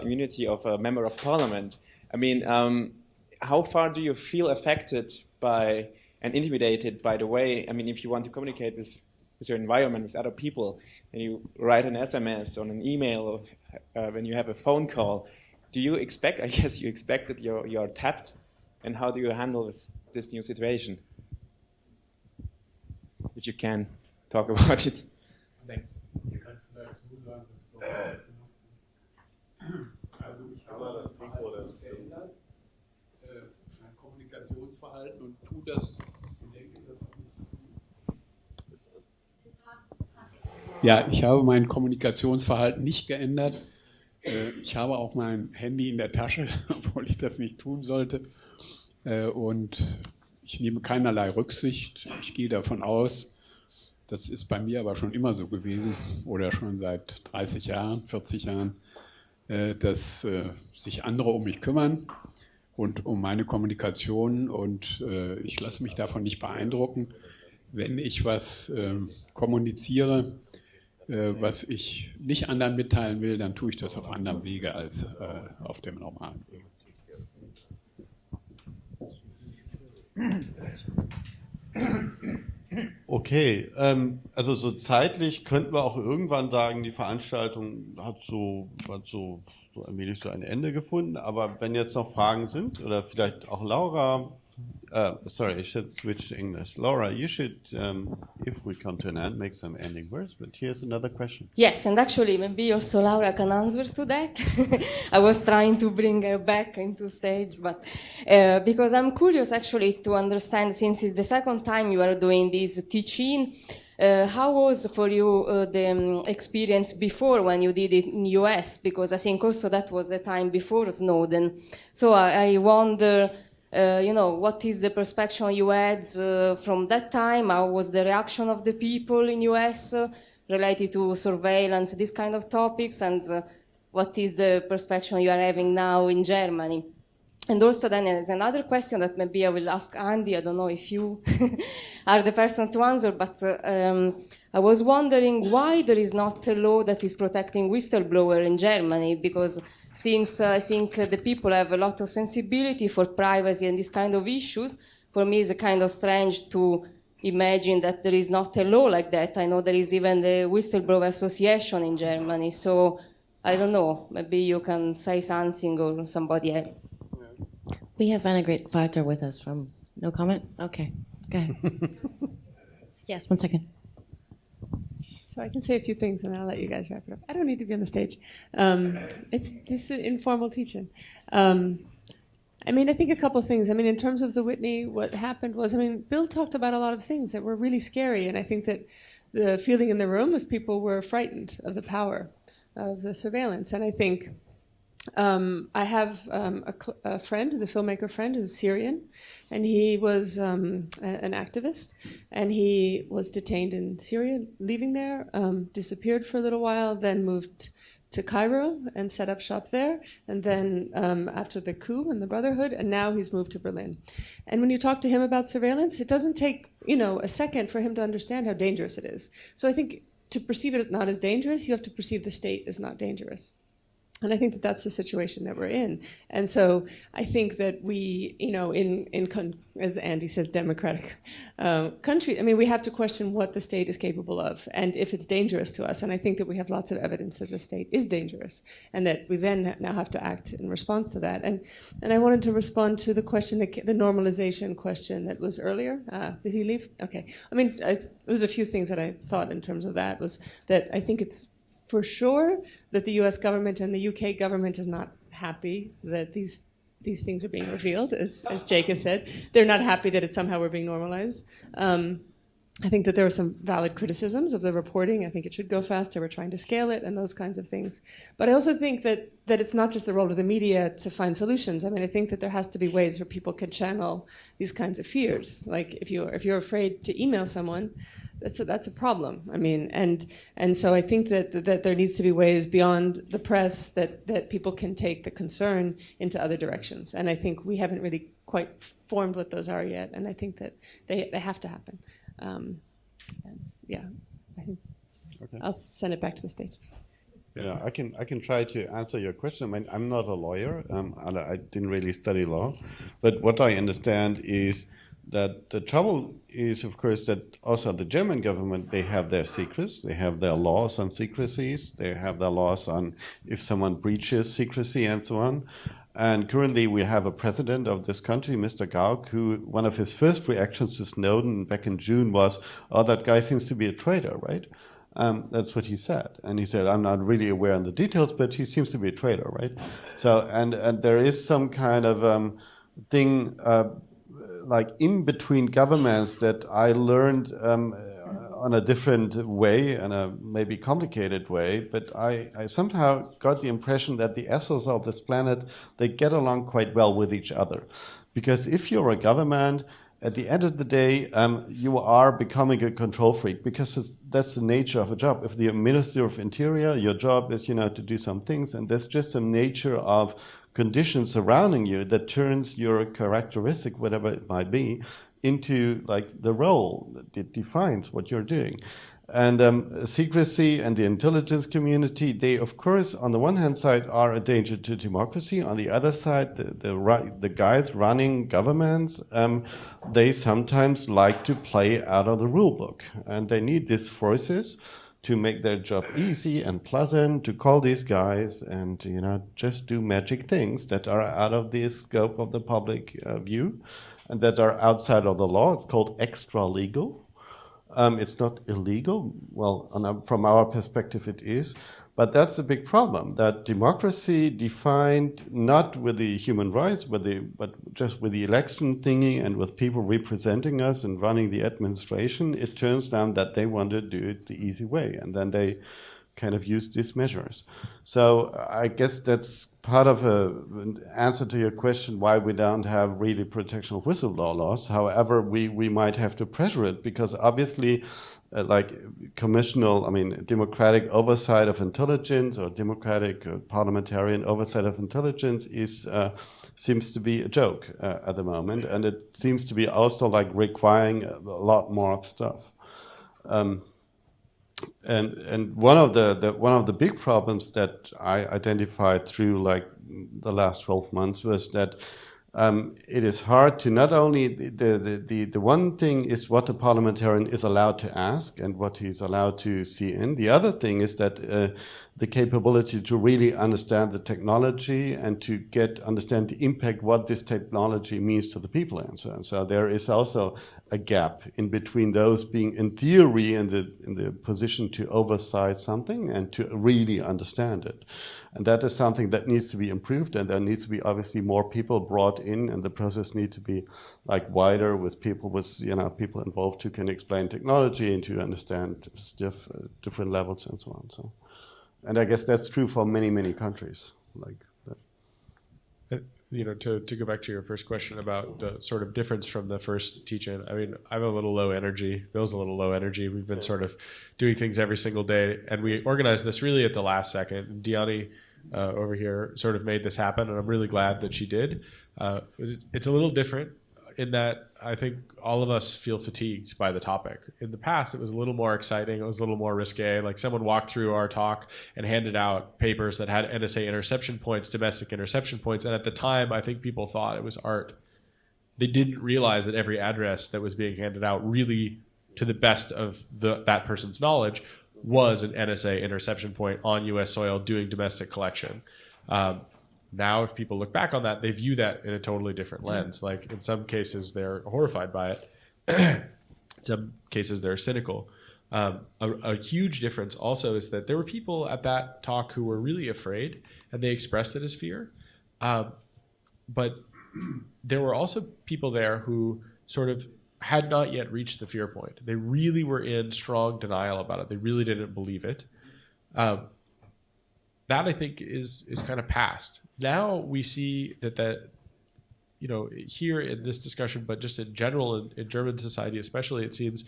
immunity of a member of parliament. How far do you feel affected by and intimidated by the way? If you want to communicate with your environment, with other people, and you write an SMS or an email, or when you have a phone call, do you expect, I guess you expect that you're tapped, and how do you handle this new situation? If you can talk about it. Thanks. Mein Kommunikationsverhalten und tu das. Ja, ich habe mein Kommunikationsverhalten nicht geändert. Ich habe auch mein Handy in der Tasche, obwohl ich das nicht tun sollte. Und ich nehme keinerlei Rücksicht. Ich gehe davon aus, das ist bei mir aber schon immer so gewesen oder schon seit 30 Jahren, 40 Jahren, dass sich andere um mich kümmern und um meine Kommunikation, und ich lasse mich davon nicht beeindrucken. Wenn ich was kommuniziere, was ich nicht anderen mitteilen will, dann tue ich das auf anderem Wege als auf dem normalen Wege. Okay, also so zeitlich könnten wir auch irgendwann sagen, die Veranstaltung hat so allmählich so ein Ende gefunden. Aber wenn jetzt noch Fragen sind, oder vielleicht auch Laura, sorry, I should switch to English. Laura, you should, if we come to an end, make some ending words. But here's another question. Yes, and actually maybe also Laura can answer to that. I was trying to bring her back into stage, but because I'm curious actually to understand, since it's the second time you are doing this teaching, how was for you the experience before when you did it in US? Because I think also that was the time before Snowden. So I wonder, what is the perspective you had from that time? How was the reaction of the people in US related to surveillance, these kind of topics? And what is the perspective you are having now in Germany? And also then there's another question that maybe I will ask Andy. I don't know if you are the person to answer, but I was wondering why there is not a law that is protecting whistleblower in Germany, because since I think the people have a lot of sensibility for privacy and these kind of issues, for me it's a kind of strange to imagine that there is not a law like that. I know there is even the Whistleblower Association in Germany, so I don't know, maybe you can say something or somebody else. We have Annegret Vater with us from No Comment? Okay, go ahead. Yes, 1 second. So I can say a few things and I'll let you guys wrap it up. I don't need to be on the stage. This is informal teaching. I think a couple things. In terms of the Whitney, what happened was, Bill talked about a lot of things that were really scary, and I think that the feeling in the room was people were frightened of the power of the surveillance. And I think I have a friend who's a filmmaker friend who's Syrian, and he was an activist, and he was detained in Syria, leaving there, disappeared for a little while, then moved to Cairo and set up shop there, and then after the coup and the Brotherhood, and now he's moved to Berlin. And when you talk to him about surveillance, it doesn't take a second for him to understand how dangerous it is. So I think to perceive it not as dangerous, you have to perceive the state as not dangerous. And I think that that's the situation that we're in. And so I think that we, as Andy says, democratic country, we have to question what the state is capable of and if it's dangerous to us. And I think that we have lots of evidence that the state is dangerous and that we then now have to act in response to that. And I wanted to respond to the question, the normalization question that was earlier. Did he leave? Okay. It was a few things that I thought in terms of that, was that I think it's for sure that the US government and the UK government is not happy that these things are being revealed, as Jake has said. They're not happy that it somehow we're being normalized. I think that there are some valid criticisms of the reporting. I think it should go faster. We're trying to scale it and those kinds of things. But I also think that it's not just the role of the media to find solutions. I think that there has to be ways where people can channel these kinds of fears. Like if you're afraid to email someone, that's a problem. And so I think that there needs to be ways beyond the press that people can take the concern into other directions. And I think we haven't really quite formed what those are yet. And I think that they have to happen. I think Okay. I'll send it back to the stage. Yeah, I can try to answer your question. I'm not a lawyer. I didn't really study law, but what I understand is that the trouble is, of course, that also the German government, they have their secrets, they have their laws on secrecies, they have their laws on if someone breaches secrecy and so on. And currently we have a president of this country, Mr. Gauck, who one of his first reactions to Snowden back in June was, oh, that guy seems to be a traitor, right? That's what he said. And he said, I'm not really aware of the details, but he seems to be a traitor, right? So, and there is some kind of thing like in between governments that I learned on a different way, and a maybe complicated way, but I somehow got the impression that the assholes of this planet, they get along quite well with each other. Because if you're a government, at the end of the day, you are becoming a control freak, because that's the nature of a job. If the Minister of Interior, your job is, to do some things, and there's just a nature of conditions surrounding you that turns your characteristic, whatever it might be, into like the role that defines what you're doing. And secrecy and the intelligence community, they, of course, on the one hand side, are a danger to democracy. On the other side, the guys running governments, they sometimes like to play out of the rule book. And they need these forces to make their job easy and pleasant, to call these guys and, you know, just do magic things that are out of the scope of the public view and that are outside of the law. It's called extra-legal. It's not illegal. Well, from our perspective, it is. But that's a big problem, that democracy defined not with the human rights, but just with the election thingy and with people representing us and running the administration, it turns down that they want to do it the easy way. And then they kind of use these measures. So I guess that's part of an answer to your question why we don't have really protection of whistleblower laws. However, we might have to pressure it because obviously like democratic oversight of intelligence or democratic parliamentarian oversight of intelligence seems to be a joke at the moment, and it seems to be also like requiring a lot more stuff. And one of the big problems that I identified through like the last 12 months was that it is hard to not only the one thing is what the parliamentarian is allowed to ask and what he's allowed to see in. The other thing is that the capability to really understand the technology and to understand the impact what this technology means to the people and so on. So there is also a gap in between those being in theory in the position to oversight something and to really understand it. And that is something that needs to be improved, and there needs to be obviously more people brought in, and the process needs to be like wider with people people involved who can explain technology and to understand different levels and so on. So, and I guess that's true for many countries like that. To go back to your first question about the sort of difference from the first teach-in, I mean, I'm a little low energy. Bill's a little low energy. We've been sort of doing things every single day, and we organized this really at the last second. Diani over here sort of made this happen, and I'm really glad that she did. It's a little different in that I think all of us feel fatigued by the topic. In the past, it was a little more exciting. It was a little more risque. Like someone walked through our talk and handed out papers that had NSA interception points, domestic interception points. And at the time, I think people thought it was art. They didn't realize that every address that was being handed out really, to the best of that person's knowledge, was an NSA interception point on U.S. soil doing domestic collection. Now, if people look back on that, they view that in a totally different lens. Like in some cases, they're horrified by it. In some cases, they're cynical. A huge difference also is that there were people at that talk who were really afraid, and they expressed it as fear. But there were also people there who sort of had not yet reached the fear point. They really were in strong denial about it. They really didn't believe it. That I think is kind of past. Now we see that here in this discussion, but just in general in German society especially, it seems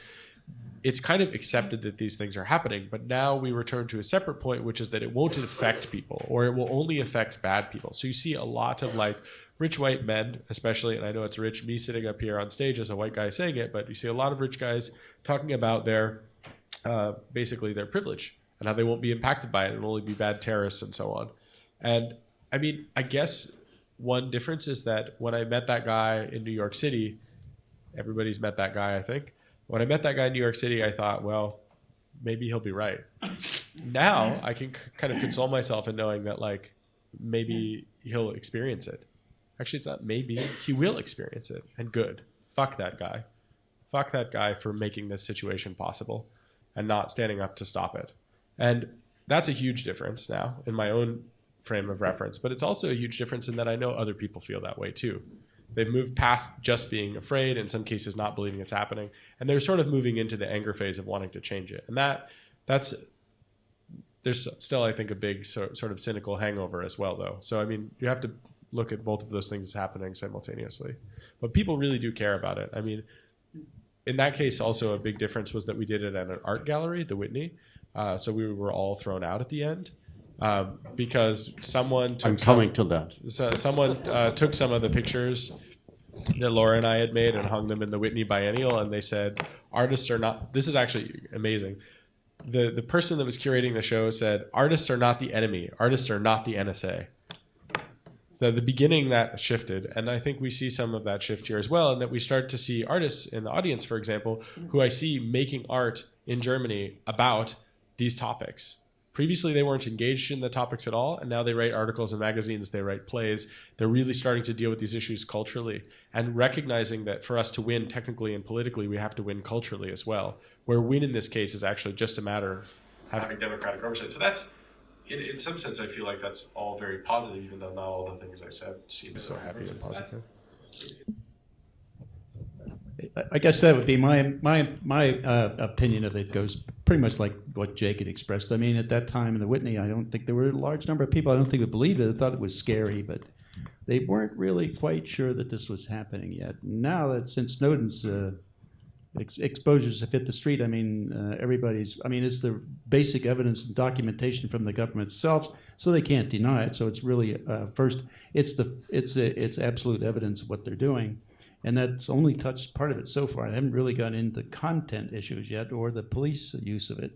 it's kind of accepted that these things are happening. But now we return to a separate point, which is that it won't affect people, or it will only affect bad people. So you see a lot of like rich white men, especially, and I know it's rich, me sitting up here on stage as a white guy saying it, but you see a lot of rich guys talking about their basically their privilege and how they won't be impacted by it and only be bad terrorists and so on. And I mean, I guess one difference is that when I met that guy in New York City, everybody's met that guy, I think. When I met that guy in New York City, I thought, well, maybe he'll be right. Now I can kind of console myself in knowing that like maybe he'll experience it. Actually, it's not maybe. He will experience it, and good. Fuck that guy. Fuck that guy for making this situation possible and not standing up to stop it. And that's a huge difference now in my own frame of reference. But it's also a huge difference in that I know other people feel that way too. They've moved past just being afraid, in some cases not believing it's happening, and they're sort of moving into the anger phase of wanting to change it. And there's still, I think, a big sort of cynical hangover as well, though. So, I mean, you have to look at both of those things happening simultaneously. But people really do care about it. I mean, in that case, also a big difference was that we did it at an art gallery, the Whitney. So we were all thrown out at the end because someone took someone took some of the pictures that Laura and I had made and hung them in the Whitney Biennial, and they said, artists are not, this is actually amazing, the person that was curating the show said, artists are not the enemy. Artists are not the NSA. So at the beginning that shifted, and I think we see some of that shift here as well, and that we start to see artists in the audience, for example, who I see making art in Germany about these topics. Previously, they weren't engaged in the topics at all, and now they write articles in magazines, they write plays. They're really starting to deal with these issues culturally, and recognizing that for us to win technically and politically, we have to win culturally as well, where win in this case is actually just a matter of having democratic oversight. So that's, in some sense, I feel like that's all very positive, even though not all the things I said seem so happy and positive. I guess that would be my opinion of it. Goes pretty much like what Jake had expressed. I mean, at that time in the Whitney, I don't think there were a large number of people. I don't think would believe it. They thought it was scary, but they weren't really quite sure that this was happening yet. Now that since Snowden's exposures have hit the street, I mean, everybody's. I mean, it's the basic evidence and documentation from the government itself, so they can't deny it. So it's really first, it's absolute evidence of what they're doing. And that's only touched part of it so far. I haven't really gone into content issues yet or the police use of it.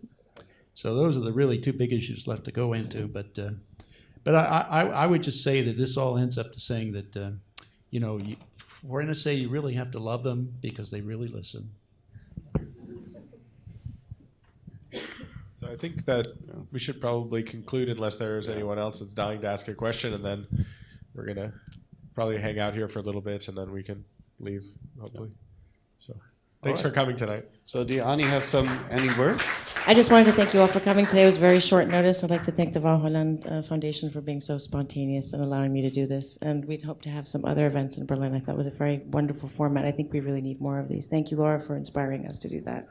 So those are the really two big issues left to go into. But I would just say that this all ends up to saying that, for NSA, you really have to love them because they really listen. So I think that we should probably conclude unless there's anyone else that's dying to ask a question, and then we're going to probably hang out here for a little bit, and then we can leave, hopefully. So thanks for coming tonight. So do Ani have any words? I just wanted to thank you all for coming today. It was very short notice. I'd like to thank the Van Holland Foundation for being so spontaneous and allowing me to do this. And we'd hope to have some other events in Berlin. I thought it was a very wonderful format. I think we really need more of these. Thank you, Laura, for inspiring us to do that.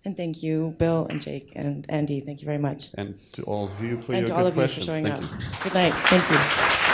And thank you, Bill and Jake and Andy. Thank you very much. And to all of you for and your to all good of you questions. for showing Thank up. you. Good night. Thank you.